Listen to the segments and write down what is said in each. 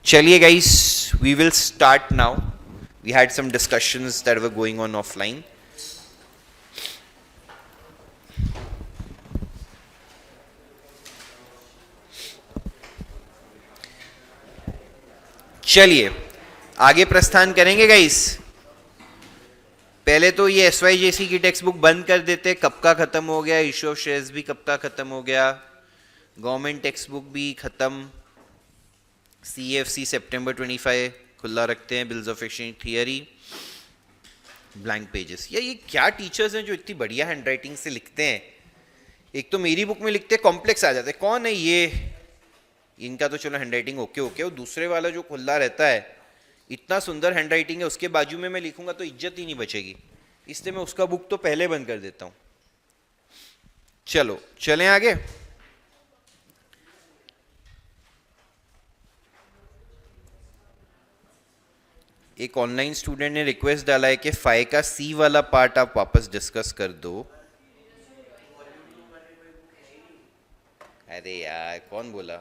चलिए guys, we will start now. We had some discussions that were going on offline. चलिए आगे प्रस्थान करेंगे गाइस. पहले तो ये SYJC की टेक्स्ट बुक बंद कर देते. कब का खत्म हो गया. इशू ऑफ शेयर्स भी कब का खत्म हो गया. गवर्नमेंट टेक्स्ट बुक भी खत्म. CFC सितंबर 25 खुला रखते हैं. Bills of exchange theory blank pages. ये क्या टीचर्स हैं जो इतनी बढ़िया हैंडराइटिंग से लिखते हैं. एक तो मेरी बुक में लिखते कॉम्प्लेक्स आ जाते. कौन है ये. इनका तो चलो हैंडराइटिंग ओके ओके. और दूसरे वाला जो खुला रहता है इतना सुंदर हैंडराइटिंग है, उसके बाजू में मैं लिखूंगा तो इज्जत ही नहीं बचेगी. इसलिए मैं उसका बुक तो पहले बंद कर देता हूं. चलो चलें आगे. एक ऑनलाइन स्टूडेंट ने रिक्वेस्ट डाला है कि फाइ का सी वाला पार्ट आप वापस डिस्कस कर दो. अरे यार कौन बोला.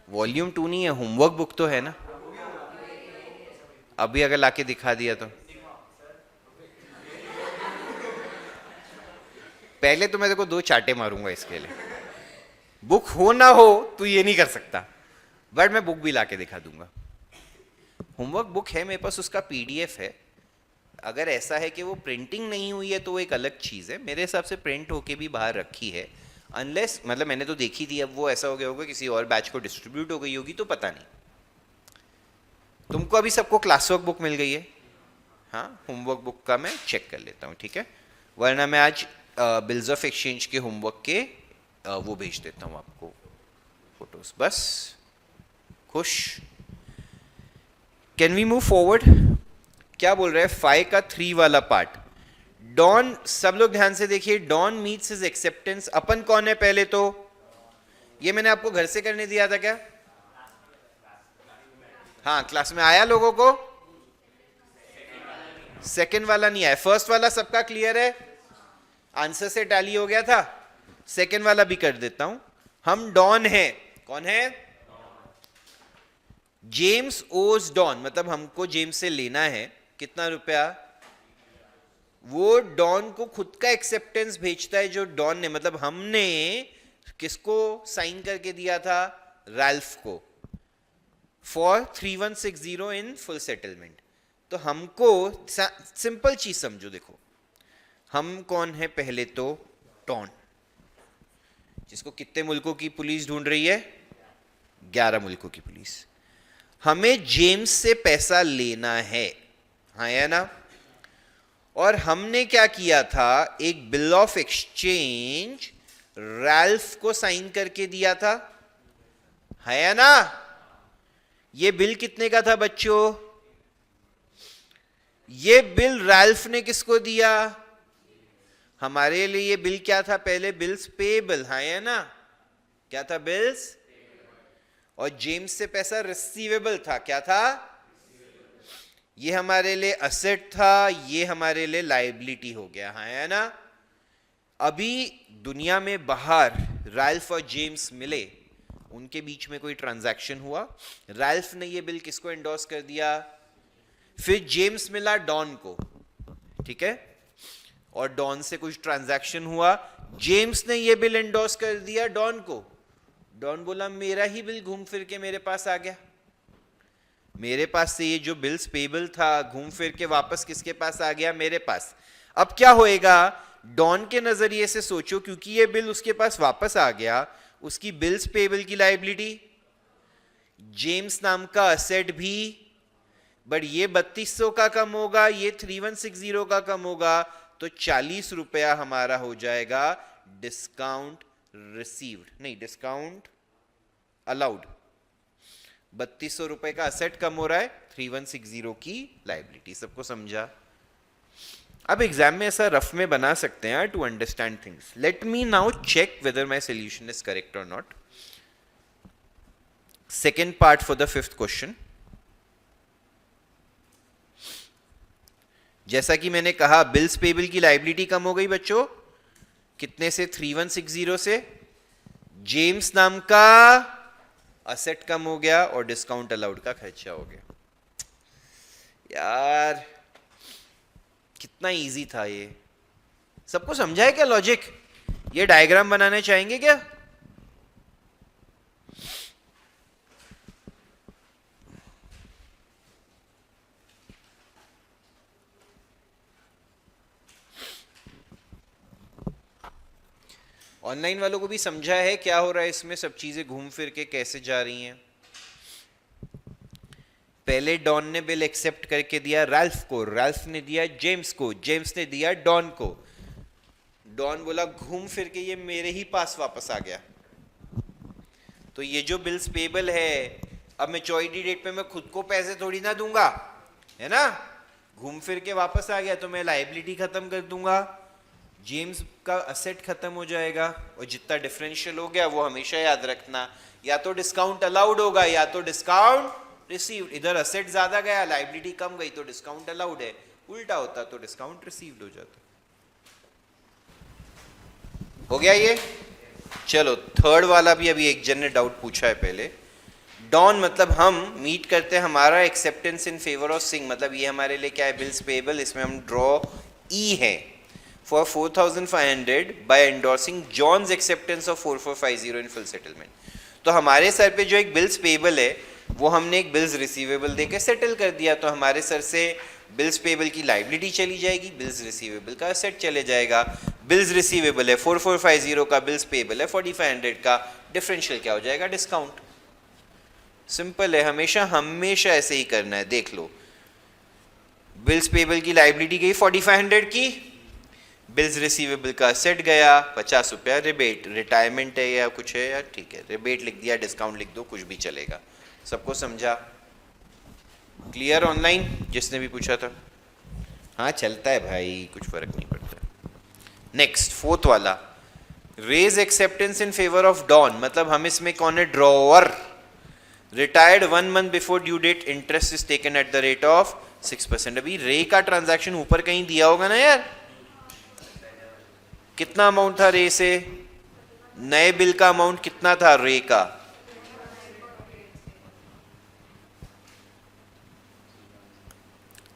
वॉल्यूम 2 नहीं है, होमवर्क बुक तो है ना. अभी अगर लाके दिखा दिया तो पहले तो मैं देखो 2 चाटे मारूंगा इसके लिए. बुक हो ना हो तो ये नहीं कर सकता, बट मैं बुक भी लाके दिखा दूंगा. होमवर्क बुक है मेरे पास, उसका PDF है. अगर ऐसा है कि वो प्रिंटिंग नहीं हुई है तो वो एक अलग चीज़ है. मेरे हिसाब से प्रिंट होके भी बाहर रखी है. अनलेस मतलब मैंने तो देखी थी, अब वो ऐसा हो गया होगा किसी और बैच को डिस्ट्रीब्यूट हो गई होगी तो पता नहीं. तुमको अभी सबको क्लास वर्क बुक मिल गई है. हाँ, होमवर्क बुक का मैं चेक कर लेता हूँ, ठीक है. वरना मैं आज बिल्स ऑफ एक्सचेंज के होमवर्क के वो भेज देता हूँ आपको फोटोज. बस खुश. Can we move forward. क्या बोल रहे हैं. फाइ का 3 वाला पार्ट. डॉन, सब लोग ध्यान से देखिए. Don meets his acceptance. अपन कौन है पहले तो. ये मैंने आपको घर से करने दिया था क्या. हाँ, क्लास में आया लोगों को. सेकंड वाला नहीं आया. फर्स्ट वाला सबका क्लियर है. आंसर से टैली हो गया था. सेकंड वाला भी कर देता हूं. हम डॉन है. कौन है. जेम्स ओज डॉन, मतलब हमको जेम्स से लेना है कितना रुपया. वो डॉन को खुद का एक्सेप्टेंस भेजता है जो डॉन ने, मतलब हमने किसको साइन करके दिया था. रैल्फ को. For 3160 in full settlement. तो हमको सिंपल चीज समझो. देखो हम कौन है पहले तो. डॉन, जिसको कितने मुल्कों की पुलिस ढूंढ रही है. 11 मुल्कों की पुलिस. हमें जेम्स से पैसा लेना है. हाँ या ना. और हमने क्या किया था, एक बिल ऑफ एक्सचेंज रैल्फ को साइन करके दिया था. है या ना. ये बिल कितने का था बच्चों. ये बिल रैल्फ ने किसको दिया. हमारे लिए ये बिल क्या था पहले. Bills payable. है या ना. क्या था. बिल्स. और जेम्स से पैसा रिसीवेबल था. क्या था. ये हमारे लिए असेट था, ये हमारे लिए लायबिलिटी हो गया. है ना. अभी दुनिया में बाहर रैल्फ और जेम्स मिले, उनके बीच में कोई ट्रांजैक्शन हुआ. रैल्फ ने ये बिल किसको एंडोर्स कर दिया. फिर जेम्स मिला डॉन को, ठीक है. और डॉन से कुछ ट्रांजैक्शन हुआ. जेम्स ने ये बिल एंडोर्स कर दिया डॉन को. डॉन बोला मेरा ही बिल घूम फिर के मेरे पास आ गया. मेरे पास से ये जो बिल्स पेबल था घूम फिर के वापस किसके पास आ गया. मेरे पास. अब क्या होएगा. डॉन के नजरिए से सोचो, क्योंकि ये बिल उसके पास वापस आ गया, उसकी बिल्स पेबल की लायबिलिटी जेम्स नाम का असेट भी. बट ये 3200 का कम होगा, ये 3160 का कम होगा, तो 40 रुपया हमारा हो जाएगा डिस्काउंट रिसीव्ड. नहीं, डिस्काउंट अलाउड. 3200 रुपए का असेट कम हो रहा है, 3160 की लायबिलिटी. सबको समझा. अब एग्जाम में ऐसा रफ में बना सकते हैं to understand things. Let me now check whether my solution is correct और not. Second part for the 5th question. जैसा कि मैंने कहा बिल्स पेबल की लायबिलिटी कम हो गई बच्चों. कितने से. 3160 से. जेम्स नाम का असेट कम हो गया और डिस्काउंट अलाउड का खर्चा हो गया। यार कितना इजी था ये, सबको समझा है क्या लॉजिक? ये डायग्राम बनाने चाहेंगे क्या? ऑनलाइन वालों को भी समझा है क्या हो रहा है इसमें, सब चीजें घूम फिर के कैसे जा रही हैं? पहले डॉन ने बिल एक्सेप्ट करके दिया राल्फ को, राल्फ ने दिया जेम्स को, जेम्स ने दिया डॉन को। डॉन बोला घूम फिर के ये मेरे ही पास वापस आ गया, तो ये जो बिल्स पेबल है अब मैच्योरिटी डेट पे मैं खुद को पैसे थोड़ी ना दूंगा, है ना? घूम फिर के वापस आ गया तो मैं लायबिलिटी खत्म कर दूंगा, जेम्स का असेट खत्म हो जाएगा, और जितना डिफरेंशियल हो गया वो हमेशा याद रखना, या तो डिस्काउंट अलाउड होगा या तो डिस्काउंट रिसीव्ड। इधर असेट ज्यादा गया, लायबिलिटी कम गई तो डिस्काउंट अलाउड है, उल्टा होता तो डिस्काउंट रिसीव्ड हो जाता। हो गया ये? चलो थर्ड वाला भी अभी एक जन ने डाउट पूछा है पहले। डॉन मतलब हम मीट करते हैं हमारा acceptance in favour of Singh, मतलब ये हमारे लिए क्या है? Bills payable. इसमें हम ड्रॉ ई है for 4500 by endorsing John's acceptance of 4450 in full settlement. तो हमारे सर पे जो एक बिल्स पेबल है वो हमने एक बिल्स रिसीवेबल देके सेटल कर दिया, तो हमारे सर से बिल्स पेबल की लायबिलिटी चली जाएगी, बिल्स रिसीवेबल का असेट चले जाएगा। बिल्स रिसीवेबल है 4450 का, बिल्स पेबल है 4500 का, डिफरेंशियल क्या हो जाएगा? डिस्काउंट। सिंपल है, हमेशा हमेशा ऐसे ही करना है। देख लो, बिल्स पेबल की लायबिलिटी गई 4500 की, बिल्स रिसीवेबल का सेट गया 50 रुपया रिबेट, रिटायरमेंट है या कुछ है, या ठीक है रिबेट लिख दिया, डिस्काउंट लिख दो, कुछ भी चलेगा। सबको समझा? क्लियर ऑनलाइन जिसने भी पूछा था? हाँ चलता है भाई, कुछ फर्क नहीं पड़ता। नेक्स्ट फोर्थ वाला, raise acceptance in favour of Don, मतलब हम इसमें कौन है? Drawer. Retired 1 month before due date, interest is taken at the rate of 6%। अभी रे का ट्रांजैक्शन ऊपर कहीं दिया होगा ना यार, कितना अमाउंट था रे से? नए बिल का अमाउंट कितना था रे का?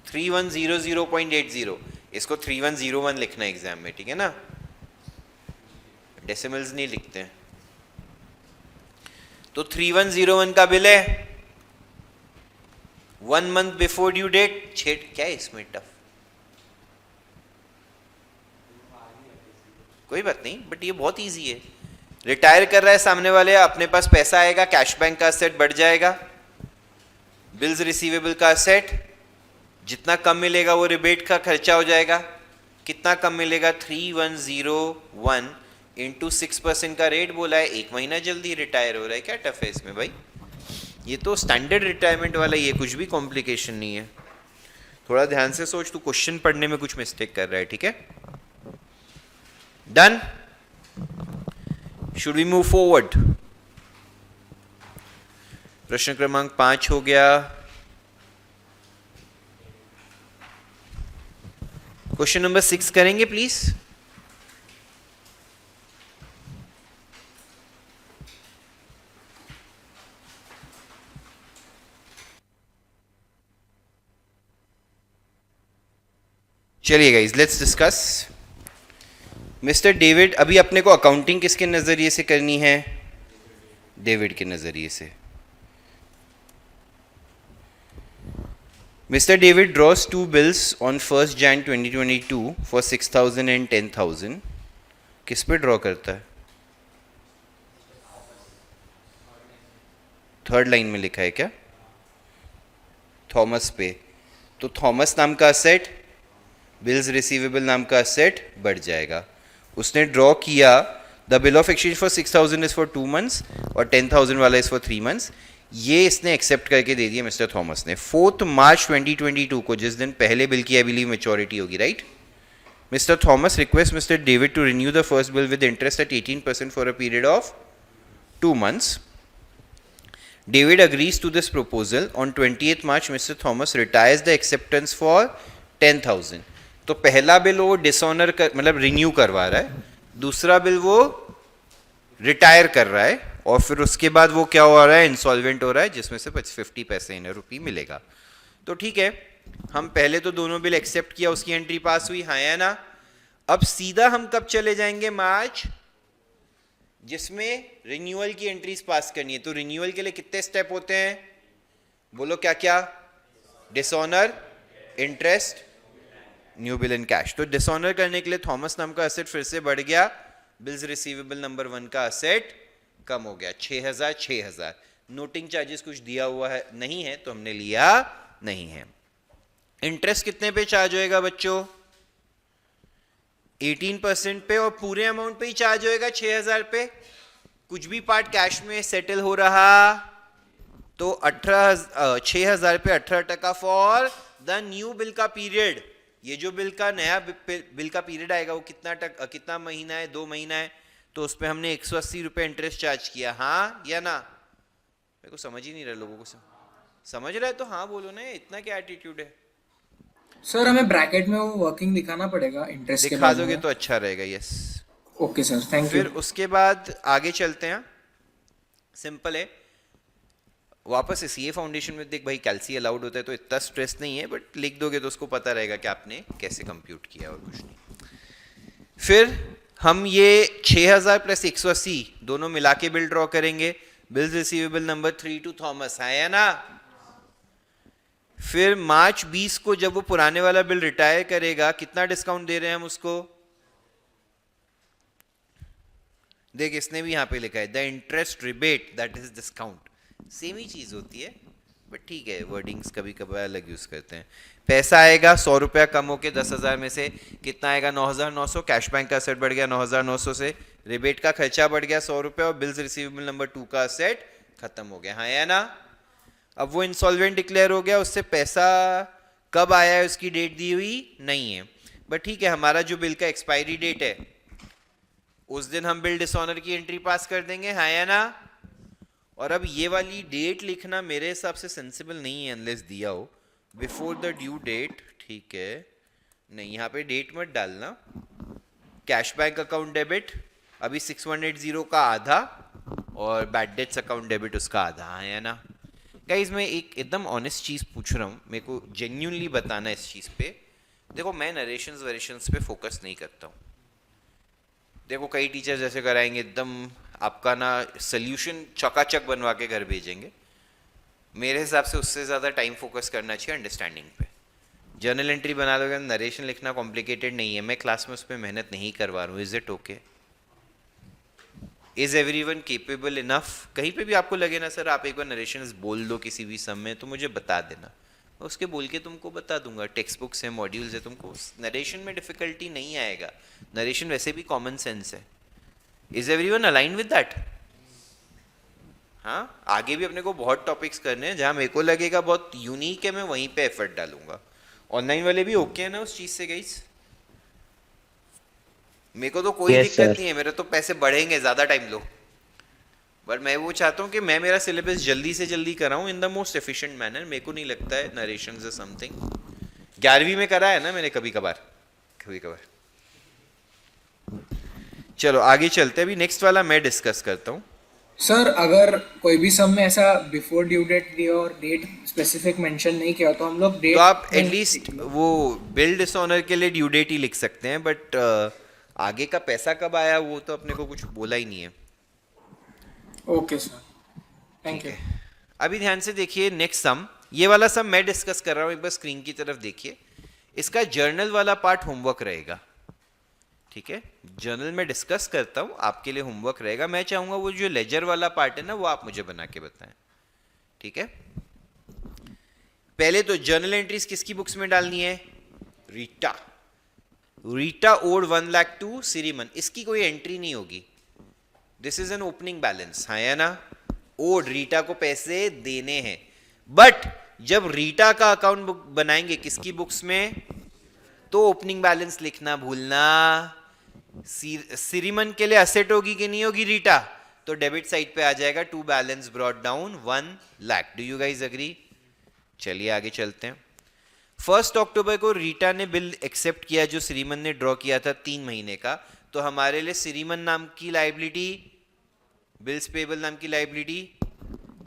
3100.80। इसको 3101 लिखना है एग्जाम में, ठीक है ना? डेसिमल्स नहीं लिखते हैं। तो 3101 का बिल है 1 month बिफोर ड्यू डेट। क्या है इसमें टफ? कोई बात नहीं, बट ये बहुत इजी है। रिटायर कर रहा है सामने वाले, अपने पास पैसा आएगा, कैश बैंक का असेट बढ़ जाएगा, बिल्स रिसीवेबल का असेट जितना कम मिलेगा वो रिबेट का खर्चा हो जाएगा। कितना कम मिलेगा? 3101 इंटू 6% का रेट बोला है, 1 महीना जल्दी रिटायर हो रहा है। क्या टफ है इसमें भाई? ये तो स्टैंडर्ड रिटायरमेंट वाला, ये कुछ भी कॉम्प्लिकेशन नहीं है। थोड़ा ध्यान से सोच, तू क्वेश्चन पढ़ने में कुछ मिस्टेक कर रहा है, ठीक है? Done? Should we move forward? प्रश्न क्रमांक 5 हो गया। क्वेश्चन नंबर 6 करेंगे प्लीज। चलिए guys, let's discuss. Mister David, अभी अपने को अकाउंटिंग किसके नजरिए से करनी है? डेविड के नजरिए से। Mr. David draws 2 bills on 1st Jan 2022 for 6,000 and 10,000. किस पे ड्रॉ करता है? थर्ड लाइन में लिखा है क्या? थॉमस पे। तो थॉमस नाम का असेट, बिल्स रिसीवेबल नाम का असेट बढ़ जाएगा। उसने ड्रॉ किया, the bill of exchange for 6,000 is for 2 months और 10,000 वाला इज फॉर 3 months। ये इसने एक्सेप्ट करके दे दिया मिस्टर थॉमस ने। 4 मार्च 2022 को, जिस दिन पहले बिल की आई बिलीव मैच्योरिटी होगी, right? Mister Thomas request Mister David to renew the first bill with interest at 18% for a period of 2 months. David agrees to this proposal. On 20th March, Mr. Thomas retires the acceptance for 10,000. तो पहला bill वो dishonour मतलब renew करवा रहा है, दूसरा bill वो retire कर रहा है और फिर उसके बाद वो क्या हो रहा है, इंसॉल्वेंट हो रहा है, जिसमें से 50 पैसे इन रुपी मिलेगा। तो ठीक है, हम पहले तो दोनों बिल एक्सेप्ट किया, उसकी एंट्री पास हुई, हाँ या ना। अब सीधा हम कब चले जाएंगे, मार्च, जिसमें रिन्यूअल की एंट्रीज पास करनी है। तो रिन्यूअल के लिए कितने स्टेप होते हैं, बोलो क्या क्या, dishonour, interest, new bill in cash. तो डिसऑनर करने के लिए थॉमस नाम का एसेट फिर से बढ़ गया, बिल्स रिसीवेबल नंबर 1 का एसेट कम हो गया, 6000। नोटिंग चार्जेस कुछ दिया हुआ है नहीं है तो हमने लिया नहीं है। इंटरेस्ट कितने पे चार्ज होएगा बच्चों, 18% पे, और पूरे अमाउंट पे ही चार्ज होएगा 6000 पे। कुछ भी पार्ट कैश में सेटल हो रहा तो 6000 पे 18% फॉर द न्यू बिल का पीरियड। ये जो बिल का नया बिल का पीरियड आएगा वो कितना महीना है, 2 महीना है, तो उस पर हमने 180 रुपये इंटरेस्ट चार्ज किया, हाँ या ना। मेरे को समझ ही नहीं रहा, लोगों को समझ रहा है तो हाँ बोलो ना, इतना क्या एटीट्यूड है। सर हमें ब्रैकेट में वो वर्किंग दिखाना पड़ेगा इंटरेस्ट के दिखा बारे दोगे में। तो अच्छा रहेगा, yes. Okay sir, thank you. फिर उसके बाद आगे चलते हैं, सिंपल है। वापस सीए फाउंडेशन में देख भाई, कैल्सी अलाउड होता है तो इतना स्ट्रेस नहीं है, बट लिख दोगे तो उसको पता रहेगा कि आपने कैसे कंप्यूट किया और कुछ नहीं। फिर हम ये 6000 प्लस 180 दोनों मिला के बिल ड्रॉ करेंगे, bills receivable number 3 to Thomas, है ना। फिर मार्च 20 को जब वो पुराने वाला बिल रिटायर करेगा, कितना डिस्काउंट दे रहे हैं हम उसको, देख इसने भी यहां पे लिखा है the interest rebate that is discount. Same ही चीज होती है बट ठीक है, वर्डिंग्स कभी कभार अलग यूज करते हैं। पैसा आएगा 100 रुपया कम होके 10,000 में से कितना आएगा, 9,900। कैश बैंक का असेट बढ़ गया 9,900 से, रिबेट का खर्चा बढ़ गया 100 रुपया, और बिल्स रिसीवेबल नंबर 2 का असेट खत्म हो गया, हाँ या ना। अब वो इंसॉल्वेंट डिक्लेयर हो गया, उससे पैसा कब आया है उसकी डेट दी हुई नहीं है, बट ठीक है, हमारा जो बिल का एक्सपायरी डेट है उस दिन हम बिल डिसऑनर की एंट्री पास कर देंगे, हाँ या ना। और अब ये वाली डेट लिखना मेरे हिसाब से सेंसिबल नहीं है अनलेस दिया हो, बिफोर द ड्यू डेट, ठीक है, नहीं यहाँ पे डेट मत डालना। कैश बैंक अकाउंट डेबिट अभी 6180 का आधा, और बैड डेट्स अकाउंट डेबिट उसका आधा, हाँ या ना। गाइस मैं एक एकदम ऑनेस्ट चीज़ पूछ रहा हूँ, मेरे को जेन्यूनली बताना इस चीज़ पे। देखो मैं नरेशंस वरेशंस पे फोकस नहीं करता हूँ। देखो कई टीचर जैसे कराएंगे एकदम आपका ना सोल्यूशन चकाचक बनवा के घर भेजेंगे, मेरे हिसाब से उससे ज़्यादा टाइम फोकस करना चाहिए अंडरस्टैंडिंग पे। जर्नल एंट्री बना लोगे, नरेशन लिखना कॉम्प्लिकेटेड नहीं है, मैं क्लास में उस पर मेहनत नहीं करवा रहा हूँ, is it okay, is everyone capable enough. कहीं पे भी आपको लगे ना सर आप एक बार नरेशन बोल दो किसी भी सम में, तो मुझे बता देना, उसके बोल के तुमको बता दूंगा। टेक्स्ट बुक्स है, मॉड्यूल्स है, तुमको नरेशन में डिफिकल्टी नहीं आएगा, नरेशन वैसे भी कॉमन सेंस है। Is everyone align with that? हाँ, आगे भी अपने को बहुत टॉपिक्स करने हैं, जहाँ मेरे को लगेगा बहुत यूनिक है मैं वहीं पे एफर्ट डालूंगा। ऑनलाइन वाले भी ओके है ना उस चीज़ से गाइस? मेरे को तो कोई यस दिक्कत सर। नहीं है, मेरे तो पैसे बढ़ेंगे, ज़्यादा टाइम लो, बट मैं वो चाहता हूँ कि मैं मेरा सिलेबस जल्दी से जल्दी कराऊँ in the most efficient manner. मेरे को नहीं लगता है नरेशन इज समथिंग, 11वीं में करा है ना मैंने कभी कभार। चलो आगे चलते हैं, अभी नेक्स्ट वाला मैं डिस्कस करता हूँ। सर अगर कोई भी सम में ऐसा बिफोर ड्यू डेट दिया और डेट स्पेसिफिक मेंशन नहीं किया तो हम लोग तो डेट आप में एटलीस्ट लिखेंगे। वो बिल डिसऑनर के लिए ड्यू डेट ही लिख सकते हैं, बट आगे का पैसा कब आया वो तो अपने को कुछ बोला ही नहीं है। ओके सर, थैंक ठीक यू। है, अभी ध्यान से देखिए नेक्स्ट सम, ये वाला सम मैं डिस्कस कर रहा हूँ, एक बार स्क्रीन की तरफ देखिए। इसका जर्नल वाला पार्ट होमवर्क रहेगा, ठीक है, जर्नल में डिस्कस करता हूँ, आपके लिए होमवर्क रहेगा। मैं चाहूंगा वो जो लेजर वाला पार्ट है ना वो आप मुझे बना के बताएं, ठीक है। पहले तो जर्नल एंट्रीज किसकी बुक्स में डालनी है, रीटा ओड 1 लाख टू सिरीमन, इसकी कोई एंट्री नहीं होगी, this is an opening balance, हाँ या ना। ओड रीटा को पैसे देने हैं, बट जब रीटा का अकाउंट बुक बनाएंगे किसकी बुक्स में, तो ओपनिंग बैलेंस लिखना भूलना। सिरीमन के लिए असेट होगी कि नहीं होगी रीटा, तो डेबिट साइड पे आ जाएगा, to balance brought down 1 lakh. Do you guys agree? चलिए आगे चलते हैं। 1 अक्टूबर को रीटा ने बिल एक्सेप्ट किया जो सिरीमन ने ड्रॉ किया था 3 महीने का, तो हमारे लिए सिरीमन नाम की लाइबिलिटी बिल्स पेबल नाम की लाइबिलिटी,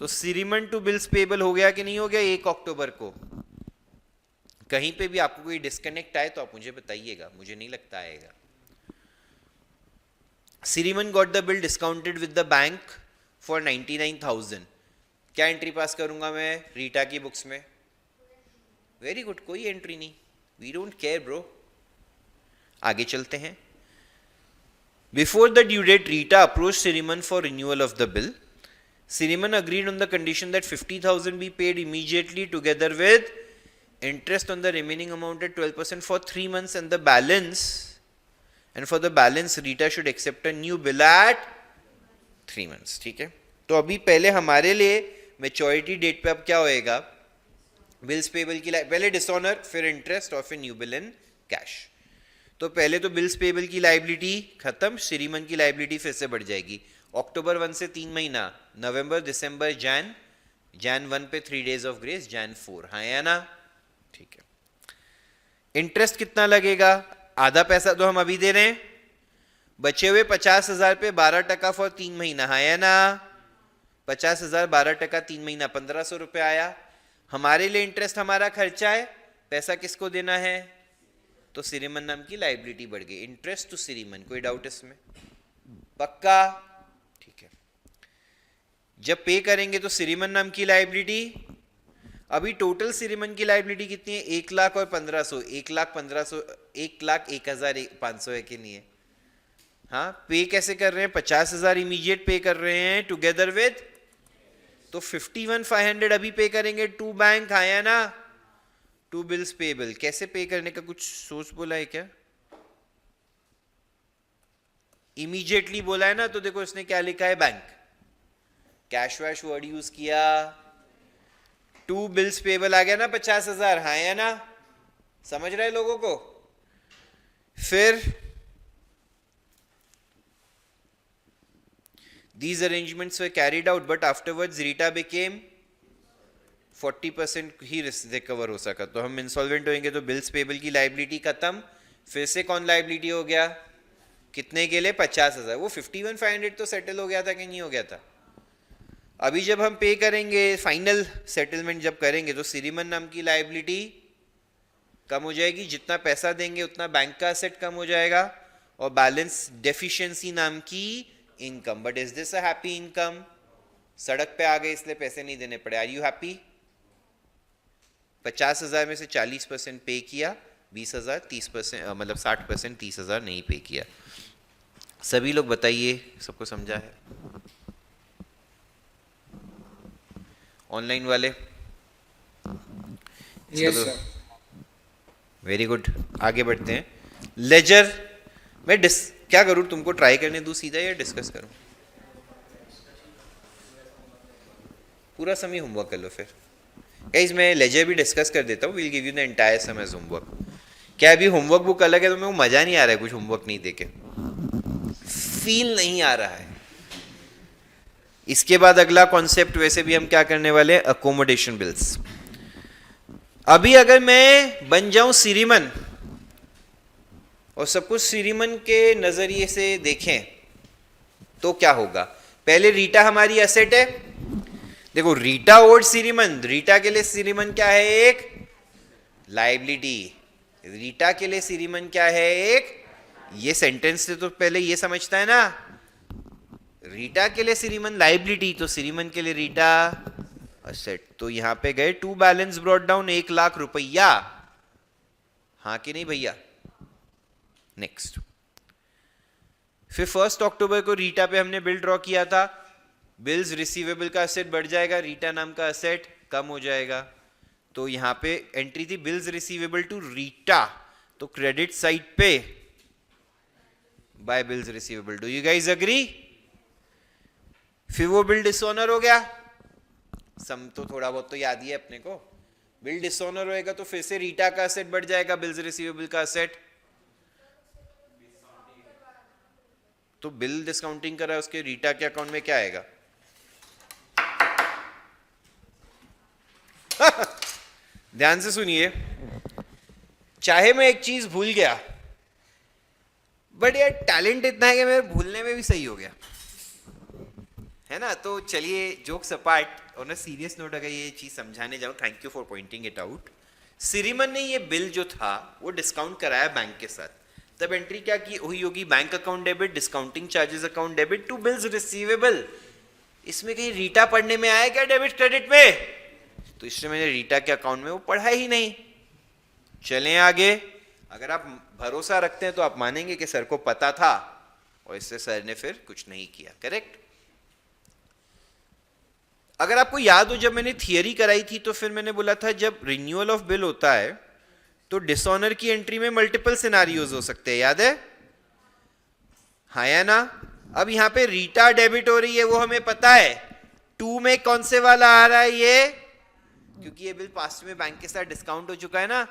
तो सिरीमन टू बिल्स पेबल हो गया कि नहीं हो गया 1 अक्टूबर को? कहीं पे भी आपको कोई डिस्कनेक्ट आए तो आप मुझे बताइएगा, मुझे नहीं लगता आएगा। Sriman got the bill discounted with the bank for 99,000। क्या एंट्री पास करूंगा मैं रीटा की बुक्स में? वेरी गुड, कोई एंट्री नहीं, वी डोंट केयर ब्रो। आगे चलते हैं। Before the due date Rita approach Sriman for renewal of the bill. Sriman agreed on the condition that 50,000 be paid immediately together with interest on the remaining amount at 12% for 3 months, and for the balance Rita should accept a new bill at 3 months। ठीक है, तो अभी पहले हमारे लिए maturity date पे अब क्या होएगा? बिल्स पेबल की पहले डिसऑनर, फिर इंटरेस्ट और फिर न्यू बिल इन कैश। तो पहले तो बिल्स पेबल की लाइबिलिटी खत्म, सिरीमन की लाइबिलिटी फिर से बढ़ जाएगी। अक्टूबर 1 से 3 महीना, नवंबर, दिसंबर, जैन 1 पे 3 डेज ऑफ ग्रेस, जैन 4, हाँ या ना? ठीक है। इंटरेस्ट कितना लगेगा? आधा पैसा तो हम अभी दे रहे हैं, बचे हुए 50,000 पे 12% फॉर 3 महीना, हाँ या ना? 50,000 12% 3 महीना 1,500 रुपये आया। हमारे लिए इंटरेस्ट हमारा खर्चा है, पैसा किसको देना है? तो सिरीमन नाम की लाइबिलिटी बढ़ गई, इंटरेस्ट टू सिरीमन। कोई डाउट इसमें? पक्का? ठीक है। जब पे करेंगे तो सिरीमन नाम की लाइबिलिटी, अभी टोटल सिरीमन की लाइबिलिटी कितनी है? 1,00,000 और 1,500, 1,15,000, 1,01,500 है कि नहीं है? हाँ, पे कैसे कर रहे हैं? 50,000 इमीडिएट पे कर रहे हैं टुगेदर विद, तो 51,500 अभी पे करेंगे टू बैंक, आया ना? To bills payable. कैसे पे करने का कुछ सोच बोला है क्या? इमीडिएटली बोला है ना, तो देखो इसने क्या लिखा है, बैंक। कैश वैश वर्ड यूज किया, टू बिल्स पेबल आ गया ना 50,000, हाँ या ना? समझ रहे लोगों को? फिर these arrangements were carried out, but afterwards Rita became 40% he recover हो सका। तो हम इंसॉल्वेंट होंगे तो बिल्स पेबल की लाइबिलिटी खत्म, फिर से कौन लाइबिलिटी हो गया? कितने के लिए? 50,000। वो 51,500 तो सेटल हो गया था कि नहीं हो गया था? अभी जब हम पे करेंगे, फाइनल सेटलमेंट जब करेंगे, तो सिरीमन नाम की लाइबिलिटी कम हो जाएगी, जितना पैसा देंगे उतना बैंक का एसेट कम हो जाएगा, और बैलेंस डेफिशिएंसी नाम की income. But is this a happy income? सड़क पे आ गए इसलिए पैसे नहीं देने पड़े। Are you happy? 50,000 में से 40% पे किया, 20,000 30%, मतलब 60% 30,000 नहीं पे किया। सभी लोग बताइए, सबको समझा है? ऑनलाइन वाले? Yes sir. वेरी गुड, आगे बढ़ते हैं। लेजर मैं क्या करूं, तुमको ट्राई करने दूं सीधा या डिस्कस करूं? पूरा समय होमवर्क कर लो फिर। गाइस मैं लेजर भी डिस्कस कर देता हूँ, will give you the entire sum as homework. क्या अभी होमवर्क बुक अलग है तो मेरे को मजा नहीं आ रहा है कुछ होमवर्क नहीं देके, फील नहीं आ रहा है। इसके बाद अगला कॉन्सेप्ट वैसे भी हम क्या करने वाले हैं, अकोमोडेशन बिल्स। अभी अगर मैं बन जाऊं सिरीमन और सब कुछ सिरीमन के नजरिए से देखें तो क्या होगा? पहले रीटा हमारी एसेट है, देखो रीटा ओड सिरीमन, रीटा के लिए सिरीमन क्या है? एक लाइबिलिटी। रीटा के लिए सिरीमन क्या है? एक, ये सेंटेंस से तो पहले ये समझता है ना, रीटा के लिए सिरीमन लाइबिलिटी, तो सिरीमन के लिए रीटा एसेट। तो यहां पे गए टू बैलेंस ब्रॉट डाउन 1,00,000 रुपया, हाँ कि नहीं भैया? नेक्स्ट, फिर 1 अक्टूबर को रीटा पे हमने बिल ड्रॉ किया था, बिल्स रिसीवेबल का एसेट बढ़ जाएगा, रीटा नाम का एसेट कम हो जाएगा। तो यहां पे एंट्री थी बिल्स रिसीवेबल टू रीटा, तो क्रेडिट साइड पे by bills receivable. Do you guys agree? फिर वो बिल डिसऑनर हो गया, सम तो थोड़ा बहुत तो याद ही है अपने को। बिल डिसऑनर होएगा तो फिर से रीटा का एसेट बढ़ जाएगा, बिल्स रिसीवेबल का एसेट। तो बिल डिस्काउंटिंग करा उसके रीटा के अकाउंट में क्या आएगा? ध्यान से सुनिए, चाहे मैं एक चीज भूल गया, बट यार टैलेंट इतना है कि मैं भूलने में भी सही हो गया। है ना। तो चलिए jokes apart, on a serious note अगर ये चीज समझाने जाऊं, thank you for pointing it out. Sriman ने ये बिल जो था वो डिस्काउंट कराया बैंक के साथ, तब एंट्री क्या की हुई होगी, bank account debit, discounting charges account debit to bills receivable. इसमें कहीं रीटा पढ़ने में आया क्या डेबिट क्रेडिट में? तो इसलिए मैंने रीटा के अकाउंट में वो पढ़ा ही नहीं। चलें आगे। अगर आप भरोसा रखते हैं तो आप मानेंगे कि सर को पता था और इससे सर ने फिर कुछ नहीं किया, करेक्ट। अगर आपको याद हो, जब मैंने थियरी कराई थी तो फिर मैंने बोला था जब रिन्यूअल ऑफ बिल होता है तो डिसऑनर की एंट्री में मल्टीपल सिनारियोज हो सकते हैं, याद है? हाँ या ना? अब यहां पे रीटा डेबिट हो रही है वो हमें पता है, टू में कौन से वाला आ रहा है ये, क्योंकि ये बिल पास्ट में बैंक के साथ डिस्काउंट हो चुका है ना।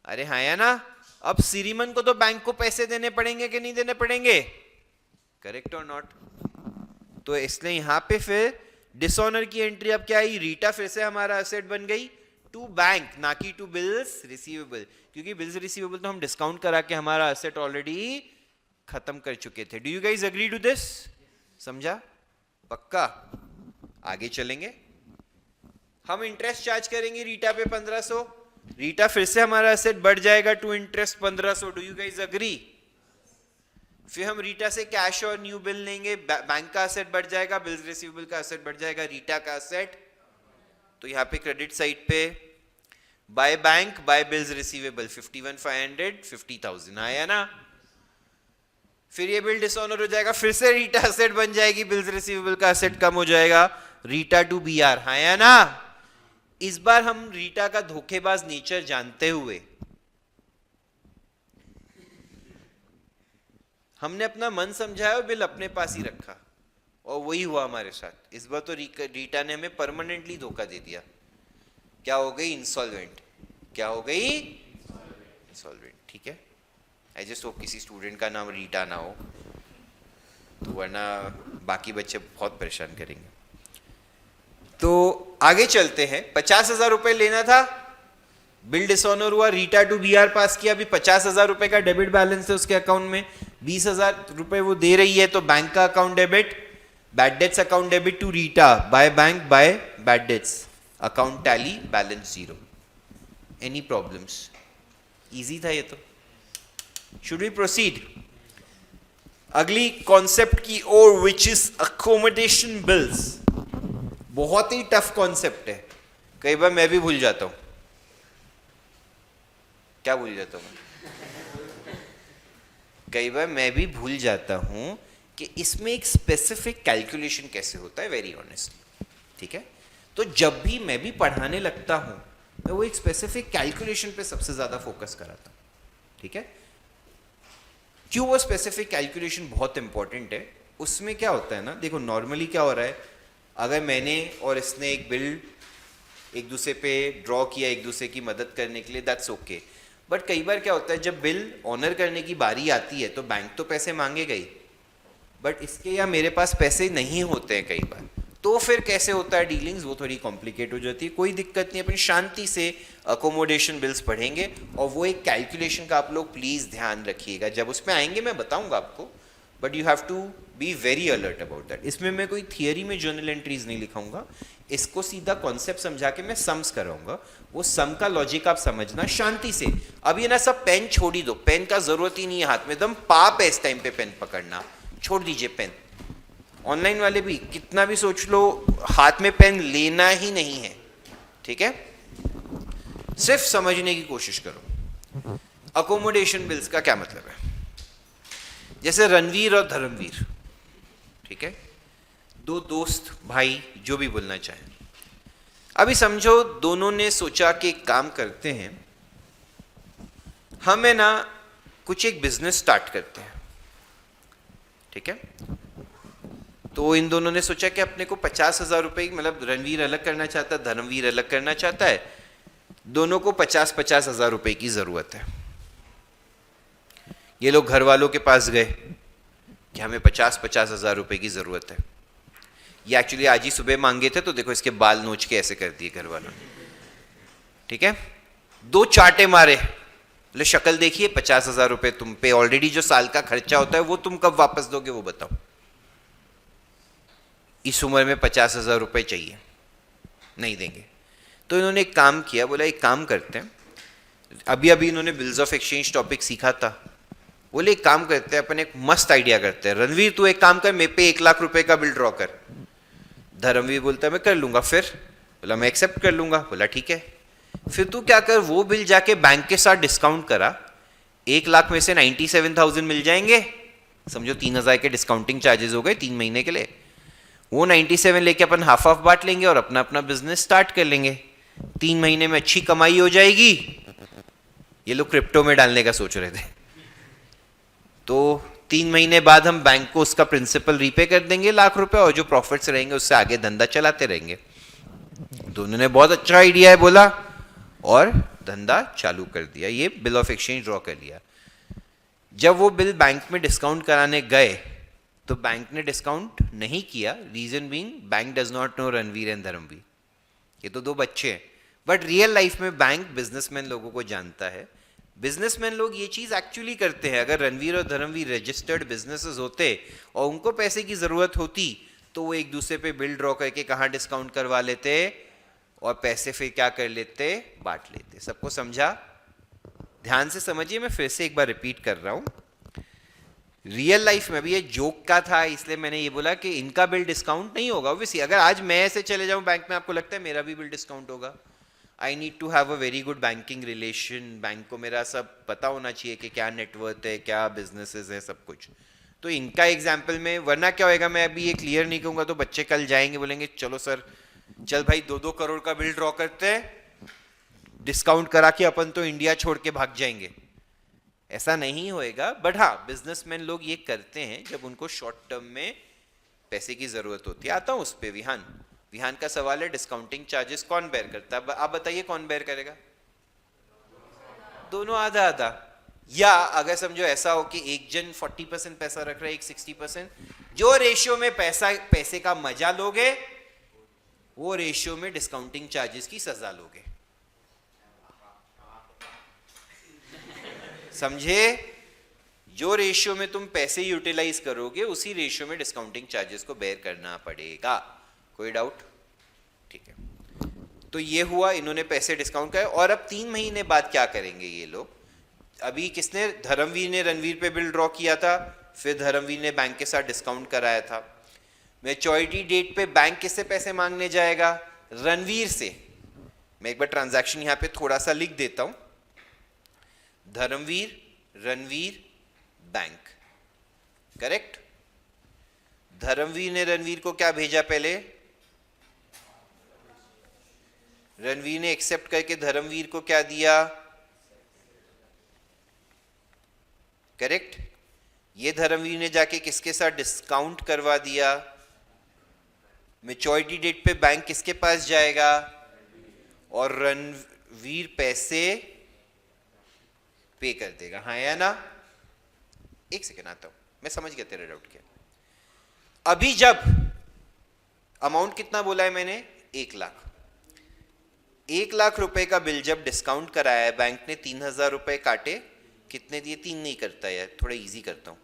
अरे हाँ या ना? अब सिरिमन को तो बैंक को पैसे देने पड़ेंगे कि नहीं देने पड़ेंगे, करेक्ट और नॉट? तो इसलिए यहां पे फिर डिसऑनर की एंट्री अब क्या आई, रीटा फिर से हमारा एसेट बन गई टू बैंक, ना कि टू बिल्स रिसीवेबल, क्योंकि बिल्स रिसीवेबल तो हम डिस्काउंट करा के हमारा एसेट ऑलरेडी खत्म कर चुके थे। Do you guys agree to this? समझा? पक्का? आगे चलेंगे। हम इंटरेस्ट चार्ज करेंगे रीटा पे 1500, रीटा फिर से हमारा एसेट बढ़ जाएगा to interest 1500। Do you guys agree? फिर हम रीटा से कैश और न्यू बिल लेंगे, बैंक का एसेट बढ़ जाएगा, बिल्स रिसीवेबल का एसेट बढ़ जाएगा, रीटा का एसेट। तो यहाँ पे क्रेडिट साइड पे by bank by bills receivable 51,500 50,000 आया ना। फिर ये बिल डिसऑनर हो जाएगा, फिर से रीटा एसेट बन जाएगी, बिल्स रिसीवेबल का एसेट कम हो जाएगा, रीटा टू बीआर, हाँ या ना। इस बार हम रीटा का धोखेबाज नेचर जानते हुए हमने अपना मन समझाया और बिल अपने पास ही रखा, और वही हुआ हमारे साथ। इस बार तो रीटा ने हमें परमानेंटली धोखा दे दिया। क्या हो गई? इंसॉल्वेंट। क्या हो गई? इंसॉल्वेंट। ठीक है, आई जस्ट होप किसी स्टूडेंट का नाम रीटा ना हो, तो वरना बाकी बच्चे बहुत परेशान करेंगे। तो आगे चलते हैं। 50,000 रुपए लेना था, बिल डिसऑनर हुआ, रीटा टू बीआर पास किया, अभी 50,000 रुपए का डेबिट बैलेंस है उसके अकाउंट में, 20,000 रुपए वो दे रही है, तो बैंक का account debit, bad debts account debit to Rita by bank by bad debts, account tally, balance zero. Any problems? Easy था ये तो। Should we proceed? अगली कॉन्सेप्ट की ओर, विच इज अकोमोडेशन बिल्स। बहुत ही टफ कॉन्सेप्ट है, कई बार मैं भी भूल जाता हूं। क्या भूल जाता हूं? कई बार मैं भी भूल जाता हूं कि इसमें एक स्पेसिफिक कैलकुलेशन कैसे होता है, वेरी ऑनेस्टली। ठीक है, तो जब भी मैं भी पढ़ाने लगता हूं, मैं वो एक स्पेसिफिक कैलकुलेशन पे सबसे ज्यादा फोकस कराता हूं। ठीक है, क्यों? वो स्पेसिफिक कैलकुलेशन बहुत इंपॉर्टेंट है। उसमें क्या होता है ना, देखो नॉर्मली क्या हो रहा है, अगर मैंने और इसने एक बिल एक दूसरे पे ड्रॉ किया एक दूसरे की मदद करने के लिए, दैट्स ओके। बट कई बार क्या होता है, जब बिल ऑनर करने की बारी आती है तो बैंक तो पैसे मांगेगा ही, बट इसके या मेरे पास पैसे नहीं होते हैं कई बार, तो फिर कैसे होता है डीलिंग्स, वो थोड़ी कॉम्प्लिकेट हो जाती है। कोई दिक्कत नहीं, अपनी शांति से अकोमोडेशन बिल्स पढ़ेंगे, और वो एक कैलकुलेशन का आप लोग प्लीज़ ध्यान रखिएगा। जब उसमें आएंगे मैं बताऊंगा आपको, but you have to be very alert about that. इसमें मैं कोई थियरी में जर्नल एंट्रीज नहीं लिखाऊंगा, इसको सीधा कॉन्सेप्ट समझा के मैं सम्स कराऊंगा। वो सम का लॉजिक आप समझना शांति से। अब ये ना सब पेन छोड़ ही दो, पेन का जरूरत ही नहीं है हाथ में, एकदम पाप है इस टाइम पे पेन पकड़ना, छोड़ दीजिए पेन। ऑनलाइन वाले भी कितना भी सोच लो, हाथ में पेन लेना ही नहीं है। ठीक है, सिर्फ समझने की कोशिश करो। अकोमोडेशन बिल्स का क्या मतलब है? जैसे रणवीर और धर्मवीर, ठीक है, दो दोस्त भाई जो भी बोलना चाहें। अभी समझो दोनों ने सोचा कि एक काम करते हैं, हम है ना कुछ एक बिजनेस स्टार्ट करते हैं। ठीक है, तो इन दोनों ने सोचा कि अपने को 50,000 रुपए, मतलब रणवीर अलग करना चाहता है, धर्मवीर अलग करना चाहता है, दोनों को 50-50 हजार रुपए की जरूरत है। ये लोग घर वालों के पास गए कि हमें 50-50 हजार रुपए की जरूरत है। ये एक्चुअली आज ही सुबह मांगे थे, तो देखो इसके बाल नोच के ऐसे कर दिए घर वालों ने। ठीक है, 2 चाटे मारे, ले शक्ल देखिए, 50,000 रुपए तुम पे ऑलरेडी जो साल का खर्चा होता है वो तुम कब वापस दोगे वो बताओ। इस उम्र में 50,000 रुपये चाहिए, नहीं देंगे। तो इन्होंने एक काम किया, बोला एक काम करते हैं, अभी अभी इन्होंने बिल्स ऑफ एक्सचेंज टॉपिक सीखा था, बोले एक काम करते हैं, अपन एक मस्त आइडिया करते हैं, रणवीर तू एक काम कर, मेरे पे 1 लाख रुपए का बिल ड्रॉ कर। धर्मवीर बोलता है मैं कर लूंगा। फिर बोला मैं एक्सेप्ट कर लूंगा। बोला ठीक है। फिर तू क्या कर, वो बिल जाके बैंक के साथ डिस्काउंट करा, 1 लाख में से 97,000 मिल जाएंगे, समझो 3,000 के डिस्काउंटिंग चार्जेस हो गए 3 महीने के लिए। वो 97 लेके अपन हाफ हाफ बांट लेंगे और अपना अपना बिजनेस स्टार्ट कर लेंगे, 3 महीने में अच्छी कमाई हो जाएगी। ये लोग क्रिप्टो में डालने का सोच रहे थे। तो 3 महीने बाद हम बैंक को उसका प्रिंसिपल रीपे कर देंगे लाख रुपए, और जो प्रॉफिट्स रहेंगे उससे आगे धंधा चलाते रहेंगे। तो उन्होंने बहुत अच्छा आइडिया है बोला और धंधा चालू कर दिया, ये बिल ऑफ एक्सचेंज ड्रॉ कर लिया। जब वो बिल बैंक में डिस्काउंट कराने गए तो बैंक ने डिस्काउंट नहीं किया, reason being bank does not know Ranveer and Dharamveer, ये तो 2 बच्चे हैं। बट रियल लाइफ में बैंक बिजनेसमैन लोगों को जानता है, बिजनेसमैन लोग ये चीज एक्चुअली करते हैं। अगर रणवीर और धर्मवीर रजिस्टर्ड बिजनेसेस होते और उनको पैसे की जरूरत होती तो वो एक दूसरे पे बिल ड्रॉ करके कहाँ डिस्काउंट करवा लेते और पैसे फिर क्या कर लेते, बांट लेते। सबको समझा? ध्यान से समझिए, मैं फिर से एक बार रिपीट कर रहा हूं। रियल लाइफ में भी ये जोक का था, इसलिए मैंने ये बोला कि इनका बिल डिस्काउंट नहीं होगा। ऑब्वियसली अगर आज मैं ऐसे चले जाऊं बैंक में, आपको लगता है मेरा भी बिल डिस्काउंट होगा? I need to have a very good banking relation, bank को मेरा सब पता होना चाहिए कि क्या नेटवर्थ है, क्या बिजनेसेस है, सब कुछ। तो इनका एग्जाम्पल में, वरना क्या होएगा, मैं अभी ये क्लियर नहीं कहूँगा तो बच्चे कल जाएंगे बोलेंगे चलो सर चल भाई 2-2 करोड़ का बिल ड्रॉ करते हैं, डिस्काउंट करा के अपन तो इंडिया छोड़ के भाग जाएंगे। ऐसा नहीं होएगा। बट हाँ, बिजनेसमैन लोग ये करते हैं जब उनको शॉर्ट टर्म में पैसे की जरूरत होती है। आता हूं उस पे। विहान का सवाल है डिस्काउंटिंग चार्जेस कौन बेयर करता है? आप बताइए कौन बेयर करेगा? दोनों आधा आधा, या अगर समझो ऐसा हो कि एक जन 40% पैसा रख रहा है, एक 60%, जो रेशियो में पैसे का मजा लोगे वो रेशियो में डिस्काउंटिंग चार्जेस की सजा लोगे। समझे? जो रेशियो में तुम पैसे यूटिलाइज करोगे उसी रेशियो में डिस्काउंटिंग चार्जेस को बेयर करना पड़ेगा। कोई डाउट? ठीक है। तो ये हुआ, इन्होंने पैसे डिस्काउंट करे। और अब 3 महीने बाद क्या करेंगे ये लोग? अभी किसने, धर्मवीर ने रणवीर पे बिल ड्रॉ किया था, फिर धर्मवीर ने बैंक के साथ डिस्काउंट कराया था। मैच्योरिटी डेट पे बैंक किससे पैसे मांगने जाएगा? रणवीर से। मैं एक बार ट्रांजैक्शन यहां पे थोड़ा सा लिख देता हूं। Dharamvir, Ranvir, bank, correct. धर्मवीर ने रणवीर को क्या भेजा? पहले रणवीर ने एक्सेप्ट करके धर्मवीर को क्या दिया? करेक्ट। ये धर्मवीर ने जाके किसके साथ डिस्काउंट करवा दिया? मैच्योरिटी डेट पे बैंक किसके पास जाएगा? और रणवीर पैसे पे कर देगा। हाँ या ना? एक सेकेंड आता हूं, मैं समझ गया तेरा डाउट क्या। अभी जब अमाउंट कितना बोला है मैंने? 1 लाख। 1 लाख रुपए का बिल जब डिस्काउंट कराया है, बैंक ने 3,000 रुपए काटे। कितने दिए? 3 नहीं करता यार, थोड़ा इजी करता हूं,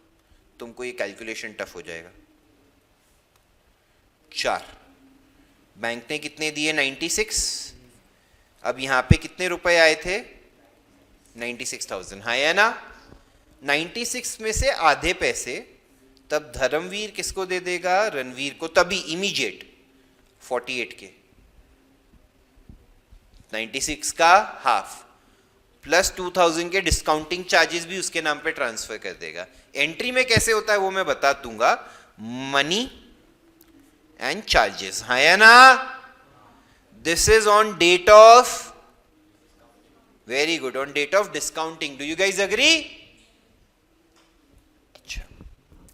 तुमको ये कैलकुलेशन टफ हो जाएगा। 4। बैंक ने कितने दिए? 96। अब यहां पे कितने रुपए आए थे? 96,000। हाँ या ना? 96 में से आधे पैसे तब धर्मवीर किसको दे देगा? रणवीर को। तभी इमीडिएट 48 के, 96 का हाफ प्लस 2,000 के डिस्काउंटिंग चार्जेस भी उसके नाम पे ट्रांसफर कर देगा। एंट्री में कैसे होता है वो मैं बता दूंगा। Money and charges. हाँ या ना? This is on date of, very good, on date of discounting. Do you guys agree? अच्छा,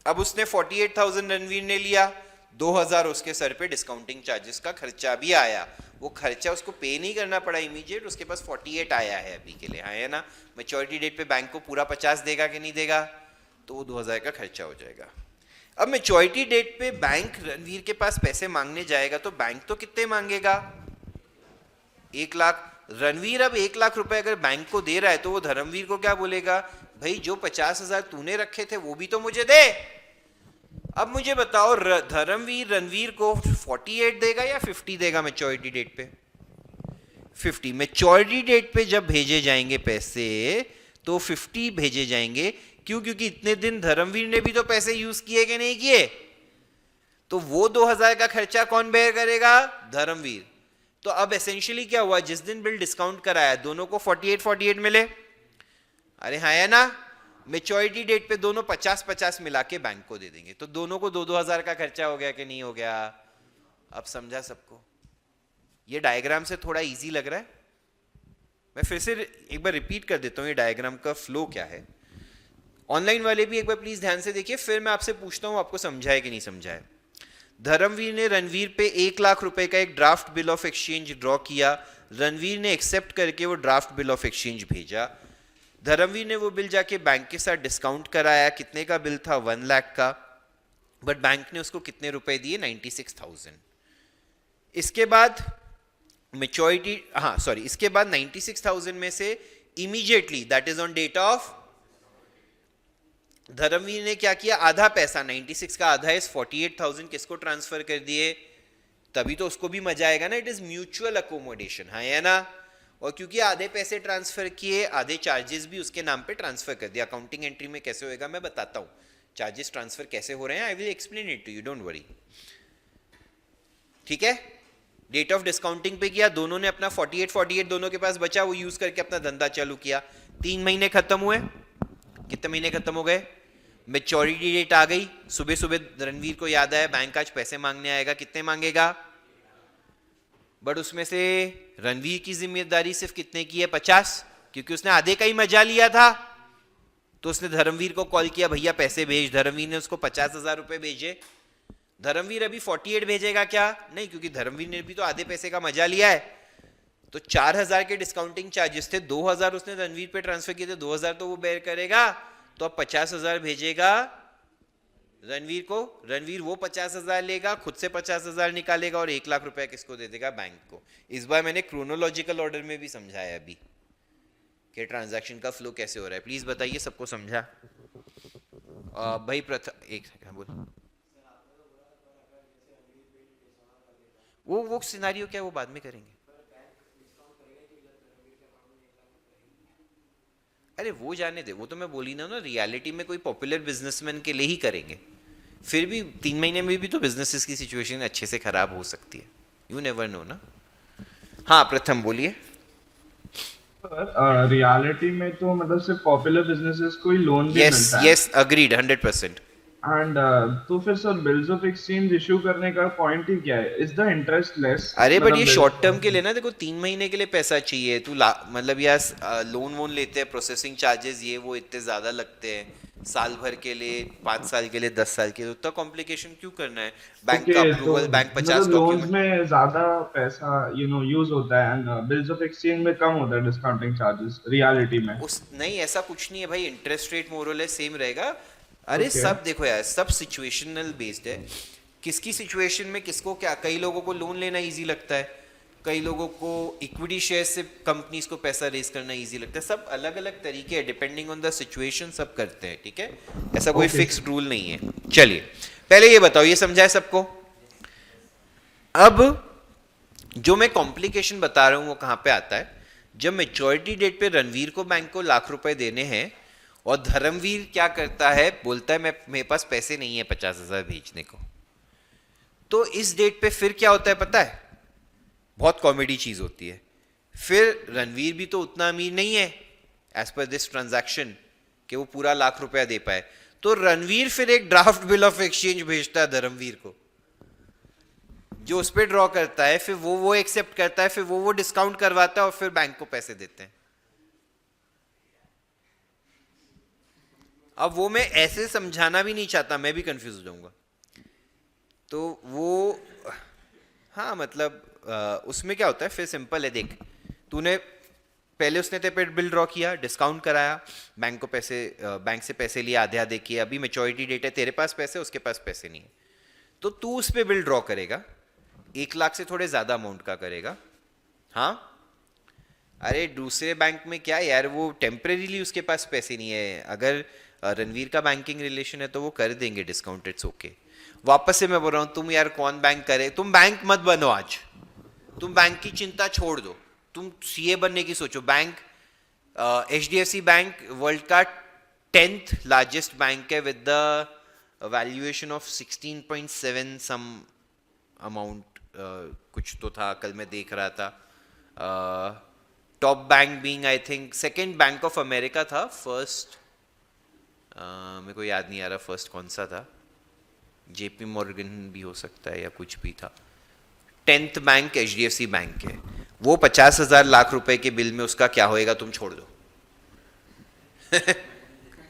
अब उसने 48,000 रणवीर ने लिया, 2,000 उसके सर पे डिस्काउंटिंग चार्जेस का खर्चा भी आया। वो खर्चा उसको पे नहीं करना पड़ा इमीडिएट, उसके पास 48 आया है अभी के लिए। हाँ या ना? मैच्योरिटी डेट पे बैंक को पूरा 50 देगा कि नहीं देगा? तो वो 2,000 का खर्चा हो जाएगा। अब मैच्योरिटी डेट पे बैंक रणवीर के पास पैसे मांगने जाएगा तो बैंक तो कितने मांगेगा? 1 लाख। रणवीर अब 1 लाख रुपए अगर बैंक को दे रहा है तो वो धर्मवीर को क्या बोलेगा? भाई जो 50,000 तूने रखे थे वो भी तो मुझे दे। अब मुझे बताओ धर्मवीर रणवीर को 48 देगा या 50 देगा मैच्योरिटी डेट पे? 50। मैच्योरिटी डेट पे जब भेजे जाएंगे पैसे तो 50 भेजे जाएंगे। क्यों? क्योंकि इतने दिन धर्मवीर ने भी तो पैसे यूज किए कि नहीं किए, तो वो 2000 का खर्चा कौन बेयर करेगा? धर्मवीर। तो अब एसेंशियली क्या हुआ, जिस दिन बिल डिस्काउंट कराया दोनों को 48 मिले, अरे हाँ है ना? मैच्योरिटी डेट पे दोनों 50 मिला के बैंक को दे देंगे, तो दोनों को 2-2000 का खर्चा हो गया कि नहीं हो गया? अब समझा सबको? ये डायग्राम से थोड़ा इजी लग रहा है? मैं फिर से एक बार रिपीट कर देता हूँ ये डायग्राम का फ्लो क्या है। ऑनलाइन वाले भी एक बार प्लीज ध्यान से देखिए, फिर मैं आपसे पूछता हूँ आपको समझा है कि नहीं समझा है। धर्मवीर ने रणवीर पे 1 लाख रुपए का एक draft bill of exchange draw किया। रणवीर ने एक्सेप्ट करके वो ड्राफ्ट बिल ऑफ एक्सचेंज भेजा। धर्मवीर ने वो बिल जाके बैंक के साथ डिस्काउंट कराया। कितने का बिल था? 1 लाख का। बट बैंक ने उसको कितने रुपए दिए? 96,000। इसके बाद मैच्योरिटी, हाँ सॉरी, इसके बाद 96,000 में से immediately, that is on date of, Dharamveer ने क्या किया? आधा पैसा, 96 का आधा इस 48,000 किसको ट्रांसफर कर दिए? तभी तो उसको भी मजा आएगा ना, इट इज म्यूचुअल अकोमोडेशन, हाँ है ना? और क्योंकि आधे पैसे ट्रांसफर किए, आधे चार्जेस भी उसके नाम पे ट्रांसफर कर दिया। अकाउंटिंग एंट्री में कैसे होएगा मैं बताता हूँ, चार्जेस ट्रांसफर कैसे हो रहे हैं, I will explain it to you, don't worry. ठीक है, डेट ऑफ डिस्काउंटिंग पे किया, दोनों ने अपना 48 दोनों के पास बचा, वो यूज करके अपना धंधा चालू किया। 3 महीने खत्म हुए, कितने महीने खत्म हो गए? मैच्योरिटी डेट आ गई। सुबह सुबह रणवीर को याद आया बैंक आज पैसे मांगने आएगा। कितने मांगेगा? बट उसमें से रणवीर की जिम्मेदारी सिर्फ कितने की है? 50, क्योंकि उसने आधे का ही मजा लिया था। तो उसने धर्मवीर को कॉल किया, भैया पैसे भेज। धर्मवीर ने उसको 50,000 रुपए भेजे। धर्मवीर अभी 48 भेजेगा क्या? नहीं, क्योंकि धर्मवीर ने भी तो आधे पैसे का मजा लिया है। तो 4,000 के डिस्काउंटिंग चार्जेस थे, 2,000 उसने रणवीर पे ट्रांसफर किए थे, 2,000 तो वो बेयर करेगा। तो अब 50,000 भेजेगा रणवीर को, रणवीर वो 50,000 लेगा, खुद से 50,000 निकालेगा और 1 लाख रुपया किसको दे देगा? बैंक को। इस बार मैंने क्रोनोलॉजिकल ऑर्डर में भी समझाया अभी कि ट्रांजैक्शन का फ्लो कैसे हो रहा है। प्लीज बताइए सबको समझा? भाई प्रथम एक सेकंड बोल। वो सिनारियो क्या है वो बाद में करेंगे। अरे वो जाने दे, वो तो मैं बोली ना रियलिटी में कोई पॉपुलर बिजनेसमैन के लिए ही करेंगे। फिर भी 3 महीने में भी तो बिजनेसेस की सिचुएशन अच्छे से खराब हो सकती है, यू नेवर नो ना। हाँ प्रथम बोलिए। रियलिटी में तो मतलब सिर्फ पॉपुलर बिजनेसेस को ही लोन भी मिलता है। Yes agreed 100%। एंड तो फिर sir bills of exchange issue करने का पॉइंट ही क्या है? Is the interest less? अरे बट ये शॉर्ट टर्म के लिए ना, देखो 3 महीने के लिए पैसा चाहिए, तू मतलब यार लोन वोन लेते हैं, प्रोसेसिंग चार्जेस ये वो इतने ज्यादा लगते हैं, साल भर के लिए, 5 साल के लिए, 10 साल के लिए, उतना कॉम्प्लिकेशन क्यों करना है? बैंक का अप्रूवल, बैंक 50 लोन्स में ज्यादा पैसा यूज होता है एंड बिल्स ऑफ एक्सचेंज में कम होता है डिस्काउंटिंग चार्जेस रियलिटी में। उस नहीं, ऐसा कुछ नहीं है भाई, इंटरेस्ट रेट मोर और लेस सेम रहेगा। अरे सब देखो यार, सब सिचुएशनल बेस्ड है, किसकी सिचुएशन में किसको क्या। कई लोगों को लोन लेना इजी लगता है, कई लोगों को इक्विटी शेयर से कंपनीज को पैसा रेज करना इजी लगता है, सब अलग अलग तरीके हैं, डिपेंडिंग ऑन द सिचुएशन सब करते हैं। ठीक है, ऐसा कोई फिक्स्ड रूल नहीं है। चलिए पहले ये बताओ, ये समझा है सबको? अब जो मैं कॉम्प्लिकेशन बता रहा हूं वो कहां पे आता है? जब मैच्योरिटी डेट पे रणवीर को बैंक को लाख रुपए देने हैं और धर्मवीर क्या करता है, बोलता है मैं मेरे पास पैसे नहीं है 50,000 भेजने को। तो इस डेट पे फिर क्या होता है पता है? बहुत कॉमेडी चीज होती है। फिर रणवीर भी तो उतना अमीर नहीं है एज पर दिस ट्रांजैक्शन कि वो पूरा लाख रुपया दे पाए। तो रणवीर फिर एक ड्राफ्ट बिल ऑफ एक्सचेंज भेजता है धर्मवीर को, जो उस पर ड्रॉ करता है, फिर वो एक्सेप्ट करता है, फिर वो डिस्काउंट करवाता है और फिर बैंक को पैसे देते हैं। अब वो मैं ऐसे समझाना भी नहीं चाहता, मैं भी कंफ्यूज हो जाऊंगा। तो वो हाँ मतलब उसमें क्या होता है, फिर सिंपल है, देख तूने पहले उसने तेरे पे बिल ड्रॉ किया, डिस्काउंट कराया, बैंक को पैसे, बैंक से पैसे लिए आधे आधे किए, अभी मैच्योरिटी डेट है, तेरे पास पैसे, उसके पास पैसे नहीं है, तो तू उस पे बिल ड्रॉ करेगा, 1 लाख से थोड़े ज्यादा अमाउंट का करेगा। हाँ अरे दूसरे बैंक में क्या यार, वो टेम्परेरीली उसके पास पैसे नहीं है, अगर रणवीर का बैंकिंग रिलेशन है तो वो कर देंगे डिस्काउंट, इट्स ओके। वापस से मैं बोल रहा हूं, तुम यार कौन बैंक करे, तुम बैंक मत बनो आज, तुम बैंक की चिंता छोड़ दो, तुम सीए बनने की सोचो। बैंक HDFC बैंक वर्ल्ड का 10th लार्जेस्ट बैंक है with the valuation of 16.7 sum amount, कुछ तो था, कल मैं देख रहा था। Top bank being I think second bank of America था, फर्स्ट मेरे को याद नहीं आ रहा फर्स्ट कौन सा था, JP मॉर्गन भी हो सकता है या कुछ भी था। 10th बैंक HDFC बैंक है, वो 50,000 लाख रुपए के बिल में उसका क्या होएगा तुम छोड़ दो।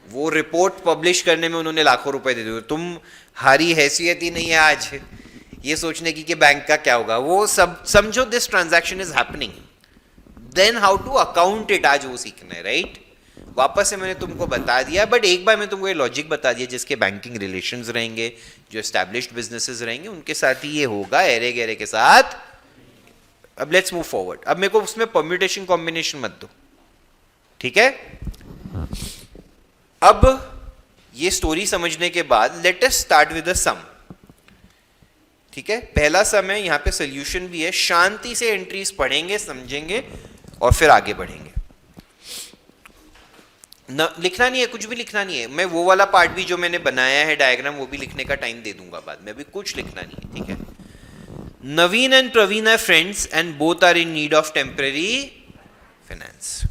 वो रिपोर्ट पब्लिश करने में उन्होंने लाखों रुपए दे दिए, तुम हारी हैसियत ही नहीं है आज ये सोचने की कि बैंक का क्या होगा। वो सब समझो, this transaction is happening, then how to account it, आज वो सीखना है, राइट। वापस से मैंने तुमको बता दिया, बट एक बार मैं तुमको ये लॉजिक बता दिया, जिसके बैंकिंग रिलेशंस रहेंगे, जो एस्टैब्लिश्ड बिजनेसेस रहेंगे, उनके साथ ही ये होगा, एरे गहरे के साथ। अब लेट्स मूव फॉरवर्ड। अब मेरे को उसमें परम्यूटेशन कॉम्बिनेशन मत दो, ठीक है। अब ये स्टोरी समझने के बाद let us start with the sum, ठीक है। पहला सम है, यहाँ पे सोल्यूशन भी है, शांति से एंट्रीज पढ़ेंगे, समझेंगे और फिर आगे बढ़ेंगे। लिखना नहीं है, कुछ भी लिखना नहीं है। मैं वो वाला पार्ट भी जो मैंने बनाया है डायग्राम, वो भी लिखने का टाइम दे दूंगा बाद में, अभी कुछ लिखना नहीं है, ठीक है। Naveen and Praveen are friends and both are in need of temporary finance.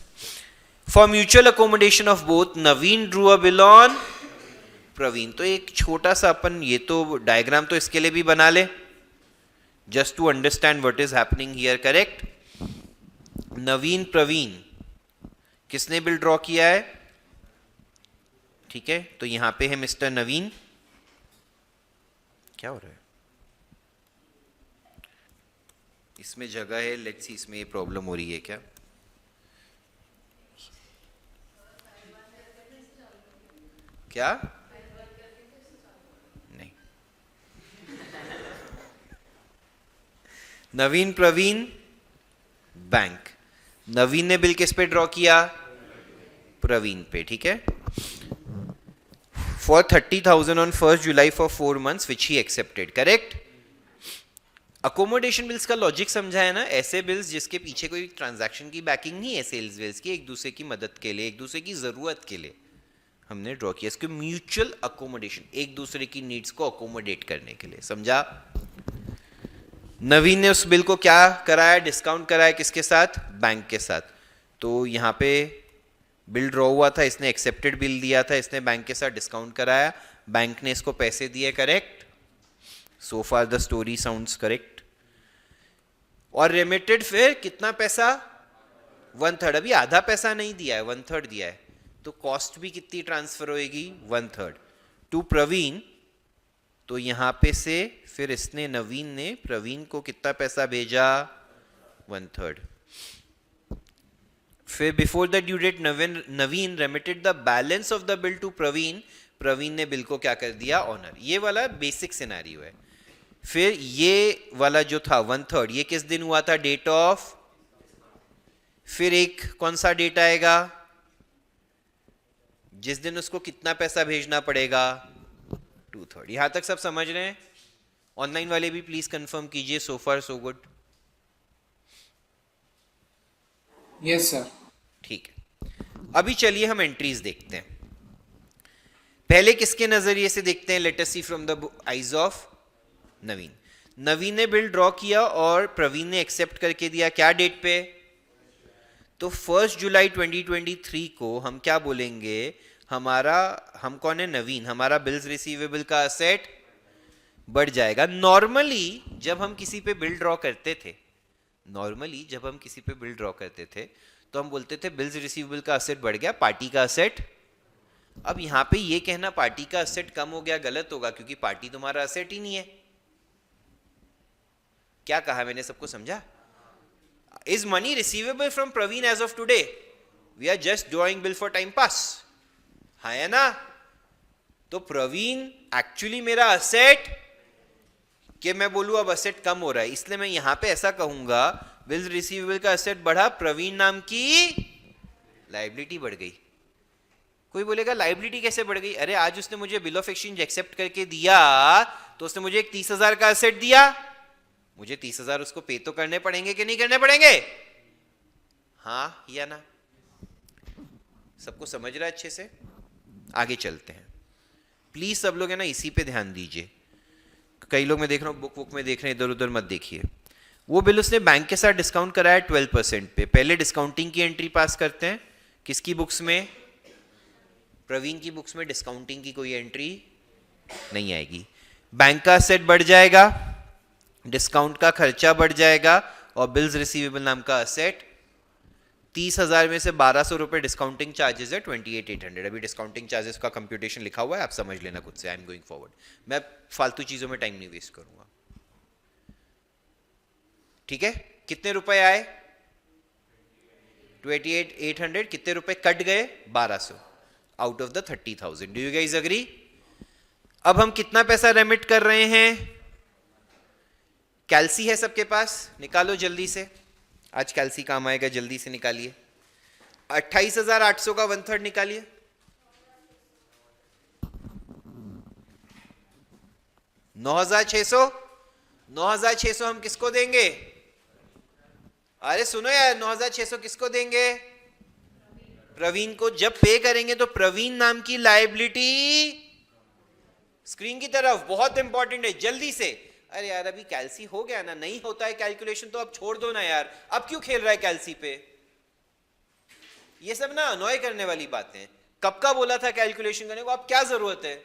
For mutual accommodation of both Naveen drew a bill on Praveen. तो एक छोटा सा अपन ये तो डायग्राम तो इसके लिए भी बना ले, just to understand what is happening here, correct. Naveen Praveen, किसने बिल ड्रॉ किया है, ठीक है। तो यहां पे है मिस्टर नवीन, क्या हो रहा है इसमें, जगह है, लेट्स सी इसमें ये प्रॉब्लम हो रही है क्या। क्या नहीं, नवीन प्रवीण बैंक, नवीन ने बिल किस पे ड्रॉ किया, प्रवीण पे, ठीक है। For 30,000 on 1st July for 4 months which he accepted, correct. Accommodation bills का लॉजिक समझा है ना, ऐसे बिल्स जिसके पीछे कोई ट्रांजैक्शन की बैकिंग नहीं है, सेल्स बिल्स की, एक दूसरे की मदद के लिए, एक दूसरे की जरूरत के लिए हमने ड्रॉ किया। इसको म्यूचुअल अकोमोडेशन, एक दूसरे की नीड्स को अकोमोडेट करने के लिए, समझा। नवीन ने उस बिल को क्या कराया, डिस्काउंट कराया, किसके साथ, बैंक के साथ। तो यहां पे बिल ड्रॉ हुआ था, इसने एक्सेप्टेड बिल दिया था, इसने बैंक के साथ डिस्काउंट कराया, बैंक ने इसको पैसे दिए, correct. So far the story sounds correct. और रेमिटेड फिर कितना पैसा, 1/3। अभी आधा पैसा नहीं दिया है, 1/3 दिया है, तो कॉस्ट भी कितनी ट्रांसफर होएगी, 1/3 टू प्रवीण। तो यहां पे से फिर इसने, नवीन ने प्रवीण को कितना पैसा भेजा, 1/3। फिर before the due date Naveen remitted the balance of the bill to Praveen, Praveen ने बिल को क्या कर दिया, ऑनर। ये वाला बेसिक सिनेरियो है। फिर ये वाला जो था 1/3, ये किस दिन हुआ था, डेट ऑफ। फिर एक कौन सा डेट आएगा, जिस दिन उसको कितना पैसा भेजना पड़ेगा, 2/3। यहां तक सब समझ रहे हैं। ऑनलाइन वाले भी प्लीज कंफर्म कीजिए, सो फार सो गुड। Yes sir. ठीक है, अभी चलिए हम एंट्रीज देखते हैं। पहले किसके नजरिए से देखते हैं, let us see from the eyes of Naveen. Naveen ने बिल ड्रॉ किया और प्रवीण ने एक्सेप्ट करके दिया, क्या डेट पे, तो 1 जुलाई 2023 को हम क्या बोलेंगे, हमारा, हम कौन है, नवीन, हमारा बिल्स रिसीवेबल का असेट बढ़ जाएगा। नॉर्मली जब हम किसी पे बिल ड्रॉ करते थे, तो हम बोलते थे बिल्स रिसीवेबल का असेट बढ़ गया, पार्टी का असेट। अब यहां पे ये कहना पार्टी का असेट कम हो गया गलत होगा, क्योंकि पार्टी तुम्हारा असेट ही नहीं है। क्या कहा मैंने, सबको समझा। Is money receivable from Praveen as of today, we are just drawing bill for time pass, हाँ है ना। तो प्रवीण एक्चुअली मेरा असेट, कि मैं बोलूं अब असेट कम हो रहा है, इसलिए मैं यहां पे ऐसा कहूंगा बिल्स रिसीवेबल का असेट बढ़ा, प्रवीण नाम की लायबिलिटी बढ़ गई। कोई बोलेगा लाइबिलिटी कैसे बढ़ गई? अरे आज उसने मुझे बिल ऑफ एक्सचेंज एक्सेप्ट करके दिया तो उसने मुझे एक 30,000 का एसेट दिया, मुझे 30,000 उसको पे तो करने पड़ेंगे कि नहीं करने पड़ेंगे? हाँ या ना? सबको समझ रहा है अच्छे से? आगे चलते हैं प्लीज सब लोग है ना, इसी पे ध्यान दीजिए। कई लोग मैं देख रहा हूँ बुक में देख रहे हैं, इधर उधर मत देखिए। वो बिल उसने बैंक के साथ डिस्काउंट कराया 12% पे, पहले डिस्काउंटिंग की एंट्री पास करते हैं। किसकी बुक्स में? प्रवीण की बुक्स में डिस्काउंटिंग की कोई एंट्री नहीं आएगी। बैंक का असेट बढ़ जाएगा, डिस्काउंट का खर्चा बढ़ जाएगा और बिल्स रिसीवेबल नाम का असेट 30,000 में से 1,200 रुपए डिस्काउंटिंग चार्जेस है, 28,800। अभी डिस्काउंटिंग चार्जेस का कंप्यूटेशन लिखा हुआ है, आप समझ लेना खुद से। आई एम गोइंग फॉरवर्ड, मैं फालतू चीजों में टाइम नहीं वेस्ट करूंगा। ठीक है, कितने रुपए आए? 28,800। कितने रुपए कट गए? 1,200 out of the 30,000। Do you guys agree? अब हम कितना पैसा रेमिट कर रहे हैं? कैल्सी है सबके पास? निकालो जल्दी से, आज कैल्सी काम आएगा, जल्दी से निकालिए। 28,800 का 1/3 निकालिए। 9,600। 9,600 हम किसको देंगे? अरे सुनो यार, 9,600 किसको देंगे? प्रवीण को। जब पे करेंगे तो प्रवीण नाम की लायबिलिटी स्क्रीन की तरफ, बहुत इंपॉर्टेंट है, जल्दी से। अरे यार अभी कैल्सी हो गया ना, नहीं होता है कैलकुलेशन तो अब छोड़ दो ना यार, अब क्यों खेल रहा है कैल्सी पे? ये सब ना अनॉय करने वाली बातें हैं। कब का बोला था कैलकुलेशन करने को, अब क्या जरूरत है?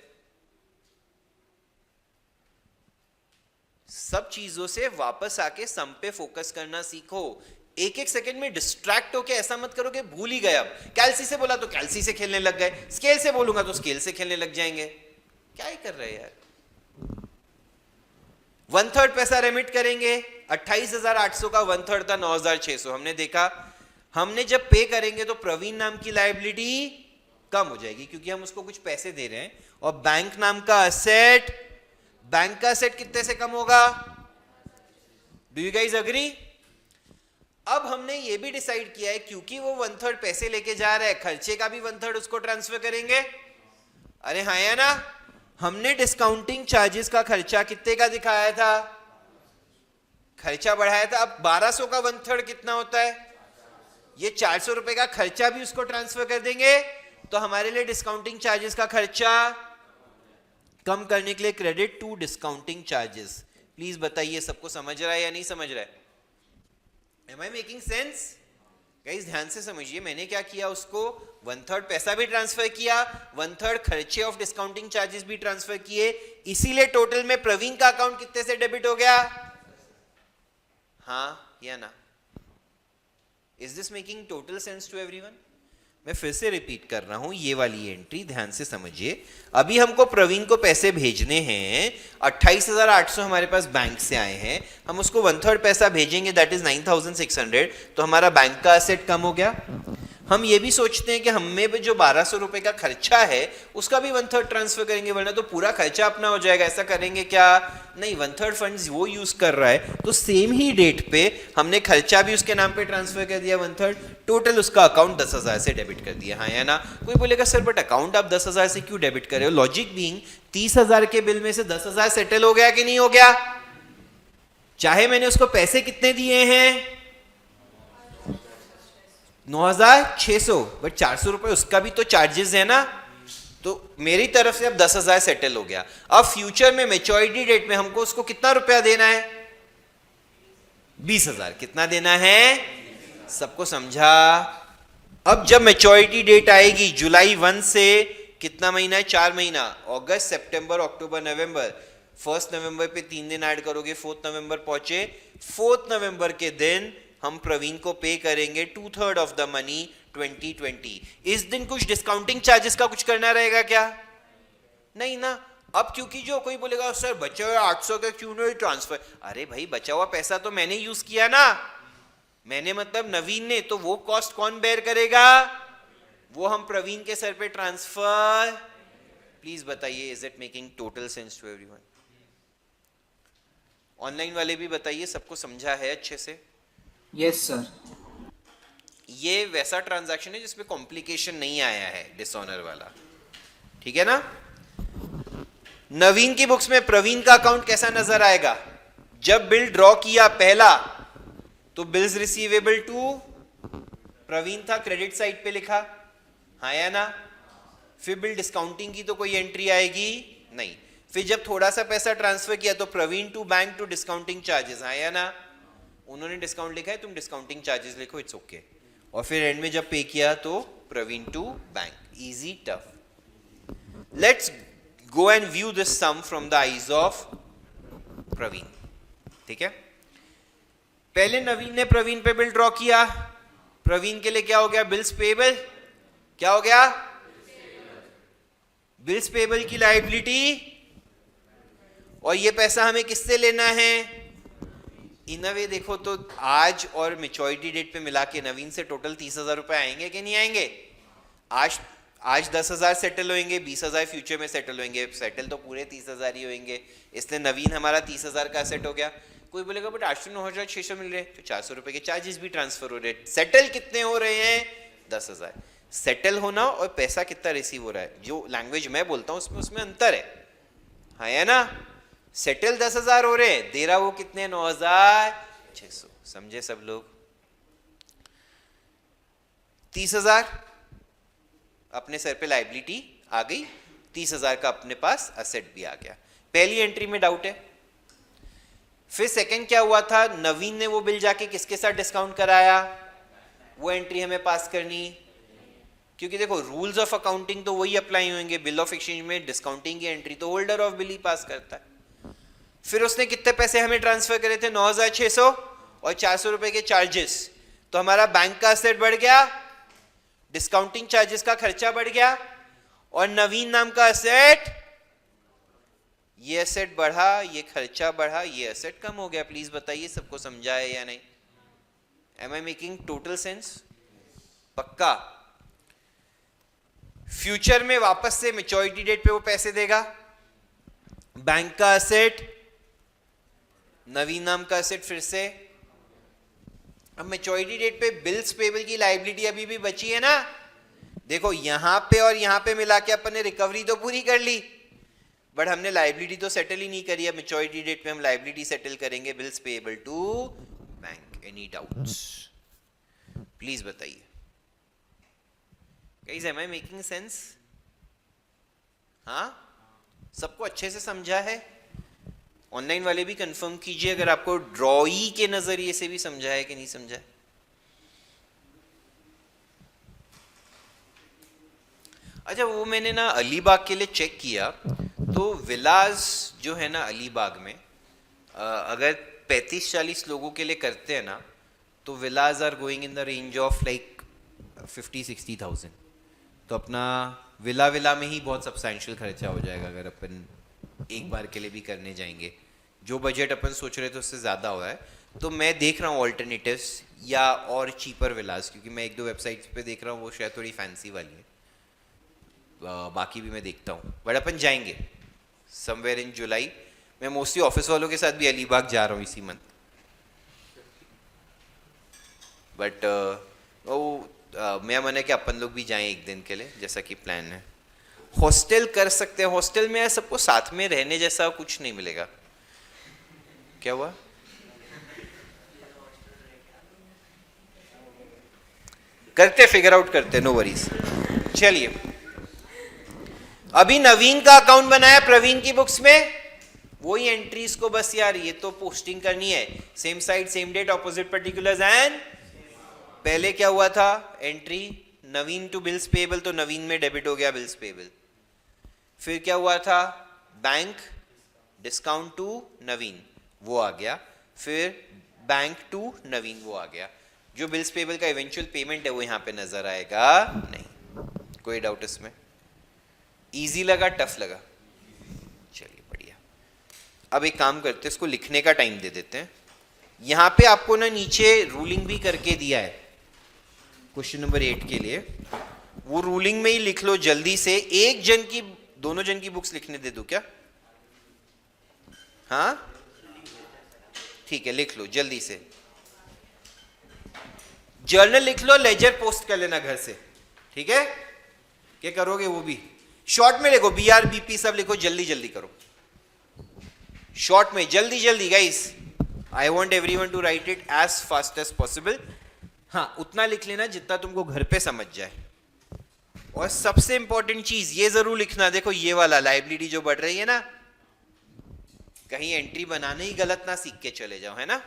सब चीजों से वापस आके सम पे फोकस करना सीखो। एक एक सेकंड में डिस्ट्रैक्ट होके ऐसा मत करो कि भूल ही गए। अब कैल्सी से बोला तो कैल्सी से खेलने लग गए, स्केल से बोलूंगा तो स्केल से खेलने लग जाएंगे। क्या ही कर रहे हैं यार? 1/3 पैसा रेमिट करेंगे। 28,800 का 1/3 था 9,600। हमने देखा, हमने जब पे करेंगे तो प्रवीण नाम की लायबिलिटी कम हो जाएगी क्योंकि हम उसको कुछ पैसे दे रहे हैं, और बैंक नाम का असेट, बैंक का असेट कितने से कम होगा? Do you guys agree? अब हमने ये भी डिसाइड किया है क्योंकि वो 1/3 पैसे लेके जा रहा है, खर्चे का भी 1/3 उसको ट्रांसफर करेंगे। अरे हाँ या ना? हमने डिस्काउंटिंग चार्जेस का खर्चा कितने का दिखाया था? खर्चा बढ़ाया था। अब 1,200 का 1/3 कितना होता है? ये 400 रुपए का खर्चा भी उसको ट्रांसफर कर देंगे तो हमारे लिए डिस्काउंटिंग चार्जेस का खर्चा कम करने के लिए credit to discounting charges. Please बताइए सबको समझ रहा है या नहीं समझ रहा है? Am I making sense? Guys ध्यान से समझिए, मैंने क्या किया, उसको 1/3 पैसा भी ट्रांसफर किया, 1/3 खर्चे ऑफ डिस्काउंटिंग चार्जेस भी ट्रांसफर किए, इसीलिए टोटल में प्रवीण का अकाउंट कितने से डेबिट हो गया? हाँ या ना? Is this making total sense to everyone? मैं फिर से रिपीट कर रहा हूं, ये वाली एंट्री ध्यान से समझिए। अभी हमको प्रवीण को पैसे भेजने हैं, 28,800 हमारे पास बैंक से आए हैं, हम उसको 1/3 पैसा भेजेंगे, दैट इज 9,600, तो हमारा बैंक का एसेट कम हो गया। हम ये भी सोचते हैं कि हमें भी जो 1,200 रुपए का खर्चा है उसका भी 1/3 ट्रांसफर करेंगे, वरना तो पूरा खर्चा अपना हो जाएगा। ऐसा करेंगे क्या? नहीं, 1/3 फंड्स वो यूज कर रहा है तो सेम ही डेट पे हमने खर्चा भी उसके नाम पे ट्रांसफर कर दिया 1/3, टोटल उसका अकाउंट 10,000 से डेबिट कर दिया। हाँ या ना? कोई बोलेगा सर बट अकाउंट आप 10,000 से क्यों डेबिट कर रहे हो? लॉजिक बीइंग 30,000 के बिल में से 10,000 सेटल हो गया कि नहीं हो गया? चाहे मैंने उसको पैसे कितने दिए हैं? 9,600, बट 400 रुपए उसका भी तो चार्जेस है ना, तो मेरी तरफ से अब 10,000 सेटल हो गया। अब फ्यूचर में मैच्योरिटी डेट में हमको उसको कितना रुपया देना है? 20,000। कितना देना है? सबको समझा? अब जब मैच्योरिटी डेट आएगी जुलाई 1 से, कितना महीना है? 4 महीना, अगस्त सितंबर अक्टूबर नवंबर, 1 नवंबर पे 3 दिन ऐड करोगे, 4 नवंबर पहुंचे, 4 नवंबर के दिन हम प्रवीण को पे करेंगे 2/3 ऑफ द मनी 2020। इस दिन कुछ डिस्काउंटिंग चार्जेस का कुछ करना रहेगा क्या? नहीं ना। अब क्योंकि जो कोई बोलेगा सर बचा हुआ 800 का क्यों नहीं ट्रांसफर, अरे भाई बचा हुआ पैसा तो मैंने यूज किया ना, मैंने मतलब नवीन ने, तो वो कॉस्ट कौन बेयर करेगा? वो हम प्रवीण के सर पे ट्रांसफर। प्लीज बताइए, is it making total sense to everyone? Online वाले भी बताइए, सबको समझा है अच्छे से? Yes sir. ये वैसा ट्रांजैक्शन है जिसमें कॉम्प्लिकेशन नहीं आया है डिसऑनर वाला, ठीक है ना। नवीन की बुक्स में प्रवीण का अकाउंट कैसा नजर आएगा? जब बिल ड्रॉ किया पहला तो बिल्स रिसीवेबल टू प्रवीण था, क्रेडिट साइड पे लिखा, हाँ या ना। फिर बिल डिस्काउंटिंग की तो कोई एंट्री आएगी नहीं। फिर जब थोड़ा सा पैसा ट्रांसफर किया तो Praveen to bank to discounting charges, हाँ या ना। उन्होंने डिस्काउंट लिखा है, तुम डिस्काउंटिंग चार्जेस लिखो, इट्स ओके। और फिर एंड में जब पे किया तो Praveen to bank, easy tough. Let's go and view this sum from the eyes of Praveen, ठीक है। पहले नवीन ने प्रवीण पे बिल ड्रॉ किया, प्रवीण के लिए क्या हो गया? Bills payable. क्या हो गया? बिल्स पेबल की लायबिलिटी। और ये पैसा हमें किससे लेना है? इन अ वे देखो तो आज और मैच्योरिटी डेट पे मिला के नवीन से टोटल 30,000 रुपए आएंगे कि नहीं आएंगे? आज 10,000 सेटल होंगे, 20,000 फ्यूचर में सेटल होंगे, सेटल तो पूरे 30,000 ही होंगे। इसलिए नवीन हमारा 30,000 का सेट हो गया। कोई बोलेगा बट 809,600 मिल रहे, तो 400 रुपए के चार्जेस भी ट्रांसफर हो रहे। सेटल कितने हो रहे हैं? 10,000। सेटल होना और पैसा कितना रिसीव हो रहा है, जो लैंग्वेज मैं बोलता हूं उसमें अंतर है, हाँ है ना। सेटल 10,000 हो रहे हैं, दे रहा वो कितने? 9,600। समझे सब लोग? 30,000 अपने सर पे लायबिलिटी आ गई, 30,000 का अपने पास असेट भी आ गया। पहली एंट्री में डाउट है। फिर सेकंड क्या हुआ था? नवीन ने वो बिल जाके किसके साथ डिस्काउंट कराया? वो एंट्री हमें पास करनी, क्योंकि देखो रूल्स ऑफ अकाउंटिंग तो वही अप्लाई होंगे। बिल ऑफ एक्सचेंज में डिस्काउंटिंग की एंट्री तो होल्डर ऑफ बिल ही पास करता है। फिर उसने कितने पैसे हमें ट्रांसफर करे थे? 9,600 और 400 रुपए के चार्जेस। तो हमारा बैंक का असेट बढ़ गया, डिस्काउंटिंग चार्जेस का खर्चा बढ़ गया, और नवीन नाम का असेट, ये असेट बढ़ा, ये खर्चा बढ़ा, ये असेट कम हो गया। प्लीज बताइए सबको समझा है या नहीं? Am I making total sense? पक्का? फ्यूचर में वापस से मैच्योरिटी डेट पे वो पैसे देगा। बैंक का असेट, नवीन नाम का असेट फिर से। अब मैच्योरिटी डेट पे बिल्स पेबल की लायबिलिटी अभी भी बची है ना। देखो यहां पे और यहां पे मिला के अपन ने रिकवरी तो पूरी कर ली, बट हमने लायबिलिटी तो सेटल ही नहीं करी है। मैच्योरिटी डेट पे हम लायबिलिटी सेटल करेंगे, bills payable to bank. Any doubts? Please बताइए। Guys, am I making sense? हाँ, सबको अच्छे से समझा है? ऑनलाइन वाले भी कंफर्म कीजिए अगर आपको ड्रॉई के नजरिए से भी समझा है कि नहीं समझा है। अच्छा, वो मैंने ना अलीबाग के लिए चेक किया, तो विलास जो है ना अलीबाग में, अगर 35-40 लोगों के लिए करते हैं ना, तो villas are going in the range of like 50-60,000। तो अपना विला में ही बहुत सब्सटैंशियल खर्चा हो जाएगा अगर अपन एक बार के लिए भी करने जाएंगे। जो बजट अपन सोच रहे थे उससे ज़्यादा हो रहा है। तो मैं देख रहा हूँ ऑल्टरनेटिव्स या और चीपर विलास, क्योंकि मैं 1-2 वेबसाइट्स पे देख रहा हूँ, वो शायद थोड़ी फैंसी वाली है। बाकी भी मैं देखता हूँ, बट अपन जाएंगे समवेयर इन जुलाई। मैं मोस्टली ऑफिस वालों के साथ भी अलीबाग जा रहा हूँ इसी मंथ, बट मैं मन है कि अपन लोग भी जाएं एक दिन के लिए, जैसा कि प्लान है। हॉस्टल कर सकते हैं। हॉस्टल में सबको साथ में रहने जैसा कुछ नहीं मिलेगा। क्या हुआ? करते, फिगर आउट करते, नो वरीज। चलिए, अभी नवीन का अकाउंट बनाया प्रवीण की बुक्स में, वही एंट्रीज को बस यार ये तो पोस्टिंग करनी है। Same side same date opposite particulars and पहले क्या हुआ था? Entry Naveen to bills payable, तो नवीन में डेबिट हो गया बिल्स पेबल। फिर क्या हुआ था? बैंक डिस्काउंट टू नवीन, वो आ गया। फिर बैंक टू नवीन, वो आ गया। जो बिल्स पेबल का इवेंचुअल पेमेंट है वो यहां पे नजर आएगा नहीं। कोई डाउट इसमें? इजी लगा, टफ लगा? चलिए बढ़िया। अब एक काम करते हैं, इसको लिखने का टाइम दे देते हैं। यहां पे आपको ना नीचे रूलिंग भी करके दिया है क्वेश्चन नंबर 8 के लिए, वो रूलिंग में ही लिख लो जल्दी से। एक जन की, दोनों जन की बुक्स लिखने दे दो क्या? हाँ ठीक है, लिख लो जल्दी से। जर्नल लिख लो, लेजर पोस्ट कर लेना घर से, ठीक है? क्या करोगे वो भी शॉर्ट में लिखो, BR BP सब लिखो, जल्दी जल्दी करो, शॉर्ट में जल्दी जल्दी guys. I want everyone to write it as fast as possible. हाँ, उतना लिख लेना जितना तुमको घर पे समझ जाए। और सबसे इंपॉर्टेंट चीज ये जरूर लिखना, देखो ये वाला लाइबिलिटी जो बढ़ रही है ना, कहीं एंट्री बनाने ही गलत ना सीख के चले जाओ, है ना?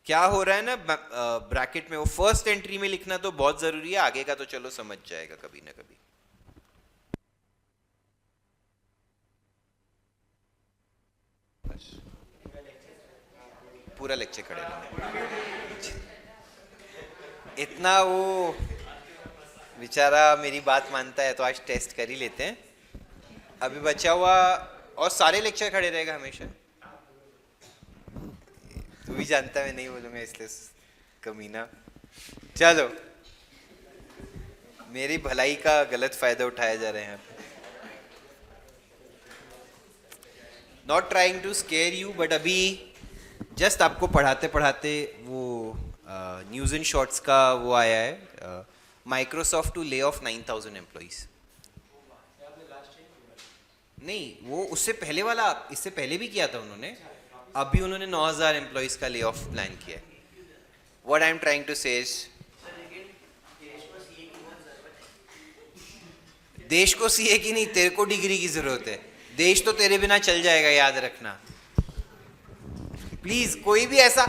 क्या हो रहा है ना ब्रैकेट में, वो फर्स्ट एंट्री में लिखना तो बहुत जरूरी है, आगे का तो चलो समझ जाएगा कभी ना कभी। पूरा लेक्चर खड़े रहो, इतना वो बेचारा मेरी बात मानता है तो आज टेस्ट कर ही लेते हैं। अभी बचा हुआ, और सारे लेक्चर खड़े रहेगा हमेशा, तू भी जानता है मैं नहीं बोलूंगा इसलिए कमीना। चलो, मेरी भलाई का गलत फायदा उठाया जा रहा है यहाँ पे। Not trying to scare you, but अभी जस्ट आपको पढ़ाते पढ़ाते वो न्यूज़ इन शॉर्ट्स का वो आया है, Microsoft to lay off 9,000 employees. नहीं, वो उससे पहले वाला, इससे पहले भी किया था उन्होंने, अभी उन्होंने 9,000 एम्प्लॉइज का ले ऑफ प्लान किया है। What I am trying to say is, देश को सीए की नहीं, तेरे को डिग्री की जरूरत है। देश तो तेरे बिना चल जाएगा, याद रखना प्लीज। कोई भी ऐसा,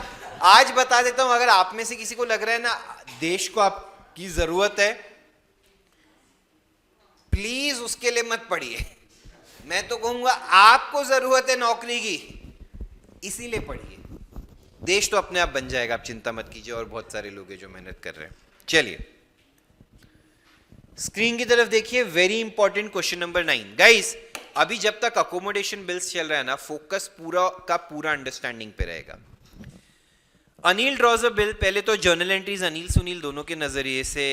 आज बता देता हूं, अगर आप में से किसी को लग रहा है ना देश को आपकी जरूरत है, प्लीज उसके लिए मत पढ़िए। मैं तो कहूंगा आपको जरूरत है नौकरी की, इसीलिए पढ़िए। देश तो अपने आप बन जाएगा, आप चिंता मत कीजिए, और बहुत सारे लोग हैं जो मेहनत कर रहे हैं। चलिए स्क्रीन की तरफ देखिए, very important question number 9 guys. अभी जब तक अकोमोडेशन बिल्स चल रहा है ना, फोकस पूरा का पूरा अंडरस्टैंडिंग पे रहेगा। अनिल ड्रॉज अ बिल, पहले तो जर्नल एंट्रीज अनिल सुनील दोनों के नजरिए से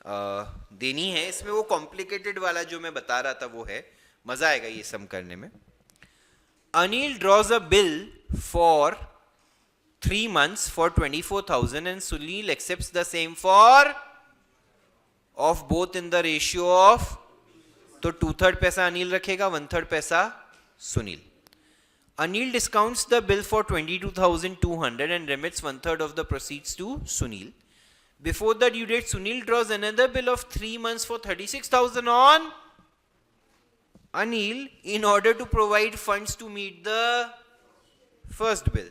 देनी है। इसमें वो कॉम्प्लिकेटेड वाला जो मैं बता रहा था वो है, मजा आएगा ये सम करने में। Anil draws a bill for 3 months for 24,000 and Sunil accepts the same for of both in the ratio of, तो 2/3 पैसा अनिल रखेगा, 1/3 पैसा Sunil. Anil discounts the bill for 22,200 and remits 1/3 of the proceeds to Sunil. Before the due date, Sunil draws another bill of 3 months for 36,000 on Anil in order to provide funds to meet the first bill.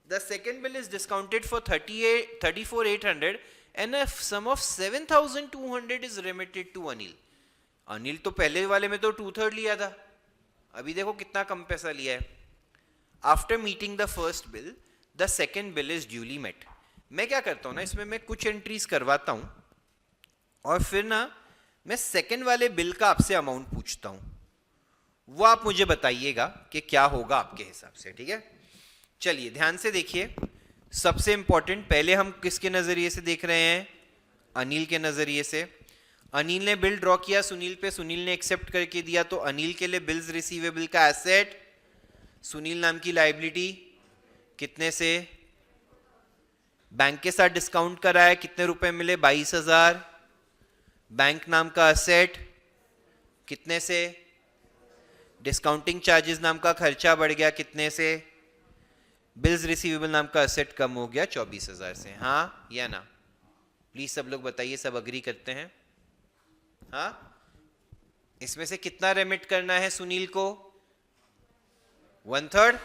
The second bill is discounted for 34,800 and a sum of 7,200 is remitted to Anil. Anil तो पहले वाले में तो 2/3 लिया था, अभी देखो कितना कम पैसा लिया है। After meeting the first bill the second bill is duly met. मैं क्या करता हूँ ना, इसमें मैं कुछ एंट्रीज करवाता हूँ और फिर ना मैं सेकेंड वाले बिल का आपसे अमाउंट पूछता हूँ, वो आप मुझे बताइएगा कि क्या होगा आपके हिसाब से, ठीक है? चलिए ध्यान से देखिए, सबसे इंपॉर्टेंट, पहले हम किसके नजरिए से देख रहे हैं? अनिल के नजरिए से। अनिल ने बिल ड्रॉ किया सुनील पे, सुनील ने एक्सेप्ट करके दिया, तो अनिल के लिए बिल्स रिसीवेबल का एसेट सुनील नाम की लायबिलिटी कितने से? बैंक के साथ डिस्काउंट कराया, कितने रुपए मिले? 22,000। बैंक नाम का एसेट कितने से? डिस्काउंटिंग चार्जेस नाम का खर्चा बढ़ गया, कितने से? बिल्स रिसीवेबल नाम का एसेट कम हो गया 24,000 से। हाँ या ना? प्लीज सब लोग बताइए, सब अग्री करते हैं? हाँ, इसमें से कितना रेमिट करना है सुनील को? 1/3,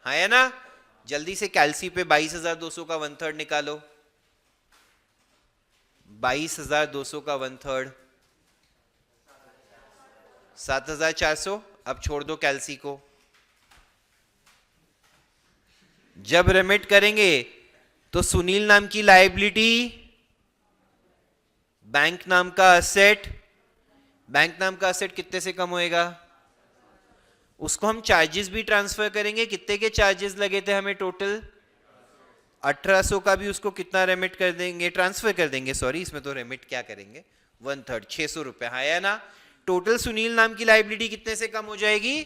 हाँ या ना? जल्दी से कैलसी पे 22,200 का 1/3 निकालो। 22,200 का 1/3 7,400। अब छोड़ दो कैलसी को। जब रेमिट करेंगे तो सुनील नाम की लायबिलिटी, बैंक नाम का एसेट, बैंक नाम का एसेट कितने से कम होएगा? उसको हम चार्जेस भी ट्रांसफर करेंगे। कितने के चार्जेस लगे थे हमें टोटल? 1,800 का भी उसको कितना रेमिट कर देंगे, ट्रांसफर कर देंगे, सॉरी, इसमें तो रेमिट क्या करेंगे, 1/3 600 रुपए, हाँ या ना? टोटल सुनील नाम की लायबिलिटी कितने से कम हो जाएगी?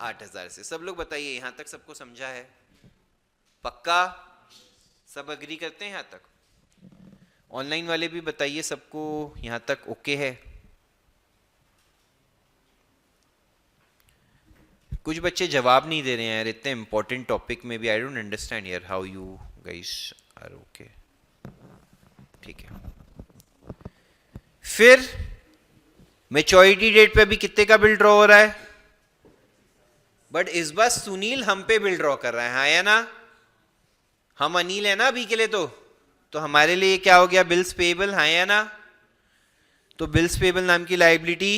8,000 से। सब लोग बताइए, यहां तक सबको समझा है? पक्का? सब अग्री करते हैं यहाँ तक? ऑनलाइन वाले भी बताइए, सबको यहाँ तक ओके है? कुछ बच्चे जवाब नहीं दे रहे हैं यार, इतने इंपॉर्टेंट टॉपिक में भी। आई डोंट अंडरस्टैंड यार how you guys are okay. ठीक है, फिर मैच्योरिटी डेट पे भी कितने का बिल ड्रॉ हो रहा है? बट इस बार सुनील हम पे बिल ड्रॉ कर रहा है, हाँ या ना? हम अनिल है ना अभी के लिए, तो हमारे लिए क्या हो गया? बिल्स पेबल, हाँ या ना? तो बिल्स पेबल नाम की लायबिलिटी,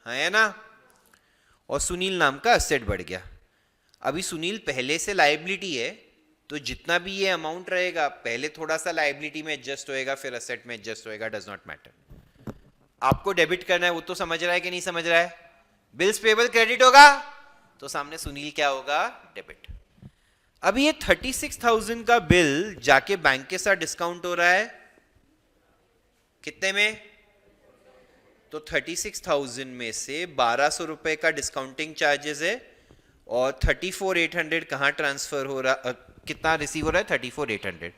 हाँ या ना? और सुनील नाम का असेट बढ़ गया। अभी सुनील पहले से लायबिलिटी है, तो जितना भी ये अमाउंट रहेगा पहले थोड़ा सा लायबिलिटी में एडजस्ट होएगा, फिर असेट में एडजस्ट होएगा, डज नॉट मैटर। आपको डेबिट करना है, वो तो समझ रहा है कि नहीं समझ रहा है? बिल्स पेबल क्रेडिट होगा तो सामने सुनील क्या होगा? डेबिट। अभी ये 36,000 का बिल जाके बैंक के साथ डिस्काउंट हो रहा है कितने में? तो 36,000 में से 1,200 रुपए का डिस्काउंटिंग चार्जेस है, और 34,800 कहां ट्रांसफर हो रहा, कितना रिसीव हो रहा है? 34,800।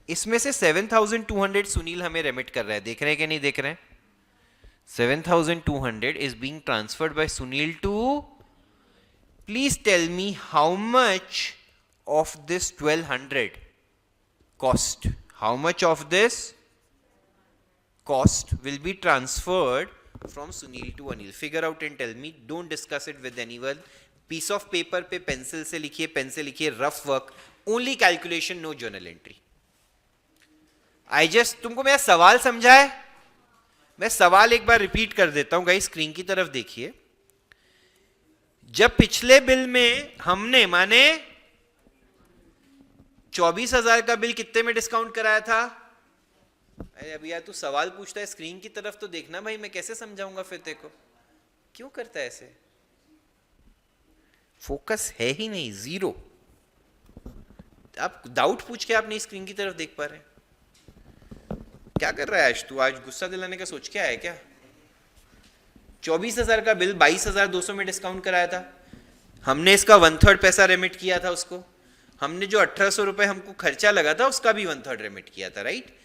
इसमें से 7,200 सुनील हमें रेमिट कर रहा है, देख रहे हैं कि नहीं देख रहे हैं? 7,200 is being transferred by Sunil to, please tell me how much of this 1,200 cost, how much of this cost will be transferred from Sunil to Anil? Figure out and tell me, don't discuss it with anyone. Piece of paper पे pencil से लिखिए, pen से लिखिए, rough work, only calculation, no journal entry. I just, तुमको मेरा सवाल समझा है? मैं सवाल एक बार रिपीट कर देता हूं गाइस, स्क्रीन की तरफ देखिए। जब पिछले बिल में हमने माने 24,000 का बिल कितने में डिस्काउंट कराया था? अरे अभी यार तू सवाल पूछता है, स्क्रीन की तरफ तो देखना भाई, मैं कैसे समझाऊंगा फिर तेरे को? क्यों करता है ऐसे? फोकस है ही नहीं, जीरो। आप डाउट पूछ के आप नहीं स्क्रीन की तरफ देख पा रहे? क्या कर रहा है आज तू? आज गुस्सा दिलाने का सोच के आया क्या? 24,000 का बिल 22,200 में डिस्काउंट कराया था, हमने इसका 1/3 पैसा रेमिट किया था उसको। हमने जो 1,800 रुपए हमको खर्चा लगा था उसका भी 1/3 रेमिट किया था, राइट?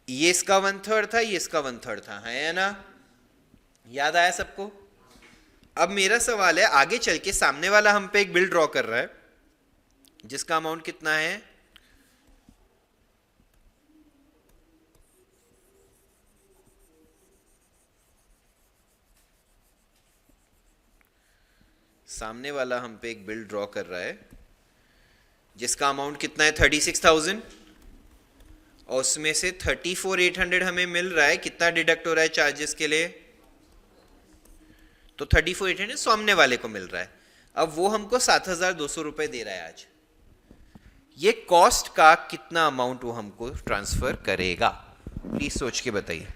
ये इसका 1/3 था, ये इसका 1/3 था, है या ना? याद आया सबको? अब मेरा सवाल है, आगे चल के सामने वाला हम पे एक बिल ड्रॉ कर रहा है जिसका अमाउंट कितना है? सामने वाला हम पे एक बिल ड्रॉ कर रहा है जिसका अमाउंट कितना है? 36,000, और उसमें से 34,800 हमें मिल रहा है। कितना डिडक्ट हो रहा है चार्जेस के लिए? तो 34,800 सामने वाले को मिल रहा है। अब वो हमको 7,200 रुपए दे रहा है आज। ये कॉस्ट का कितना अमाउंट वो हमको ट्रांसफर करेगा? प्लीज सोच के बताइए।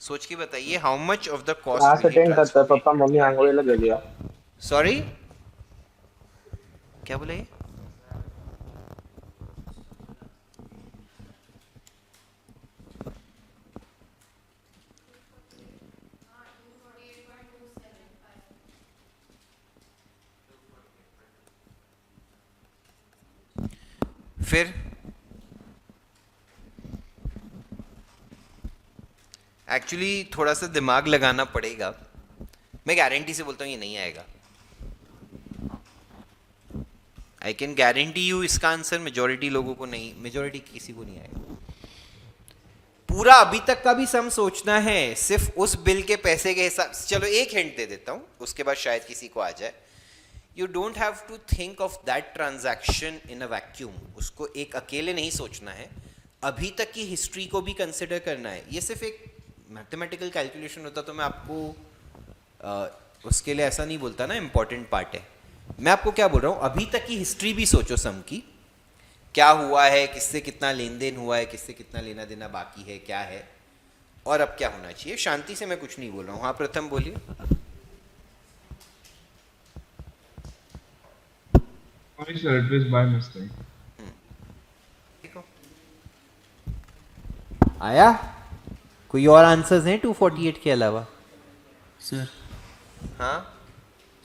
सोच के बताइए, how much of the cost will he transfer? पापा मम्मी आंगोली लग गया। सॉरी, क्या बोला ये? फिर एक्चुअली थोड़ा सा दिमाग लगाना पड़ेगा। मैं गारंटी से बोलता हूँ ये नहीं आएगा। आई कैन गारंटी यू इसका आंसर मेजोरिटी लोगों को नहीं, मेजोरिटी किसी को नहीं आएगा। पूरा अभी तक का भी सम सोचना है सिर्फ उस बिल के पैसे के हिसाब से। चलो एक हिंट दे देता हूँ, उसके बाद शायद किसी को आ जाए। You don't have to think of that transaction in a vacuum. उसको एक अकेले नहीं सोचना है, अभी तक की हिस्ट्री को भी कंसिडर करना है। ये सिर्फ एक मैथमेटिकल कैलकुलेशन होता तो मैं आपको उसके लिए ऐसा नहीं बोलता ना, इंपॉर्टेंट पार्ट है। मैं आपको क्या बोल रहा हूँ, अभी तक की हिस्ट्री भी सोचो सम की, क्या हुआ है, किससे कितना लेन देन हुआ है, किससे कितना लेना देना बाकी है, क्या है, और अब क्या होना चाहिए। शांति से मैं कुछ नहीं बोल रहा हूँ। हाँ प्रथम बोलिए। Sorry sir, it was by mistake. आया? कोई और आंसर्स हैं 248 के अलावा? सर हाँ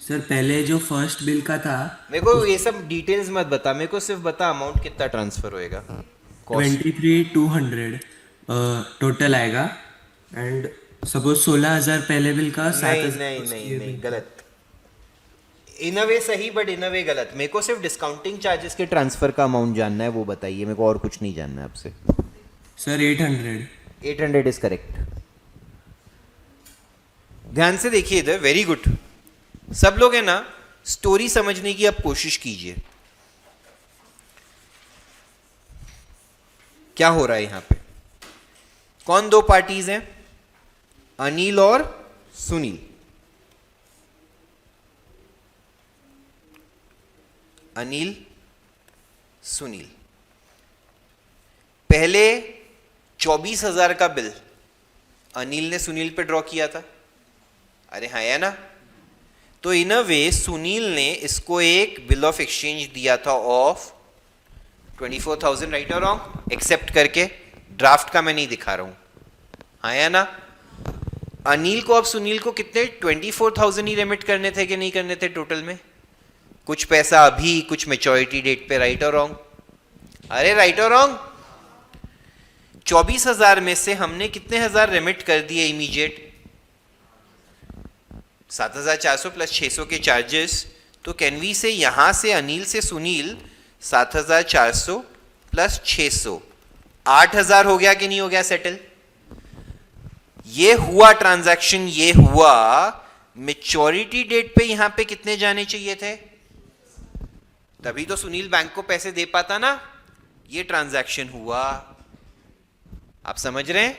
सर पहले जो फर्स्ट बिल का था मेरे को ये सब डिटेल्स मत बता, मेरे को सिर्फ बता अमाउंट कितना ट्रांसफर होएगा, कॉस्ट। 23,200 टोटल आएगा। एंड सपोज 16,000 पहले बिल का, नहीं 7,000 नहीं उसकी नहीं ये नहीं, बिल। गलत। इन अ वे सही बट इन अ वे गलत। मेरे को सिर्फ डिस्काउंटिंग चार्जेस के ट्रांसफर का अमाउंट जानना है, वो बताइए मेरे को, और कुछ नहीं जानना है आपसे। सर 800। 800 is correct. ध्यान से देखिए इधर, वेरी गुड। सब लोग है ना, स्टोरी समझने की अब कोशिश कीजिए। क्या हो रहा है यहां पे? कौन दो पार्टीज हैं? अनिल और सुनील। अनिल, सुनील। पहले 24,000 का बिल अनिल ने सुनील पे ड्रॉ किया था। अरे हाँ, है ना? तो इन अ वे सुनील ने इसको एक बिल ऑफ एक्सचेंज दिया था ऑफ 24,000, राइट और रॉन्ग? एक्सेप्ट करके, ड्राफ्ट का मैं नहीं दिखा रहा हूं, हाँ या ना? अनिल को अब सुनील को कितने 24,000 ही रेमिट करने थे कि नहीं करने थे टोटल में? कुछ पैसा अभी, कुछ मेच्योरिटी डेट पे, राइट और रॉन्ग? अरे राइट और रॉन्ग? 24,000 में से हमने कितने हजार रेमिट कर दिए इमीडिएट? 7,400 प्लस 600 के चार्जेस। तो कैन वी से यहां से अनिल से सुनील 7,400 प्लस 600, 8,000 हो गया कि नहीं हो गया सेटल? ये हुआ ट्रांजैक्शन, ये हुआ। मेच्योरिटी डेट पे यहां पे कितने जाने चाहिए थे? तभी तो सुनील बैंक को पैसे दे पाता ना। ये ट्रांजैक्शन हुआ। आप समझ रहे हैं?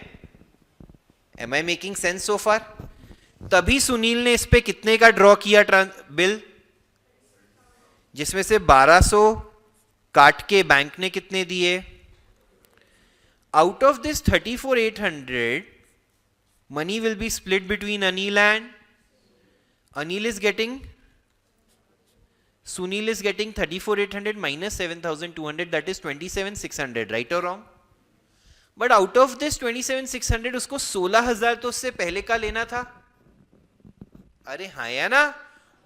Am I making sense so far? तभी सुनील ने इस पे कितने का ड्रॉ किया बिल, जिसमें से 1,200 काट के बैंक ने कितने दिए? Out of this 34,800 money will be split between Anil and Anil is getting, Sunil is getting 34,800 minus 7,200, that is 27,600, right or wrong? But out of this 27,600 उसको 16,000 तो उससे पहले का लेना था। अरे हाँ या ना?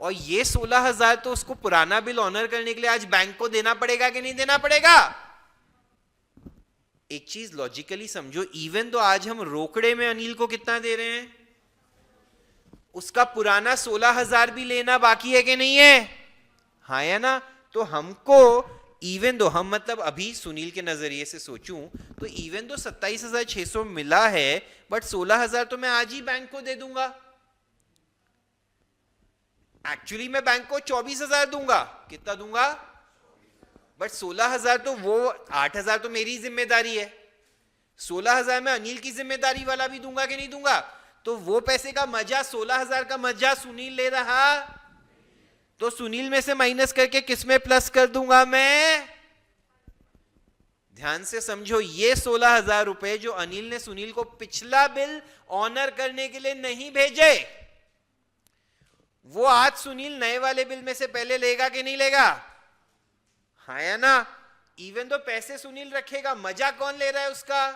और ये 16,000 तो उसको पुराना बिल ऑनर करने के लिए आज बैंक को देना पड़ेगा कि नहीं देना पड़ेगा? एक चीज लॉजिकली समझो, इवन तो आज हम रोकड़े में अनिल को कितना दे रहे हैं, उसका पुराना 16,000 भी लेना बाकी है कि नहीं है? हाँ या ना? तो हमको इवन दो, हम मतलब अभी सुनील के नजरिए से सोचूं तो इवन दो 27,600 मिला है, बट 16,000 तो मैं आज ही बैंक को दे दूंगा। एक्चुअली मैं बैंक को 24,000 दूंगा। कितना दूंगा? बट 16,000 तो वो, 8,000 तो मेरी जिम्मेदारी है, 16,000 में अनिल की जिम्मेदारी वाला भी दूंगा कि नहीं दूंगा? तो वो पैसे का मजा, 16,000 का मजा सुनील ले रहा, तो सुनील में से माइनस करके किस में प्लस कर दूंगा मैं? ध्यान से समझो, ये 16,000 रुपए जो अनिल ने सुनील को पिछला बिल ऑनर करने के लिए नहीं भेजे, वो आज सुनील नए वाले बिल में से पहले लेगा कि नहीं लेगा? हाँ या ना? इवन तो पैसे सुनील रखेगा, मजा कौन ले रहा है उसका?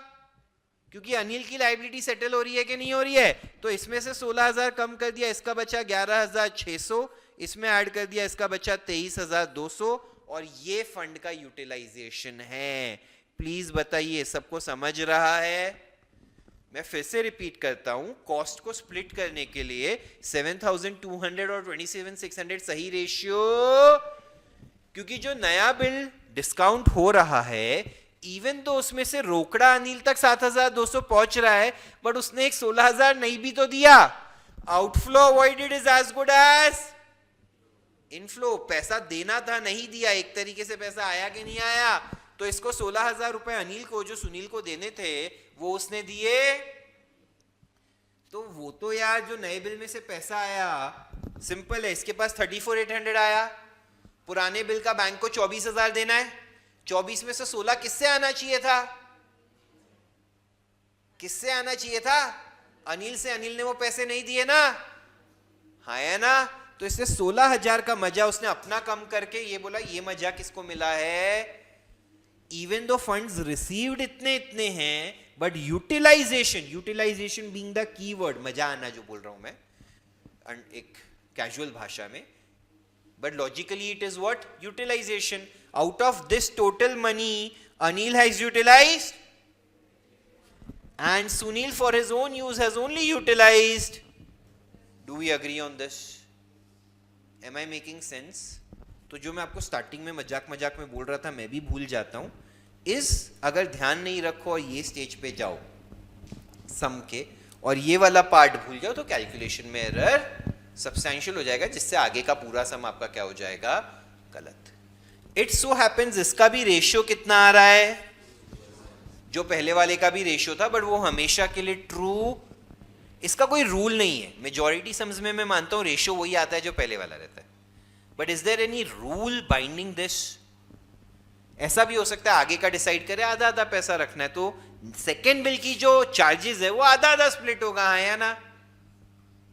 क्योंकि अनिल की लायबिलिटी सेटल हो रही है कि नहीं हो रही है? तो इसमें से 16,000 कम कर दिया, इसका बचा 11,600, इसमें ऐड कर दिया, इसका बचा 23,200, और ये फंड का यूटिलाइजेशन है। प्लीज बताइए, सबको समझ रहा है? मैं फिर से रिपीट करता हूं, कॉस्ट को स्प्लिट करने के लिए 7,200 और 27,600 सही रेशियो, क्योंकि जो नया बिल डिस्काउंट हो रहा है, इवन तो उसमें से रोकड़ा अनिल तक 7,200 पहुंच रहा है, बट उसने एक 16,000 नहीं भी तो दिया। Outflow avoided is as good as inflow. पैसा देना था, नहीं दिया, एक तरीके से पैसा आया कि नहीं आया? तो इसको 16,000 रुपए अनिल को जो सुनील को देने थे वो उसने दिए। तो वो तो यार जो नए बिल में से पैसा आया, सिंपल है, इसके पास 34,800 आया, पुराने बिल का बैंक को 24,000 देना है, 24 में से 16 किससे आना चाहिए था? किससे आना चाहिए था? अनिल से। अनिल ने वो पैसे नहीं दिए ना, हाँ है ना? तो इससे 16,000 का मजा उसने अपना कम करके ये बोला, ये मजा किसको मिला है? इवन दो फंड्स रिसीव्ड इतने इतने हैं, but utilization being the keyword, मजा आना जो बोल रहा हूं मैं, एक कैजुअल भाषा में, but logically it is what? Utilization. Out of this total money, Anil has utilized and Sunil for his own use has only utilized. Do we agree on this? Am I making sense? तो जो मैं आपको starting में मजाक मजाक में बोल रहा था, मैं भी भूल जाता हूं, इस अगर ध्यान नहीं रखो और ये स्टेज पे जाओ सम के और ये वाला पार्ट भूल जाओ तो कैलकुलेशन में एरर सब्सटैंशियल हो जाएगा, जिससे आगे का पूरा सम आपका क्या हो जाएगा? गलत. इट सो हैपेंस इसका भी रेशियो कितना आ रहा है? जो पहले वाले का भी रेशियो था, बट वो हमेशा के लिए ट्रू, इसका कोई रूल नहीं है. मेजॉरिटी सम्स में मैं मानता हूं रेशियो वही आता है जो पहले वाला रहता है, but is there any rule binding this? ऐसा भी हो सकता है आगे का डिसाइड करे आधा आधा पैसा रखना है, तो सेकेंड बिल की जो चार्जेस है वो आधा आधा स्प्लिट होगा. हाँ या ना?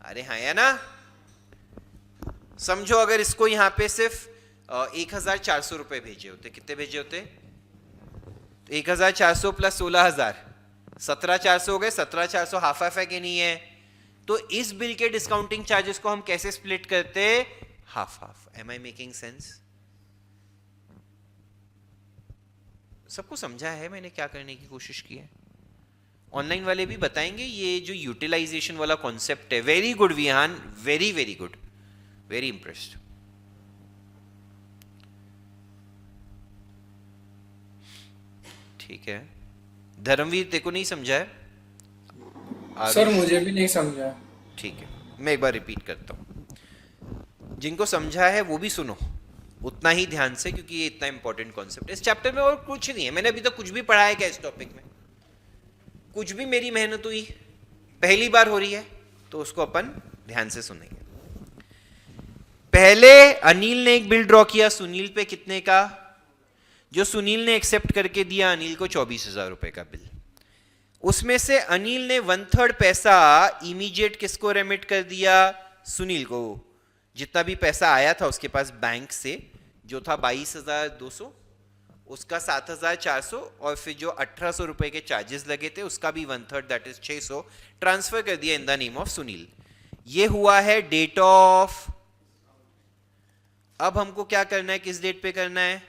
अरे हाँ या ना? समझो अगर इसको यहां पे सिर्फ 1400 रुपए भेजे होते, कितने भेजे होते? तो 1400 प्लस 16000, 17400 हो गए. 17400 हाफ हाफ है कि नहीं है? तो इस बिल के डिस्काउंटिंग चार्जेस को हम कैसे स्प्लिट करते? Half half. Am I making sense? सबको समझा है मैंने क्या करने की कोशिश की है? ऑनलाइन वाले भी बताएंगे ये जो यूटिलाइजेशन वाला कॉन्सेप्ट है. Very good Vihan, very very good, very impressed. ठीक है. धर्मवीर तेरे को नहीं समझा है? सर मुझे भी नहीं समझा. ठीक है, मैं एक बार रिपीट करता हूं. जिनको समझा है वो भी सुनो उतना ही ध्यान से, क्योंकि ये इतना इंपॉर्टेंट कॉन्सेप्ट है. इस चैप्टर में और कुछ नहीं है. मैंने अभी तक कुछ भी पढ़ा है क्या इस टॉपिक में? कुछ भी मेरी मेहनत हुई? पहली बार हो रही है तो उसको अपन ध्यान से सुनेंगे. पहले अनिल ने एक बिल ड्रॉ किया सुनील पे, कितने का? जो सुनील ने एक्सेप्ट करके दिया अनिल को 24,000 रुपए का बिल. उसमें से अनिल ने 1/3 पैसा इमीडिएट किसको रेमिट कर दिया? सुनील को. जितना भी पैसा आया था उसके पास बैंक से, जो था 22,200, उसका 7,400 और फिर जो 1,800 रुपए के चार्जेस लगे थे उसका भी 1/3 दैट इज 600 ट्रांसफर कर दिया in the name of Sunil. ये हुआ है डेट ऑफ. अब हमको क्या करना है? किस डेट पे करना है?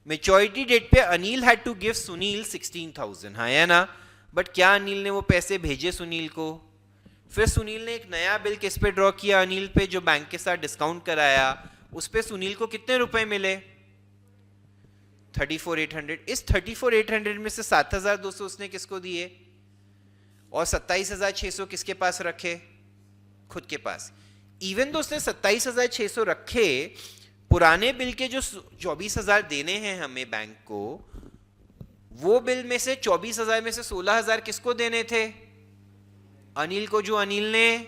मेच्योरिटी डेट पे Anil had to give Sunil 16,000. हाँ या ना? बट क्या अनिल ने वो पैसे भेजे सुनील को? फिर सुनील ने एक नया बिल किस पे ड्रॉ किया? अनिल पे, जो बैंक के साथ डिस्काउंट कराया. उस पे सुनील को कितने रुपए मिले? 34,800. इस 34,800 में से 7,200 उसने किसको दिए और 27,600 किसके पास रखे? खुद के पास. इवन तो उसने 27,600 रखे, पुराने बिल के जो 24,000 देने हैं हमें बैंक को, वो बिल में से 24,000 में से 16,000 किसको देने थे? अनिल को, जो अनिल ने.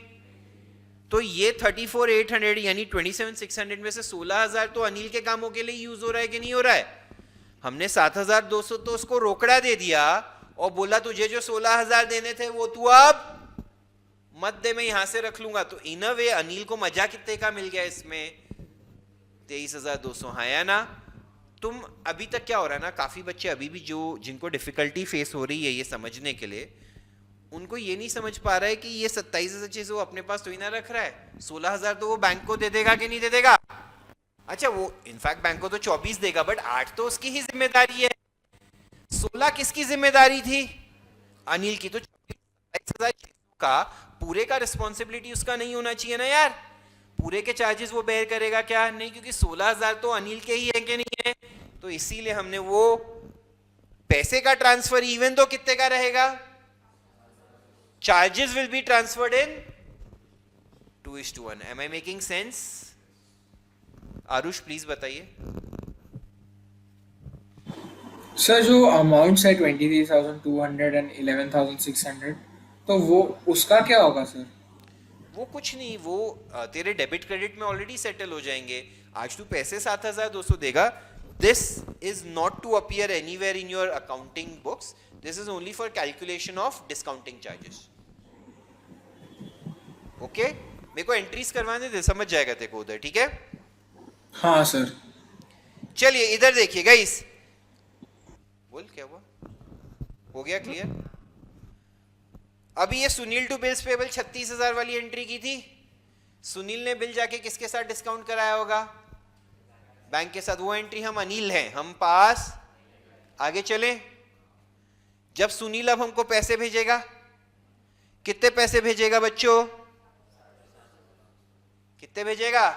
तो ये 34,800 यानी 27,600 में से 16,000 तो अनिल के कामों के लिए यूज हो रहा है कि नहीं हो रहा है? हमने 7,200 तो उसको रोकड़ा दे दिया और बोला तुझे जो 16,000 देने थे वो तू अब मत दे, मैं यहां से रख लूंगा. तो इन अ वे अनिल को मजा कितने का मिल गया इसमें? 23,200. हाँ या ना? तुम अभी तक क्या हो रहा है ना, काफी बच्चे अभी भी जो जिनको डिफिकल्टी फेस हो रही है ये समझने के लिए, उनको ये नहीं समझ पा रहा है कि ये 27,600 वो अपने पास तो ही ना रख रहा है. 16,000 तो वो बैंक को दे देगा कि नहीं दे देगा? अच्छा, वो इनफैक्ट बैंक को तो 24 देगा, बट 8 तो उसकी ही जिम्मेदारी है. 16 किसकी जिम्मेदारी थी? अनिल की. तो 27,600 का पूरे का रिस्पॉन्सिबिलिटी उसका नहीं होना चाहिए ना यार? पूरे के चार्जेस वो बेयर करेगा क्या? नहीं, क्योंकि 16,000 तो अनिल के ही है कि नहीं है. तो इसीलिए हमने वो पैसे का ट्रांसफर इवन तो कितने का रहेगा? Charges will be transferred in 2:1. Am I making sense? Aarush please बताइए. सर जो अमाउंट्स है 23,200 एंड 11,600, तो वो उसका क्या होगा सर? वो कुछ नहीं, वो तेरे डेबिट क्रेडिट में ऑलरेडी सेटल हो जाएंगे. आज तू पैसे 7,200 देगा. This is not to appear anywhere in your accounting books. This is only for calculation of discounting charges. Okay, मेरे को एंट्रीज करवाने दे, समझ जाएगा तेरे को उधर. ठीक है? हाँ सर. चलिए इधर देखिए गाइस. बोल क्या हुआ? हो गया क्लियर? अभी ये सुनील टू बिल्स पेबल 36,000 वाली एंट्री की थी. सुनील ने बिल जाके किसके साथ डिस्काउंट कराया होगा? बैंक के साथ। वो एंट्री हम अनिल हैं, हम पास। आगे चलें। जब सुनील अब हमको पैसे भेजेगा, कितने पैसे भेजेगा बच्चों? कितने भेजेगा?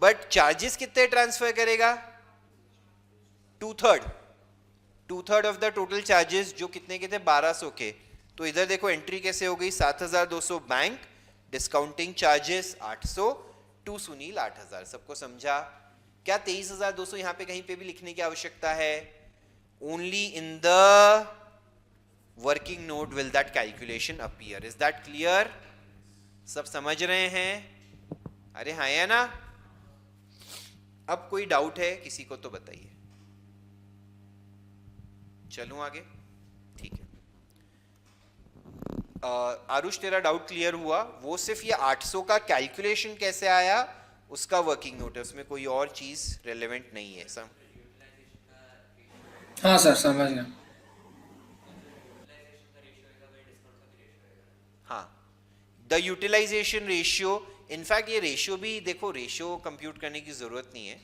बट चार्जेस कितने ट्रांसफर करेगा? 2/3 ऑफ द टोटल चार्जेस, जो कितने के थे? 1200 के। तो इधर देखो एंट्री कैसे हो गई? 7200 bank, discounting charges 800, to Sunil 8000। सबको समझा? क्या 23200 यहां पे कहीं पे भी लिखने की आवश्यकता है? Only in the working note will that calculation appear. Is that clear? सब समझ रहे हैं? अरे हाँ या ना? अब कोई डाउट है किसी को तो बताइए। चलूं आगे? ठीक है। आरुष, तेरा डाउट क्लियर हुआ? वो सिर्फ ये 800 का कैलकुलेशन कैसे आया उसका वर्किंग नोट है, उसमें कोई और चीज रेलेवेंट नहीं है। सब हाँ सर, समझ गया। हाँ, द यूटिलाइजेशन रेशियो। इनफैक्ट ये रेशियो भी देखो, रेशियो कंप्यूट करने की जरूरत नहीं है।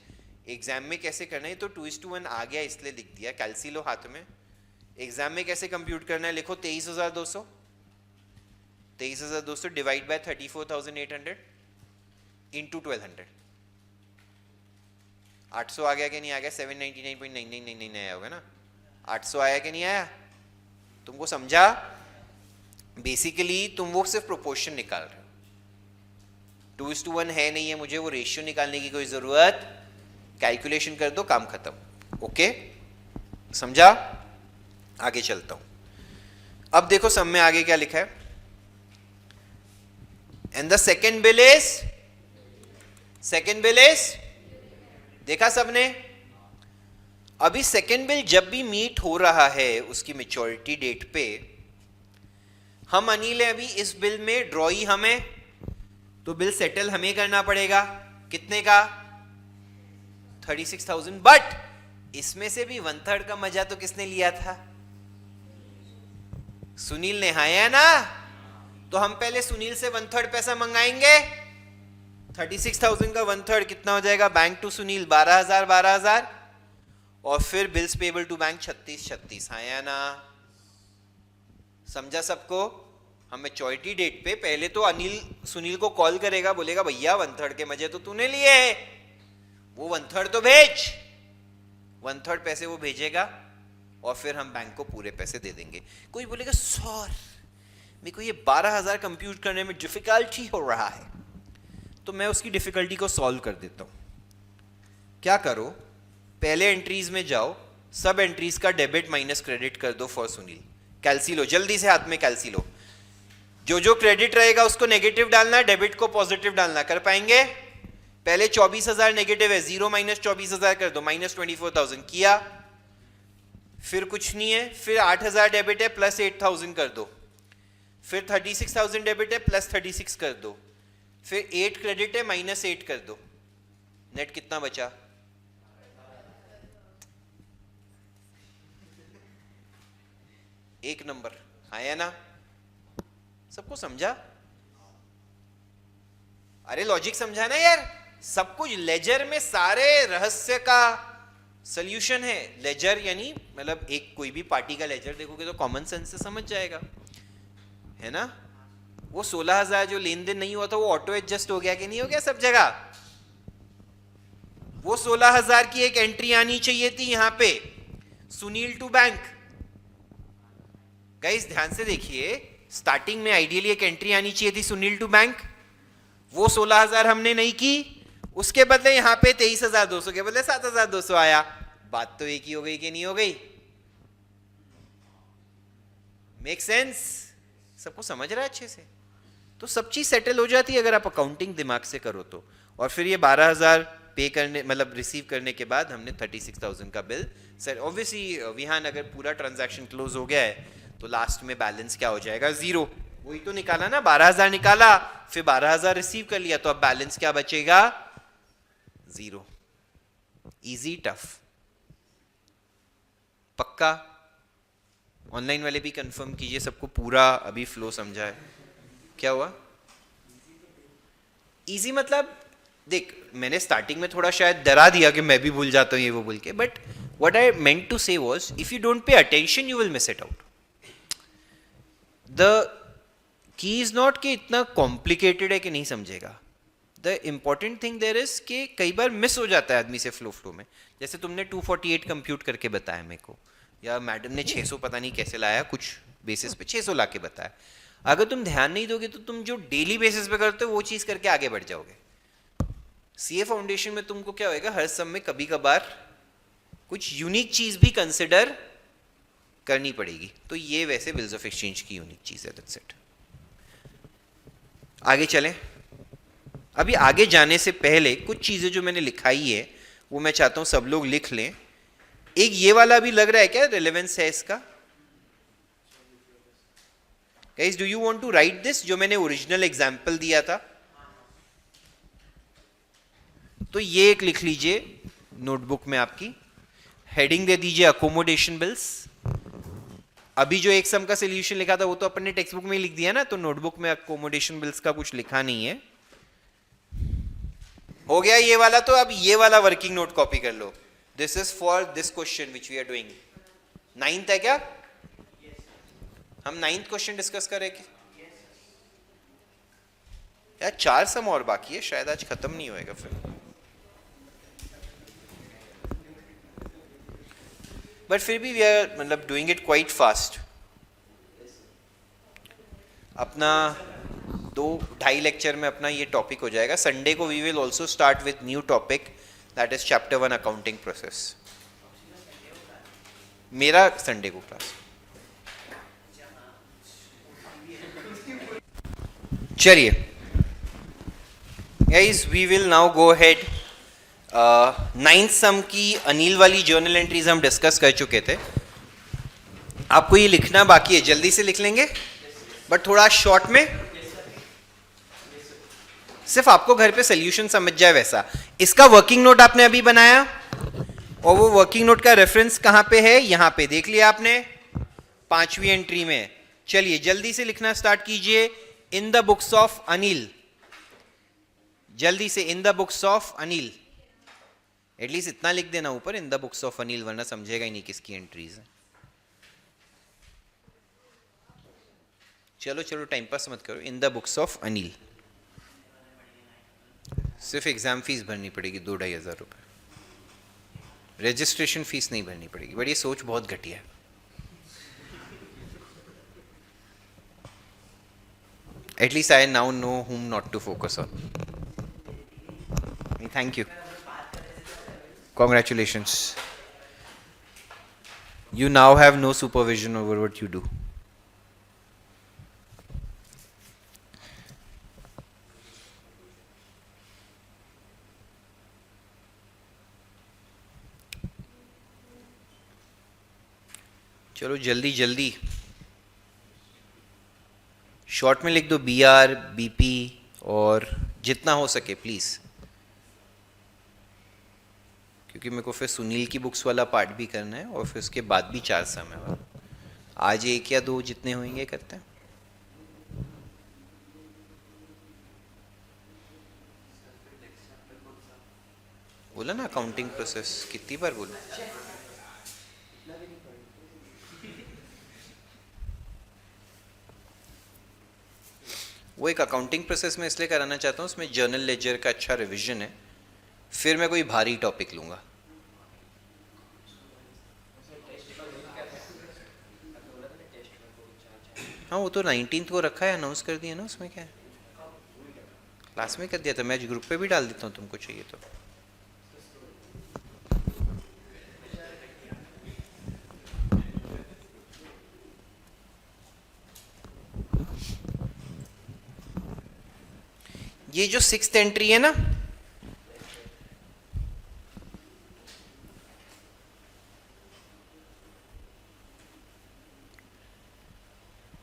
एग्जाम में कैसे करना है तो 2:1 आ गया इसलिए लिख दिया। कैलसी लो हाथ में। एग्जाम में कैसे कंप्यूट करना है? लिखो 23,200 डिवाइड बाय 34,800 इंटू 1200। 800 आ गया कि नहीं आ गया? 799.9999 आया होगा ना? 800 आया कि नहीं आया? तुमको समझा? बेसिकली तुम वो सिर्फ प्रोपोर्शन निकाल रहे हो। 2:1 है नहीं है, मुझे वो रेशियो निकालने की कोई जरूरत। कैलकुलेशन कर दो, काम खत्म। ओके, समझा? आगे चलता हूं। अब देखो सब में आगे क्या लिखा है? And the second bill is, देखा सबने? अभी सेकेंड बिल जब भी मीट हो रहा है उसकी मैच्योरिटी डेट पे, हम अनिल है अभी इस बिल में ड्रॉई हमें, तो बिल सेटल हमें करना पड़ेगा। कितने का? 36,000। बट इसमें से भी 1/3 का मजा तो किसने लिया था? सुनील ने। हाँ या ना? तो हम पहले सुनील से 1/3 पैसा मंगाएंगे। 36,000 का 1/3 कितना हो जाएगा? बैंक टू सुनील 12,000 और फिर बिल्स पेबल टू बैंक 36,36। हाँ या ना? समझा सबको? हम मैच्योरिटी डेट पे पहले तो अनिल सुनील को कॉल करेगा, बोलेगा भैया 1/3 के मजे तो तूने लिए है, वो 1/3 तो भेज। 1/3 पैसे वो भेजेगा और फिर हम बैंक को पूरे पैसे दे देंगे। कोई बोलेगा सर मेरे को ये 12,000 कंप्यूट करने में डिफिकल्टी हो रहा है, तो मैं उसकी डिफिकल्टी को सॉल्व कर देता हूं। क्या करो? पहले एंट्रीज में जाओ, सब एंट्रीज का डेबिट माइनस क्रेडिट कर दो फॉर सुनील। कैलसी लो, जल्दी से हाथ में कैलसी लो। जो जो क्रेडिट रहेगा उसको नेगेटिव डालना, डेबिट को पॉजिटिव डालना। कर पाएंगे? पहले 24,000 नेगेटिव है, 0 माइनस 24,000 कर दो, माइनस 24,000 किया। फिर कुछ नहीं है, फिर 8,000 डेबिट है, प्लस 8,000 कर दो। फिर 36,000 डेबिट है, प्लस 36 कर दो। फिर 8 क्रेडिट है, माइनस 8 कर दो। नेट कितना बचा? एक नंबर। आया ना? सबको समझा? अरे लॉजिक समझा ना यार? सब कुछ लेजर में सारे रहस्य का सॉल्यूशन है। लेजर यानी मतलब एक कोई भी पार्टी का लेजर देखोगे तो कॉमन सेंस से समझ जाएगा, है ना? वो 16,000 जो लेन देन नहीं हुआ था वो ऑटो एडजस्ट हो गया कि नहीं हो गया सब जगह? वो 16,000 की एक एंट्री आनी चाहिए थी यहां पे, सुनील टू बैंक। गाइस ध्यान से देखिए, स्टार्टिंग में आइडियली एक एंट्री आनी चाहिए थी सुनील टू बैंक। वो 16,000 हमने नहीं की, उसके बदले यहां पे 23,200 के बदले 7,200 आया। बात तो एक ही हो गई कि नहीं हो गई? Make sense? सबको समझ रहा है अच्छे से? तो सब चीज सेटल हो जाती है अगर आप अकाउंटिंग दिमाग से करो तो। और फिर ये 12,000 पे करने मतलब रिसीव करने के बाद हमने 36,000 का बिल सेट। ऑब्वियसली विहान अगर पूरा ट्रांजैक्शन क्लोज हो गया है तो लास्ट में बैलेंस क्या हो जाएगा? 0। वही तो निकाला ना, 12,000 निकाला, फिर 12,000 रिसीव कर लिया, तो अब बैलेंस क्या बचेगा? 0। Easy tough? पक्का? ऑनलाइन वाले भी कंफर्म कीजिए सबको पूरा अभी फ्लो समझा है। क्या हुआ? इजी मतलब देख, मैंने स्टार्टिंग में थोड़ा शायद डरा दिया कि मैं भी भूल जाता हूँ ये वो बोल के, but what I meant to say was if you don't pay attention you will miss it out. The key is not कि इतना कॉम्प्लिकेटेड है कि नहीं समझेगा. The important thing there is कि कई बार मिस हो जाता है आदमी से फ्लो में. जैसे तुमने 248 कंप्यूट करके बताया मेरे को, या मैडम ने 600 पता नहीं कैसे लाया, कुछ बेसिस पे 600 ला के बताया. अगर तुम ध्यान नहीं दोगे तो तुम जो डेली बेसिस पे करते हो वो चीज़ करके आगे बढ़ जाओगे. सीए फाउंडेशन में तुमको क्या होएगा, हर सम में कभी कभार कुछ यूनिक चीज़ भी कंसिडर करनी पड़ेगी. तो ये वैसे बिल्स ऑफ एक्सचेंज की यूनिक चीज़ है. That's it. आगे चलें. अभी आगे जाने से पहले कुछ चीज़ें जो मैंने लिखाई है वो मैं चाहता हूँ सब लोग लिख लें. एक ये वाला भी लग रहा है क्या, रिलेवेंस है इसका? Guys do you want to write this, जो मैंने ओरिजिनल एग्जांपल दिया था? तो ये एक लिख लीजिए नोटबुक में आपकी. हेडिंग दे दीजिए अकोमोडेशन बिल्स. अभी जो एक सम का सोल्यूशन लिखा था वो तो अपन ने टेक्स्ट बुक में ही लिख दिया ना, तो नोटबुक में अकोमोडेशन बिल्स का कुछ लिखा नहीं है. हो गया ये वाला. तो अब ये वाला वर्किंग नोट कॉपी कर लो. This is for this question which we are doing. 9th है क्या? हम 9th क्वेश्चन डिस्कस करेंगे. यार 4 सम और बाकी है, शायद आज खत्म नहीं होएगा फिर. बट फिर भी वी आर मतलब डूइंग इट क्वाइट फास्ट. अपना 2-2.5 लेक्चर में अपना ये टॉपिक हो जाएगा. संडे को we will also start with new topic, that is chapter 1 accounting process. मेरा संडे को क्लास. चलिए guys, we will now go ahead. 9th sum की अनिल वाली जर्नल एंट्रीज हम डिस्कस कर चुके थे. आपको ये लिखना बाकी है, जल्दी से लिख लेंगे बट थोड़ा शॉर्ट में, सिर्फ आपको घर पे सोल्यूशन समझ जाए वैसा. इसका वर्किंग नोट आपने अभी बनाया और वो वर्किंग नोट का रेफरेंस कहाँ पे है, यहाँ पे देख लिया आपने 5वीं एंट्री में. चलिए जल्दी से लिखना स्टार्ट कीजिए. In the books of Anil. जल्दी से in the books of Anil. At least इतना लिख देना ऊपर, in the books of Anil, वरना समझेगा ही नहीं किसकी एंट्रीज है. चलो चलो टाइम पास मत करो. In the books of Anil. सिर्फ एग्जाम फीस भरनी पड़ेगी 2-2.5 हज़ार रुपये. रजिस्ट्रेशन फीस नहीं भरनी पड़ेगी. बट ये सोच बहुत घटिया है. At least I now know whom not to focus on. Thank you. Congratulations. You now have no supervision over what you do. चलो जल्दी जल्दी शॉर्ट में लिख दो. BR, BP और जितना हो सके प्लीज़, क्योंकि मेरे को फिर सुनील की बुक्स वाला पार्ट भी करना है और फिर उसके बाद भी 4 सम है. आज 1 या 2 जितने होंगे करते हैं. बोला ना अकाउंटिंग प्रोसेस, कितनी बार बोला. वो एक अकाउंटिंग प्रोसेस में इसलिए कराना चाहता हूँ, उसमें जर्नल लेजर का अच्छा रिवीजन है. फिर मैं कोई भारी टॉपिक लूँगा. हाँ वो तो 19th को रखा है, अनाउंस कर दिया ना. उसमें क्या है, क्लास में कर दिया था. मैं ग्रुप पे भी डाल देता हूँ तुमको चाहिए तो. ये जो 6th एंट्री है ना,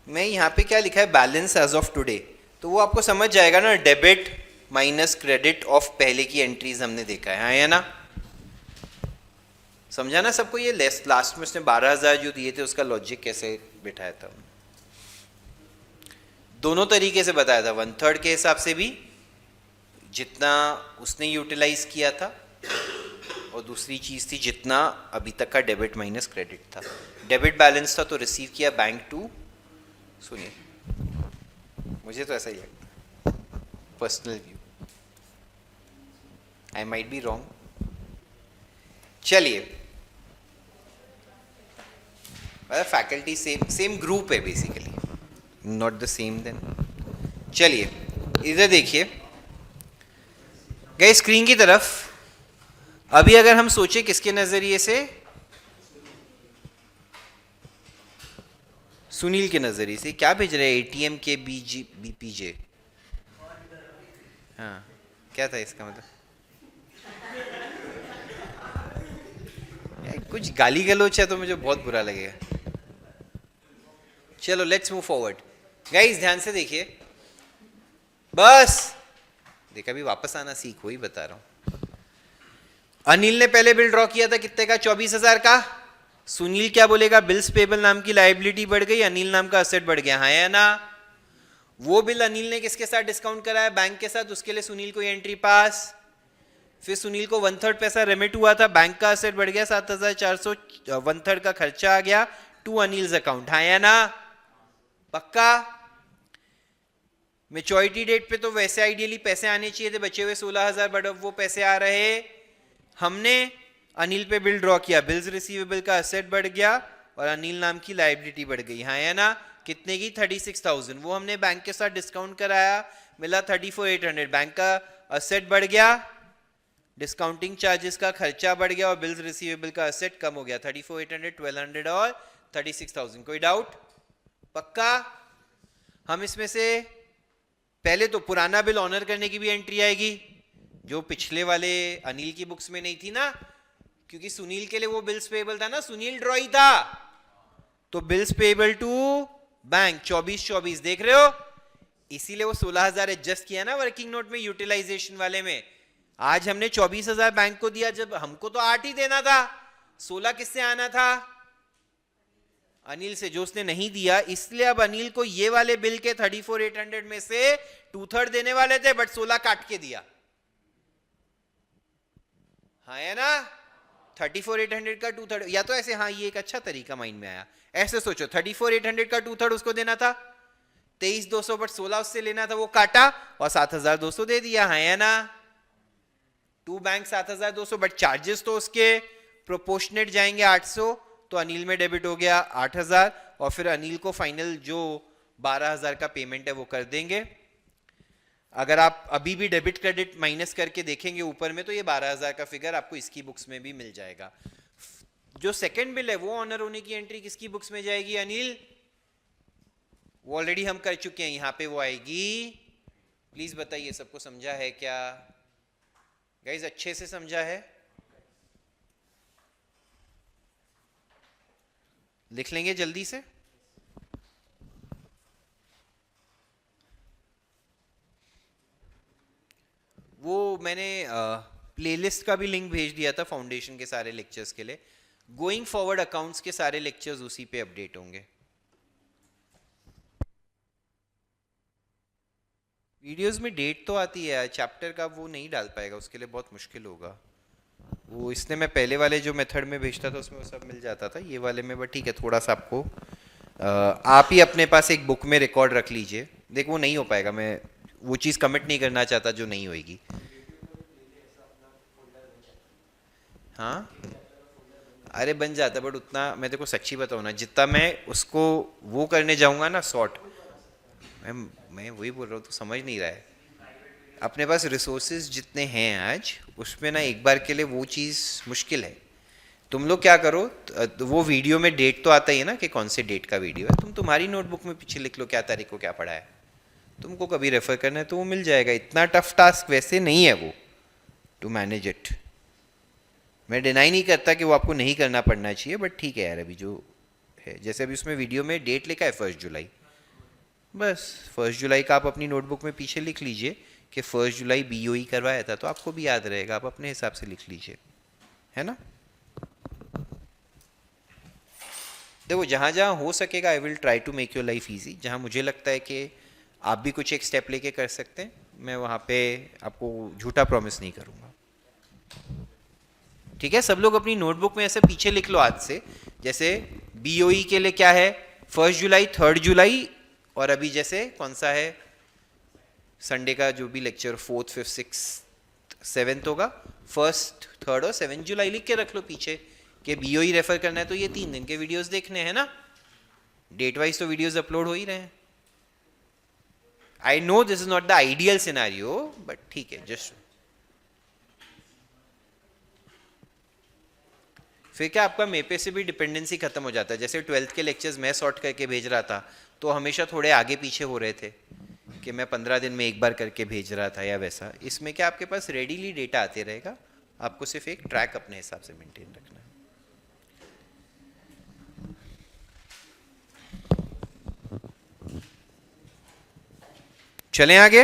मैं यहाँ पे क्या लिखा है, बैलेंस एज ऑफ टुडे. तो वो आपको समझ जाएगा ना, डेबिट माइनस क्रेडिट ऑफ पहले की एंट्रीज हमने देखा है. हाँ या ना, समझा ना सबको. ये लास्ट में उसने 12,000 जो दिए थे उसका लॉजिक कैसे बिठाया था, दोनों तरीके से बताया था. 1/3 के हिसाब से भी जितना उसने यूटिलाइज किया था, और दूसरी चीज़ थी जितना अभी तक का डेबिट माइनस क्रेडिट था। डेबिट बैलेंस था तो रिसीव किया बैंक टू, सुनिए मुझे तो ऐसा ही लगता, personal view, I might be wrong. चलिए, फैकल्टी सेम ग्रुप है basically, not the same then. चलिए इधर देखिए गए स्क्रीन की तरफ। अभी अगर हम सोचे किसके नजरिए से, सुनील के नजरिए से, क्या भेज रहे हैं एटीएम के बीपीजे, हाँ क्या था इसका मतलब, कुछ गाली गलोच है तो मुझे बहुत बुरा लगेगा। चलो लेट्स मूव फॉरवर्ड गाइस, ध्यान से देखिए, बस देखा भी वापस आना सीख, वही बता रहा हूं। अनिल ने पहले बिल ड्रॉ किया था कितने का, 24,000 का। सुनील क्या बोलेगा, बिल्स पेबल नाम की लायबिलिटी बढ़ गई, अनिल नाम का असेट बढ़ गया, हाँ या ना। वो बिल अनिल ने किसके साथ डिस्काउंट कराया, बैंक के साथ, उसके लिए सुनील को एंट्री पास। फिर सुनील को 1/3 पैसा रेमिट हुआ था, बैंक का असेट बढ़ गया 7,400, 1/3 का खर्चा आ गया टू अनिल्स अकाउंट, हाँ या ना, पक्का। मेच्योरिटी डेट पे तो वैसे आइडियली पैसे आने चाहिए थे, बचे हुए 16,000 बट अब वो पैसे आ रहे। हमने अनिल पे बिल ड्रॉ किया, बिल्स रिसीवेबल का असेट बढ़ गया और अनिल नाम की लायबिलिटी बढ़ गई, हाँ या ना। कितने की, 36,000। वो हमने बैंक के साथ डिस्काउंट कराया, मिला 34,800। बैंक का असेट बढ़ गया, डिस्काउंटिंग चार्जेस का खर्चा बढ़ गया और बिल्स रिसीवेबल का असेट कम हो गया, 34,800, 1,200 और 36,000। कोई डाउट, पक्का। हम इसमें से पहले तो पुराना बिल ऑनर करने की भी एंट्री आएगी, जो पिछले वाले अनिल की बुक्स में नहीं थी ना, क्योंकि सुनील के लिए वो बिल्स पेबल था ना, सुनील ड्रॉई था, तो बिल्स पेबल टू बैंक 24 देख रहे हो, इसीलिए वो 16,000 एडजस्ट किया ना वर्किंग नोट में यूटिलाइजेशन वाले में। आज हमने 24,000 बैंक को दिया, जब हमको तो 8 ही देना था, 16 किससे आना था, अनिल से, जो उसने नहीं दिया। इसलिए अब अनिल को ये वाले बिल के 34,800 में से 2/3 देने वाले थे, बट 16 काट के दिया, हाँ है ना। 34,800 का 2/3, या तो ऐसे, हाँ ये एक अच्छा तरीका माइंड में आया, ऐसे सोचो 34,800 का 2/3 उसको देना था, 23,200 बट 16 उससे लेना था, वो काटा और 7,200 दे दिया, हाँ है ना। टू बैंक 7,200 बट चार्जेस तो उसके प्रोपोर्शनेट जाएंगे 800, तो अनिल में डेबिट हो गया 8,000 और फिर अनिल को फाइनल जो 12,000 का पेमेंट है वो कर देंगे। अगर आप अभी भी डेबिट क्रेडिट माइनस करके देखेंगे ऊपर में, तो ये 12,000 का फिगर आपको इसकी बुक्स में भी मिल जाएगा। जो सेकंड बिल है वो ऑनर होने की एंट्री किसकी बुक्स में जाएगी, अनिल, वो ऑलरेडी हम कर चुके हैं, यहां पे वो आएगी। प्लीज बताइए सबको समझा है क्या गाइस, अच्छे से समझा है, लिख लेंगे जल्दी से। वो मैंने प्लेलिस्ट का भी लिंक भेज दिया था फाउंडेशन के सारे लेक्चर्स के लिए, गोइंग फॉरवर्ड अकाउंट्स के सारे लेक्चर्स उसी पे अपडेट होंगे। वीडियोस में डेट तो आती है, चैप्टर का वो नहीं डाल पाएगा, उसके लिए बहुत मुश्किल होगा वो। इसने मैं पहले वाले जो मेथड में भेजता था उसमें वो सब मिल जाता था, ये वाले में बट ठीक है, थोड़ा सा आपको आप ही अपने पास एक बुक में रिकॉर्ड रख लीजिए। देख वो नहीं हो पाएगा, मैं वो चीज़ कमिट नहीं करना चाहता जो नहीं होएगी। हाँ अरे बन जाता, बट उतना मैं देखो सच्ची बताऊँ ना, जितना मैं उसको वो करने जाऊँगा ना सॉर्ट, मैं वही बोल रहा हूँ, तो समझ नहीं रहा है। अपने पास रिसोर्सेज जितने हैं आज, उसमें ना एक बार के लिए वो चीज़ मुश्किल है। तुम लोग क्या करो, वो वीडियो में डेट तो आता ही है ना कि कौन से डेट का वीडियो है, तुम तुम्हारी नोटबुक में पीछे लिख लो क्या तारीख को क्या पढ़ा है, तुमको कभी रेफर करना है तो वो मिल जाएगा। इतना टफ टास्क वैसे नहीं है वो टू मैनेज इट। मैं डिनाई नहीं करता कि वो आपको नहीं करना पड़ना चाहिए, बट ठीक है यार, अभी जो है, जैसे अभी उसमें वीडियो में डेट लिखा है 1 जुलाई, बस 1 जुलाई का आप अपनी नोटबुक में पीछे लिख लीजिए कि 1 जुलाई BOE करवाया था, तो आपको भी याद रहेगा, आप अपने हिसाब से लिख लीजिए, है ना। देखो जहाँ जहाँ हो सकेगा I will try to make your life easy, जहाँ मुझे लगता है कि आप भी कुछ एक स्टेप लेके कर सकते हैं मैं वहाँ पे आपको झूठा प्रॉमिस नहीं करूँगा। ठीक है, सब लोग अपनी नोटबुक में ऐसे पीछे लिख लो आज से, जैसे बीओई के लिए क्या है 1 जुलाई 3 जुलाई, और अभी जैसे कौन सा है संडे का जो भी lecture 4th 5th 6th 7th होगा, 1st 3rd और 7 जुलाई लिख के रख लो पीछे कि बीओई रेफर करना है तो ये 3 दिन के वीडियोस देखने हैं ना, डेट वाइज तो वीडियोस अपलोड हो ही रहे हैं। I know this is not the ideal scenario but ठीक है जस्ट। फिर क्या आपका मेपे से भी डिपेंडेंसी खत्म हो जाता है। जैसे 12th के लेक्चर्स मैं सॉर्ट करके भेज रहा था तो हमेशा थोड़े आगे पीछे हो रहे थे कि मैं 15 दिन में एक बार करके भेज रहा था या वैसा। इसमें क्या आपके पास रेडीली डेटा आते रहेगा, आपको सिर्फ एक ट्रैक अपने हिसाब से मेंटेन रखना है। चलें आगे।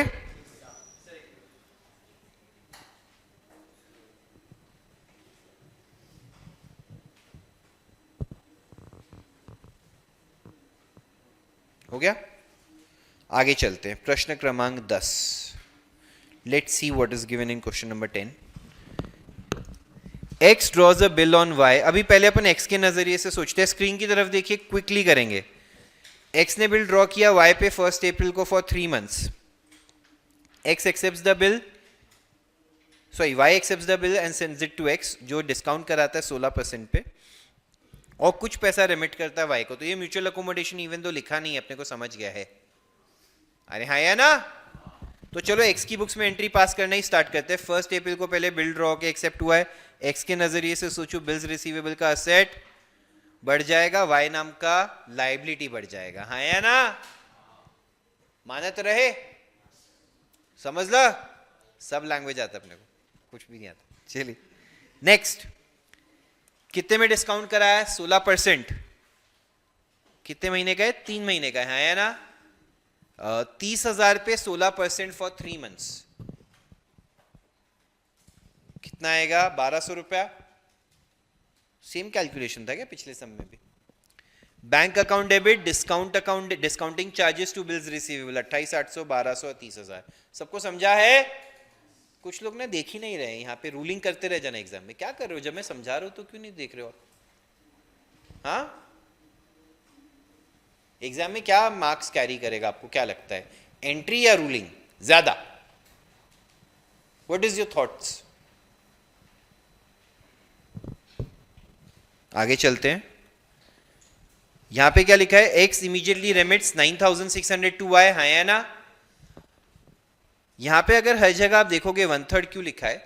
हो गया, आगे चलते हैं। प्रश्न क्रमांक 10। Let's see what is given in question number 10। x draws a bill on y। अभी पहले अपन x के नजरिए से सोचते हैं, स्क्रीन की तरफ देखिए, क्विकली करेंगे। x ने बिल ड्रॉ किया y पे 1 अप्रैल को for 3 months। x accepts the bill, sorry y accepts the bill and sends it to x, जो डिस्काउंट कराता है 16% पे, और कुछ पैसा रेमिट करता है y को। तो ये म्यूचुअल अकोमोडेशन इवन तो लिखा नहीं है, अपने को समझ गया है। अरे हाँ या ना? तो चलो x की बुक्स में एंट्री पास करना ही स्टार्ट करते हैं। 1 अप्रैल को पहले बिल ड्रॉ के एक्सेप्ट हुआ है, x के नजरिए से सोचो बिल्स रिसीवेबल का असेट बढ़ जाएगा, y नाम का लाइबिलिटी बढ़ जाएगा। हाँ या ना? माना तो रहे, समझ ला, सब लैंग्वेज आता अपने को, कुछ भी नहीं आता। चलिए नेक्स्ट, कितने में डिस्काउंट कराया है? 16%। कितने महीने का है? 3 महीने का है। हाँ या ना? 30,000 पे 16% फॉर 3 months कितना आएगा? 1200 रुपया। सेम कैलकुलेशन था क्या पिछले सम में भी? Bank account debit, discount account, discounting charges to bills receivable 28,800, 1200 और 30,000। सबको समझा है? कुछ लोग ना देख ही नहीं रहे, यहाँ पे रूलिंग करते रह जाना एग्जाम में। क्या कर रहे हो? जब मैं समझा रहा हूं तो क्यों नहीं देख रहे हो? हाँ, एग्जाम में क्या मार्क्स कैरी करेगा आपको क्या लगता है, एंट्री या रूलिंग ज्यादा? What is your thoughts? आगे चलते हैं। यहां पे क्या लिखा है? x immediately remits 9,600 to y। हाँ या ना? यहां पे अगर हर जगह आप देखोगे 1/3 क्यों लिखा है?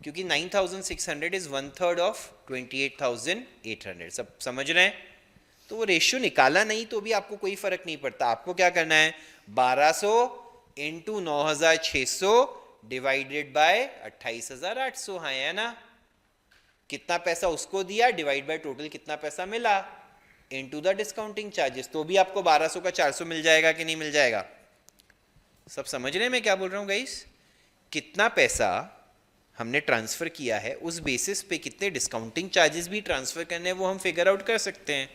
क्योंकि 9,600 इज 1/3 ऑफ 28,800। सब समझ रहे हैं? तो वो रेशियो निकाला नहीं तो भी आपको कोई फर्क नहीं पड़ता। आपको क्या करना है? 1200 इंटू 9,600 डिवाइडेड बाय 28,800। हाँ या ना? कितना पैसा उसको दिया डिवाइड बाय टोटल कितना पैसा मिला इनटू द डिस्काउंटिंग चार्जेस, तो भी आपको 1200 का 400 मिल जाएगा कि नहीं मिल जाएगा? सब समझ रहे हैं मैं क्या बोल रहा हूं गाइस? कितना पैसा हमने ट्रांसफर किया है उस बेसिस पे कितने डिस्काउंटिंग चार्जेस भी ट्रांसफर करने हैं वो हम फिगर आउट कर सकते हैं।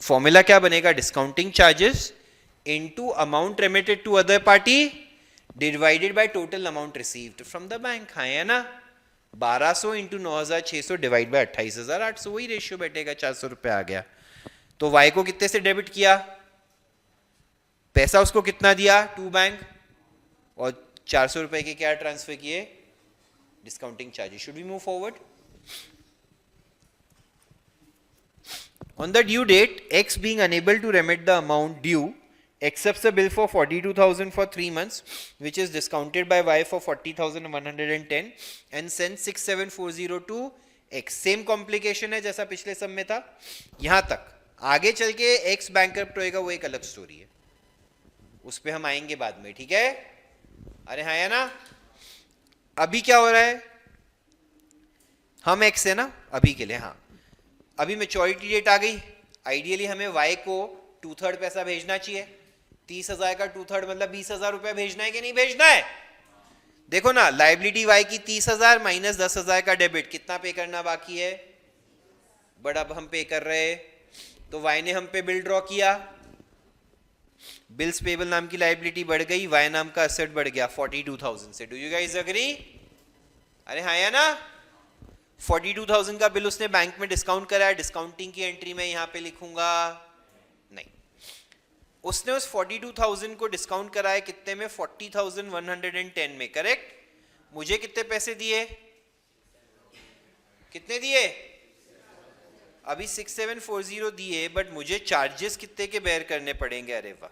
फॉर्मूला क्या बनेगा? Discounting charges into amount remitted to other party divided by total amount received from the bank. हाँ है ना? 1200 इंटू 9,600 डिवाइड बाय 28,800, वही रेशियो बैठेगा, 400 रुपए आ गया। तो y को कितने से डेबिट किया? पैसा उसको कितना दिया? टू बैंक, और 400 रुपए के क्या ट्रांसफर किए? Discounting charges. Should we move forward? On the due date, X being unable to remit the amount due, accepts a bill for 42,000 for 3 months, which is discounted by Y for 40,110 and sends 6,740 to X. Same complication है जैसा पिछले सब में था। यहां तक आगे चल के X बैंकरप्ट होएगा वो एक अलग स्टोरी है, उस पे हम आएंगे बाद में। ठीक है? अरे हाँ या ना? अभी क्या हो रहा है? हम X है ना अभी के लिए, हाँ अभी मैच्योरिटी डेट आ गई। आइडियली हमें Y को 2/3 पैसा भेजना चाहिए। 30,000 का 2/3 मतलब 20,000 रुपया भेजना है कि नहीं भेजना है? देखो ना, लाइबिलिटी Y की 30,000 माइनस 10,000 का डेबिट, कितना पे करना बाकी है? बट अब हम पे कर रहे हैं, तो Y ने हम पे बिल ड्रॉ किया। बिल्स पेबल नाम की लाइबिलिटी बढ़ गई, वाई नाम का असेट बढ़ गया 42,000 से। Do you guys agree? अरे हाँ या ना? 42,000 का बिल उसने बैंक में डिस्काउंट कराया, डिस्काउंटिंग की एंट्री में यहां पे लिखूंगा नहीं। उसने उस 42,000 को डिस्काउंट कराया कितने में? 40,110 में, करेक्ट? मुझे कितने पैसे दिए? कितने दिए? अभी 6740 दिए, बट मुझे चार्जेस कितने के बेयर करने पड़ेंगे? अरे वाह,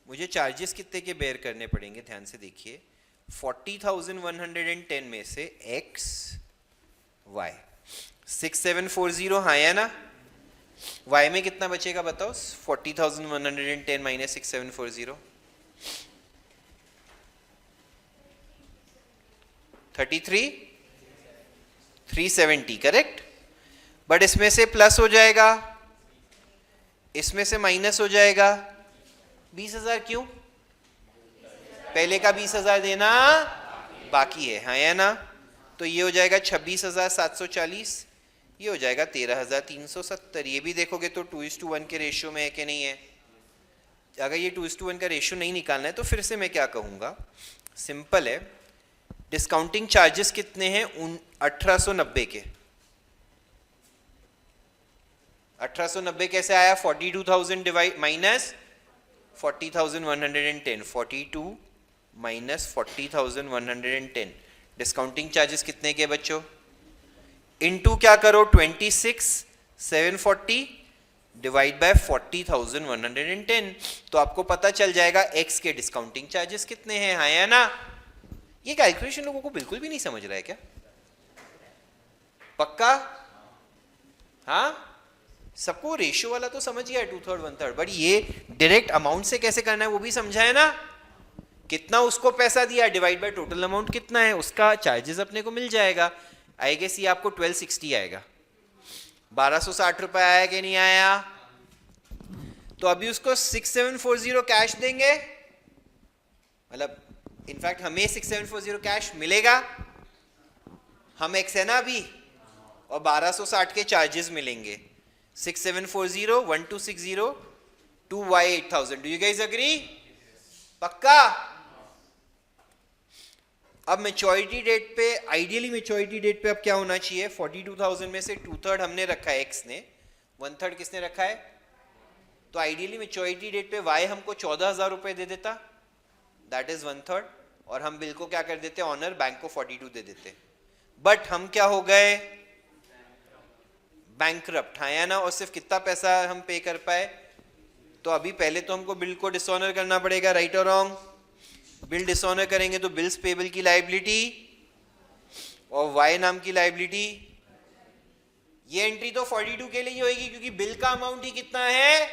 मुझे चार्जेस कितने के बेयर करने पड़ेंगे? ध्यान से देखिए, 40,110 में से x y 6740, हाँ या ना? y में कितना बचेगा बताओ? 40,110 माइनस 6740, 370, करेक्ट? बट इसमें से प्लस हो जाएगा, इसमें से माइनस हो जाएगा। 20,000 क्यों? पहले का 20,000 देना बाकी है, हाँ या ना? तो ये हो जाएगा 26,740, ये हो जाएगा 13,370। ये भी देखोगे तो 2:1 के रेशियो में है कि नहीं है? अगर ये 2:1 का रेशियो नहीं निकालना है तो फिर से मैं क्या कहूँगा, सिंपल है। डिस्काउंटिंग चार्जेस कितने हैं? 1890 के। 1890 कैसे आया? 42,000 divide minus 40,110, 42 minus 40,110। Discounting charges कितने के बच्चों? इनटू क्या करो? 26,740 डिवाइड बाय 40,110, तो आपको पता चल जाएगा x के डिस्काउंटिंग चार्जेस कितने हैं, हाँ या ना? ये कैलकुलेशन लोगों को बिल्कुल भी नहीं समझ रहा है क्या? पक्का? हाँ, सबको रेशियो वाला तो समझ गया है, 2/3 1/3, बट ये डायरेक्ट अमाउंट से कैसे करना है वो भी समझा है ना? कितना उसको पैसा दिया डिवाइड बाय टोटल अमाउंट कितना है, उसका चार्जेस अपने को मिल जाएगा। आई गेस ये आपको 1260 आएगा। 1260 रुपए आया कि नहीं आया? तो अभी उसको 6740 कैश देंगे, मतलब इनफैक्ट हमें 6740 कैश मिलेगा, हम एक्स है ना अभी, और 1260 के चार्जेस मिलेंगे। 6740 1260 2y8000। Do you guys agree? पक्का? अब मेच्योरिटी डेट पे, आइडियली मेच्योरिटी डेट पे अब क्या होना चाहिए? 42,000 में से 2/3 हमने रखा है x ने, 1/3 किसने रखा है? तो आइडियली मेच्योरिटी डेट पे y हमको 14,000 रुपए दे देता, दैट इज 1/3, और हम बिल को क्या कर देते? ऑनर बैंक को 42 दे देते। बट हम क्या हो गए? बैंकरप्ट, हाँ या ना? और सिर्फ कितना पैसा हम पे कर पाए? तो अभी पहले तो हमको बिल को डिसऑनर करना पड़ेगा, राइट और रॉन्ग? बिल डिसऑनर करेंगे तो बिल्स पेबल की लायबिलिटी और वाई नाम की लायबिलिटी, ये एंट्री तो 42 के लिए होगी, क्योंकि बिल का अमाउंट ही कितना है?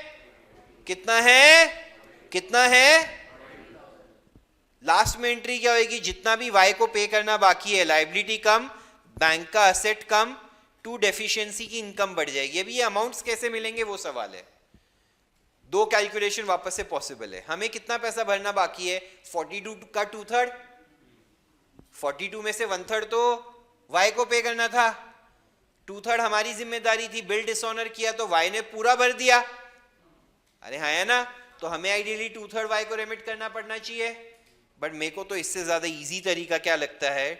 कितना है? कितना है? लास्ट में एंट्री क्या होगी? जितना भी वाई को पे करना बाकी है, लायबिलिटी कम, बैंक का असेट कम, टू डेफिशिएंसी की इनकम बढ़ जाएगी। अभी ये अमाउंट्स कैसे मिलेंगे वो सवाल है। दो कैलकुलेशन वापस से पॉसिबल है। हमें कितना पैसा भरना बाकी है? 42 का 2/3, 42 में से 1/3 तो वाई को पे करना था, 2/3 हमारी जिम्मेदारी थी। बिल डिसऑनर किया तो वाई ने पूरा भर दिया, अरे हाँ है ना? तो हमें आइडियली 2/3 वाई को रेमिट करना पड़ना चाहिए। बट मेरे को तो इससे ज्यादा इजी तरीका क्या लगता है?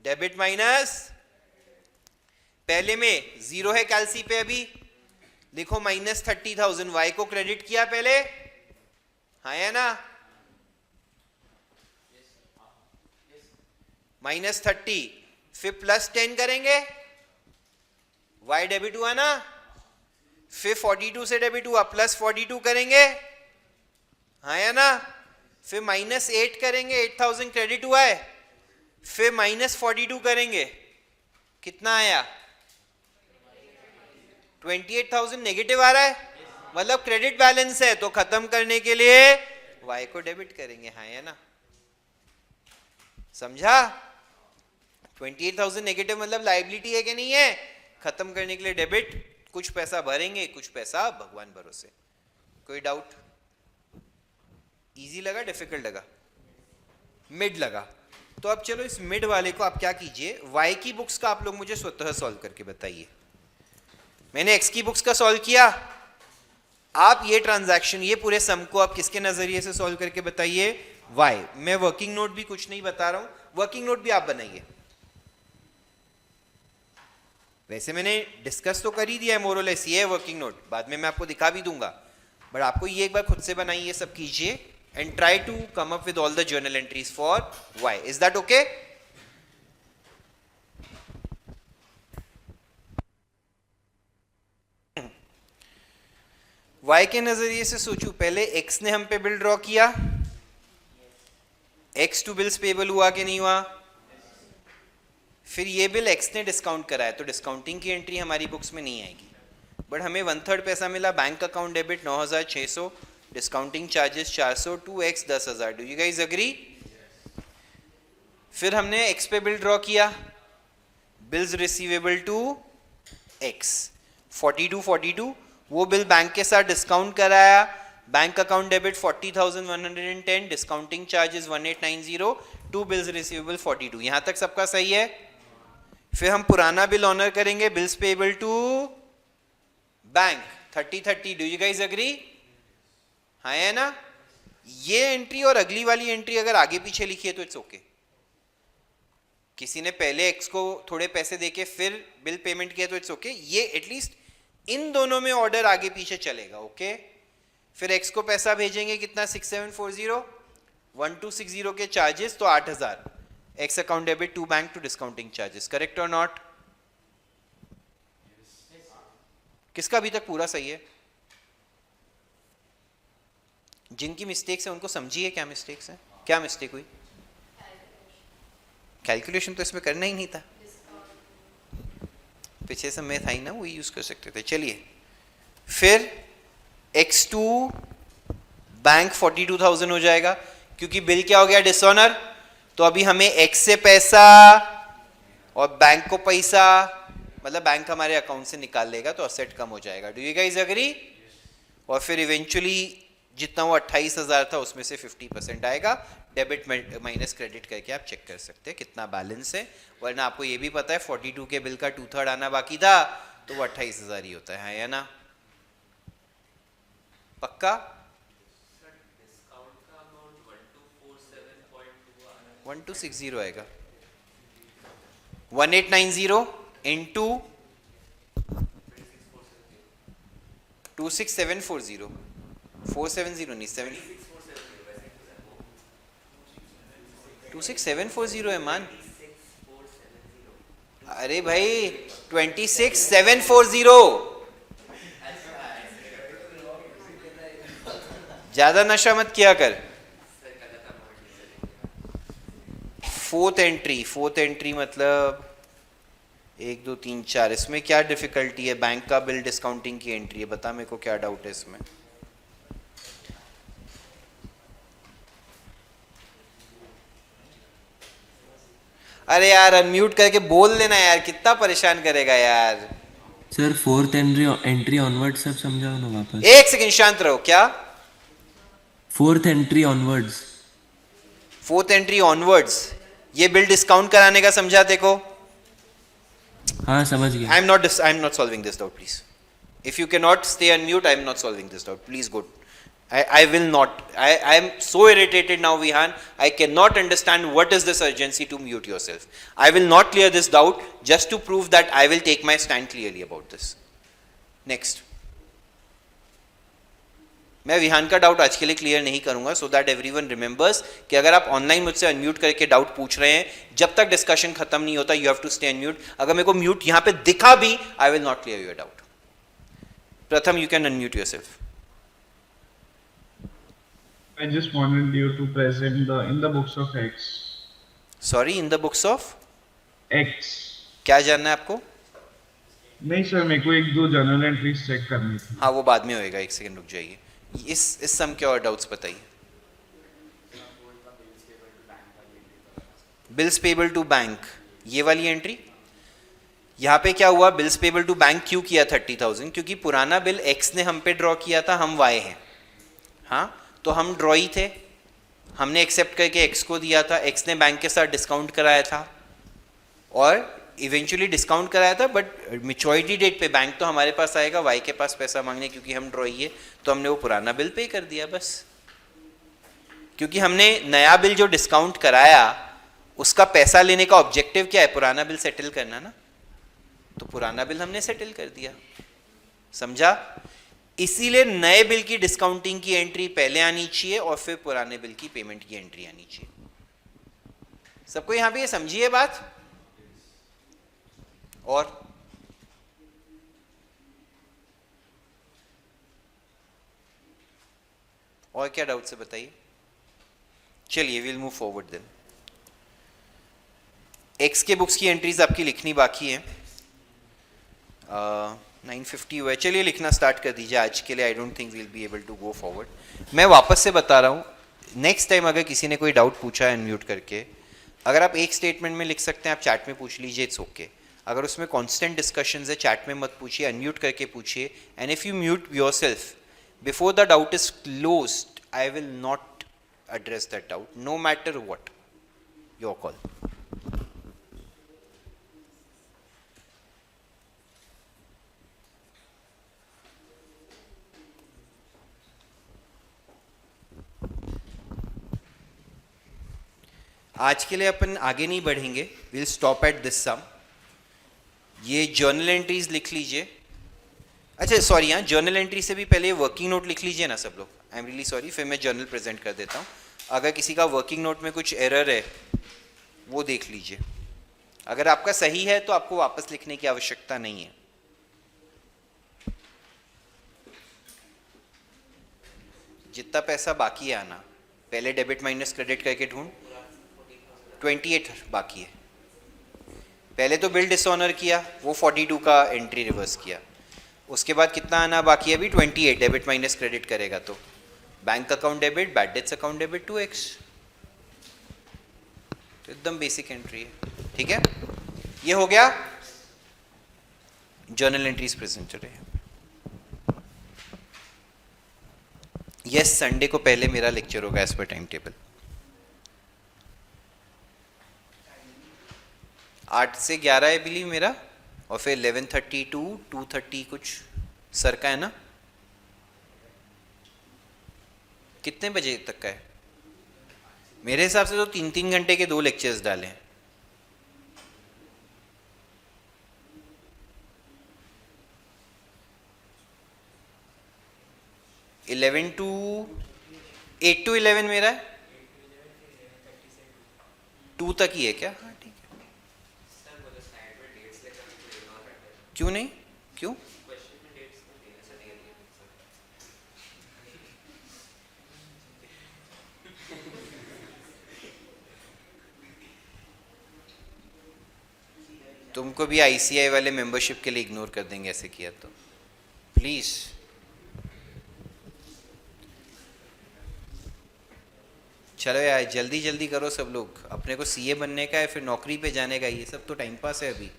डेबिट माइनस, पहले में 0 है कैलसी पे, अभी लिखो -30,000, वाई को क्रेडिट किया पहले, हाँ है ना? -30, फिर +10 करेंगे, वाई डेबिट हुआ ना, फिर 42 से डेबिट हुआ, +42 करेंगे, हाँ है ना? फिर -8 करेंगे, 8,000 क्रेडिट हुआ है, फिर -42 करेंगे, कितना आया? 28,000 नेगेटिव आ रहा है, मतलब क्रेडिट बैलेंस है, तो खत्म करने के लिए वाई को डेबिट करेंगे, हाँ है ना? समझा? 28,000 नेगेटिव मतलब लायबिलिटी है कि नहीं है? खत्म करने के लिए डेबिट, कुछ पैसा भरेंगे, कुछ पैसा भगवान भरोसे। कोई डाउट? इजी लगा, डिफिकल्ट लगा, मिड लगा? तो अब चलो इस मिड वाले को आप क्या कीजिए, वाई की बुक्स का आप लोग मुझे स्वतः सॉल्व करके बताइए। मैंने एक्स की बुक्स का सॉल्व किया, आप ये ट्रांजैक्शन, ये पूरे सम को आप किसके नजरिए से सॉल्व करके बताइए? वाई। मैं वर्किंग नोट भी कुछ नहीं बता रहा हूं, वर्किंग नोट भी आप बनाइए। वैसे मैंने डिस्कस तो कर ही दिया है मोरलेस, ये है वर्किंग नोट, बाद में मैं आपको दिखा भी दूंगा, बट आपको ये एक बार खुद से बनाइए, सब कीजिए and try to come up with all the journal entries for Y. Is that okay? Y के नजरिए से सोचू, पहले एक्स ने हम पे बिल ड्रॉ किया, एक्स टू बिल्स पेबल हुआ कि नहीं हुआ? फिर ये बिल एक्स ने डिस्काउंट कराया, तो डिस्काउंटिंग की एंट्री हमारी बुक्स में नहीं आएगी, बट हमें 1/3 पैसा मिला, bank account debit 9600, discounting charges 400, 2x 10,000। Do you guys agree? फिर हमने एक्स पे बिल ड्रॉ किया, बिल्स रिसीवेबल टू एक्स 4242, वो बिल बैंक के साथ डिस्काउंट कराया, bank account debit 40,110, discounting charges 1890, 2 bills receivable 42। यहां तक सबका सही है? फिर हम पुराना बिल ऑनर करेंगे, bills payable to bank 3030। Do you guys agree? हाँ है ना? ये एंट्री और अगली वाली एंट्री अगर आगे पीछे लिखी है तो इट्स ओके। किसी ने पहले एक्स को थोड़े पैसे देके फिर बिल पेमेंट किया तो इट्स ओके, ये एटलीस्ट इन दोनों में ऑर्डर आगे पीछे चलेगा, ओके? फिर एक्स को पैसा भेजेंगे कितना? 6740, 1260 के चार्जेस तो 8000, X account debit to bank to discounting charges. Correct और नॉट? किसका अभी तक पूरा सही है? जिनकी मिस्टेक्स है उनको समझिए क्या मिस्टेक्स है, क्या मिस्टेक हुई? कैलकुलेशन तो इसमें करना ही नहीं था, पीछे से मैं था ही ना, वो यूज कर सकते थे। चलिए फिर x2 बैंक 42,000 हो जाएगा, क्योंकि बिल क्या हो गया? डिसऑनर। तो अभी हमें x से पैसा और बैंक को पैसा, मतलब बैंक हमारे अकाउंट से निकाल लेगा, तो असेट कम हो जाएगा। Do you guys agree? और फिर इवेंचुअली जितना वो 28,000 था उसमें से 50% आएगा, डेबिट माइनस क्रेडिट करके आप चेक कर सकते हैं कितना बैलेंस है, वरना आपको ये भी पता है 42 के बिल का 2/3 आना बाकी था, तो वो 28,000 ही होता है, या ना? पक्का? 1260 आएगा, 1890 इंटू 26740, 470 नहीं 26740 है मान। अरे भाई 26740, ज्यादा नशा मत किया कर। फोर्थ एंट्री मतलब 1 2 3 4, इसमें क्या डिफिकल्टी है? बैंक का बिल डिस्काउंटिंग की एंट्री है, बता मेरे को क्या डाउट है इसमें? अरे यार अनम्यूट करके बोल लेना यार, कितना परेशान करेगा यार। सर फोर्थ एंट्री ऑनवर्ड सब समझाओ ना वापस। एक सेकंड शांत रहो। क्या? Fourth entry onwards. Fourth entry onwards, ये बिल डिस्काउंट कराने का समझा देखो। हाँ समझ गया। I am not solving this doubt please. If you can not stay unmute, I am not solving this doubt please. Good, I will not. I am so irritated now, Vihan. I cannot understand what is this urgency to mute yourself. I will not clear this doubt just to prove that I will take my stand clearly about this. Next. मैं विहान का doubt आज के लिए clear नहीं करूंगा, so that everyone remembers कि अगर आप ऑनलाइन मुझसे अनम्यूट करके डाउट पूछ रहे हैं, जब तक डिस्कशन खत्म नहीं होता, you have to stay unmute. अगर मेरे को म्यूट यहाँ पे दिखा भी, I will not clear your doubt. प्रथम, you can unmute yourself. I just wanted you to present in the books of X. Sorry, in the books of X. क्या जानना है आपको? नहीं सर, मेरे को 1-2 जर्नल एंट्रीज चेक करनी थी। हाँ वो बाद में होएगा, एक सेकंड रुक जाइए। इस सम के और डाउट्स बताइए। बिल्स पेबल टू बैंक, ये वाली एंट्री। यहाँ पे क्या हुआ? बिल्स पेबल टू बैंक क्यों किया 30,000? क्योंकि पुराना बिल एक्स ने हम पे ड्रॉ किया था, हम वाई हैं, हाँ तो हम ड्रॉ ही थे, हमने एक्सेप्ट करके एक्स को दिया था, एक्स ने बैंक के साथ डिस्काउंट कराया था, और इवेंचुअली डिस्काउंट कराया था, बट मेच्योरिटी डेट पे बैंक तो हमारे पास आएगा वाई के पास पैसा मांगने, क्योंकि हम ड्रॉई है, तो हमने वो पुराना बिल पे कर दिया बस। क्योंकि हमने नया बिल जो डिस्काउंट कराया उसका पैसा लेने का ऑब्जेक्टिव क्या है, पुराना बिल सेटल करना ना, तो पुराना बिल हमने सेटल कर दिया, समझा। इसीलिए नए बिल की डिस्काउंटिंग की एंट्री पहले आनी चाहिए और फिर पुराने बिल की पेमेंट की एंट्री आनी चाहिए। सबको यहां पे ये समझिए बात। और क्या डाउट से बताइए। चलिए will move forward then. X के बुक्स की एंट्रीज आपकी लिखनी बाकी है। 950 हुआ है, चलिए लिखना स्टार्ट कर दीजिए आज के लिए। I don't think we'll be able to go forward. मैं वापस से बता रहा हूँ, नेक्स्ट टाइम अगर किसी ने कोई डाउट पूछा है अनम्यूट करके, अगर आप एक स्टेटमेंट में लिख सकते हैं आप चैट में पूछ लीजिए, इट्स ओके। अगर उसमें कांस्टेंट डिस्कशंस है चैट में मत पूछिए, अनम्यूट करके पूछिए। And if you mute yourself before the doubt is closed, I will not address that doubt, no matter what. Your call. आज के लिए अपन आगे नहीं बढ़ेंगे, विल स्टॉप एट दिस सम। ये जर्नल एंट्रीज लिख लीजिए। अच्छा सॉरी, यहाँ जर्नल एंट्री से भी पहले वर्किंग नोट लिख लीजिए ना सब लोग। आई एम रियली सॉरी, फिर मैं जर्नल प्रेजेंट कर देता हूँ। अगर किसी का वर्किंग नोट में कुछ एरर है वो देख लीजिए। अगर आपका सही है तो आपको वापस लिखने की आवश्यकता नहीं है। जितना पैसा बाकी है आना, पहले डेबिट माइनस क्रेडिट करके ढूंढ। 28 बाकी है। पहले तो बिल डिसऑनर किया, वो 42 का एंट्री रिवर्स किया। उसके बाद कितना आना बाकी है अभी? 28 डेबिट माइनस क्रेडिट करेगा तो bank account debit, bad debts account debit 2x। तो एकदम बेसिक एंट्री है, ठीक है। ये हो गया जर्नल एंट्रीज प्रेजेंटेड है। यस, संडे को पहले मेरा लेक्चर होगा एज पर टाइम टेबल। 8 से 11 है बिलीव मेरा, और फिर 11:30 to 2:30 कुछ सर का है ना। कितने बजे तक का है? मेरे हिसाब से तो 3-3 घंटे के 2 लेक्चर्स डाले हैं। एट टू 11 मेरा है, 2 तक ही है क्या? हाँ ठीक है। क्यों नहीं, क्यों? तुमको भी आईसीआई वाले मेंबरशिप के लिए इग्नोर कर देंगे ऐसे किया तो, प्लीज। चलो यार जल्दी जल्दी करो सब लोग, अपने को सीए बनने का है, फिर नौकरी पे जाने का, ये सब तो टाइम पास है अभी।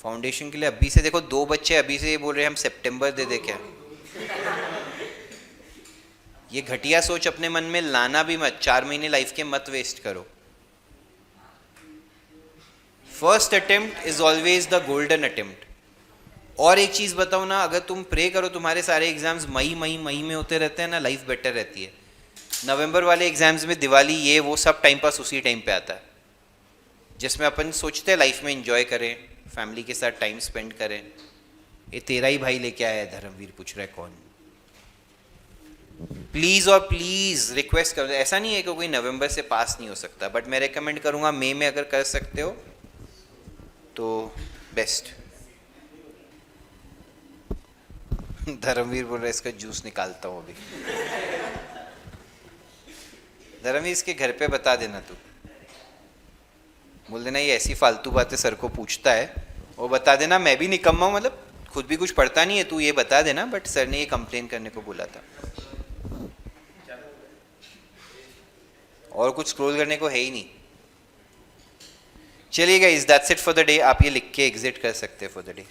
फाउंडेशन के लिए अभी से देखो, 2 बच्चे अभी से ये बोल रहे हैं हम सितंबर दे दे क्या। ये घटिया सोच अपने मन में लाना भी मत। 4 महीने लाइफ के मत वेस्ट करो। First attempt is always the golden attempt. और एक चीज बताओ ना, अगर तुम प्रे करो तुम्हारे सारे एग्जाम्स मई में होते रहते हैं ना, लाइफ बेटर रहती है। नवंबर वाले एग्जाम्स में दिवाली ये वो सब टाइम पास उसी टाइम पे आता है, जिसमें अपन सोचते हैं लाइफ में एंजॉय करें, फैमिली के साथ टाइम स्पेंड करें। ये तेरा ही भाई लेके आया है, धर्मवीर पूछ रहा है कौन। प्लीज और प्लीज रिक्वेस्ट कर, ऐसा नहीं है कि कोई नवंबर से पास नहीं हो सकता, बट मैं रेकमेंड करूंगा मई में अगर कर सकते हो तो बेस्ट। धर्मवीर बोल रहा है इसका जूस निकालता हूं अभी। धर्मवीर इसके घर पे बता देना, तू बोल देना ये ऐसी फालतू बातें सर को पूछता है, वो बता देना मैं भी निकम्मा हूं, मतलब खुद भी कुछ पढ़ता नहीं है, तू ये बता देना बट सर ने ये कंप्लेन करने को बोला था। और कुछ स्क्रॉल करने को है ही नहीं। चलिए guys, that's it for the day. आप ये लिख के एग्जिट कर सकते हैं फॉर द डे।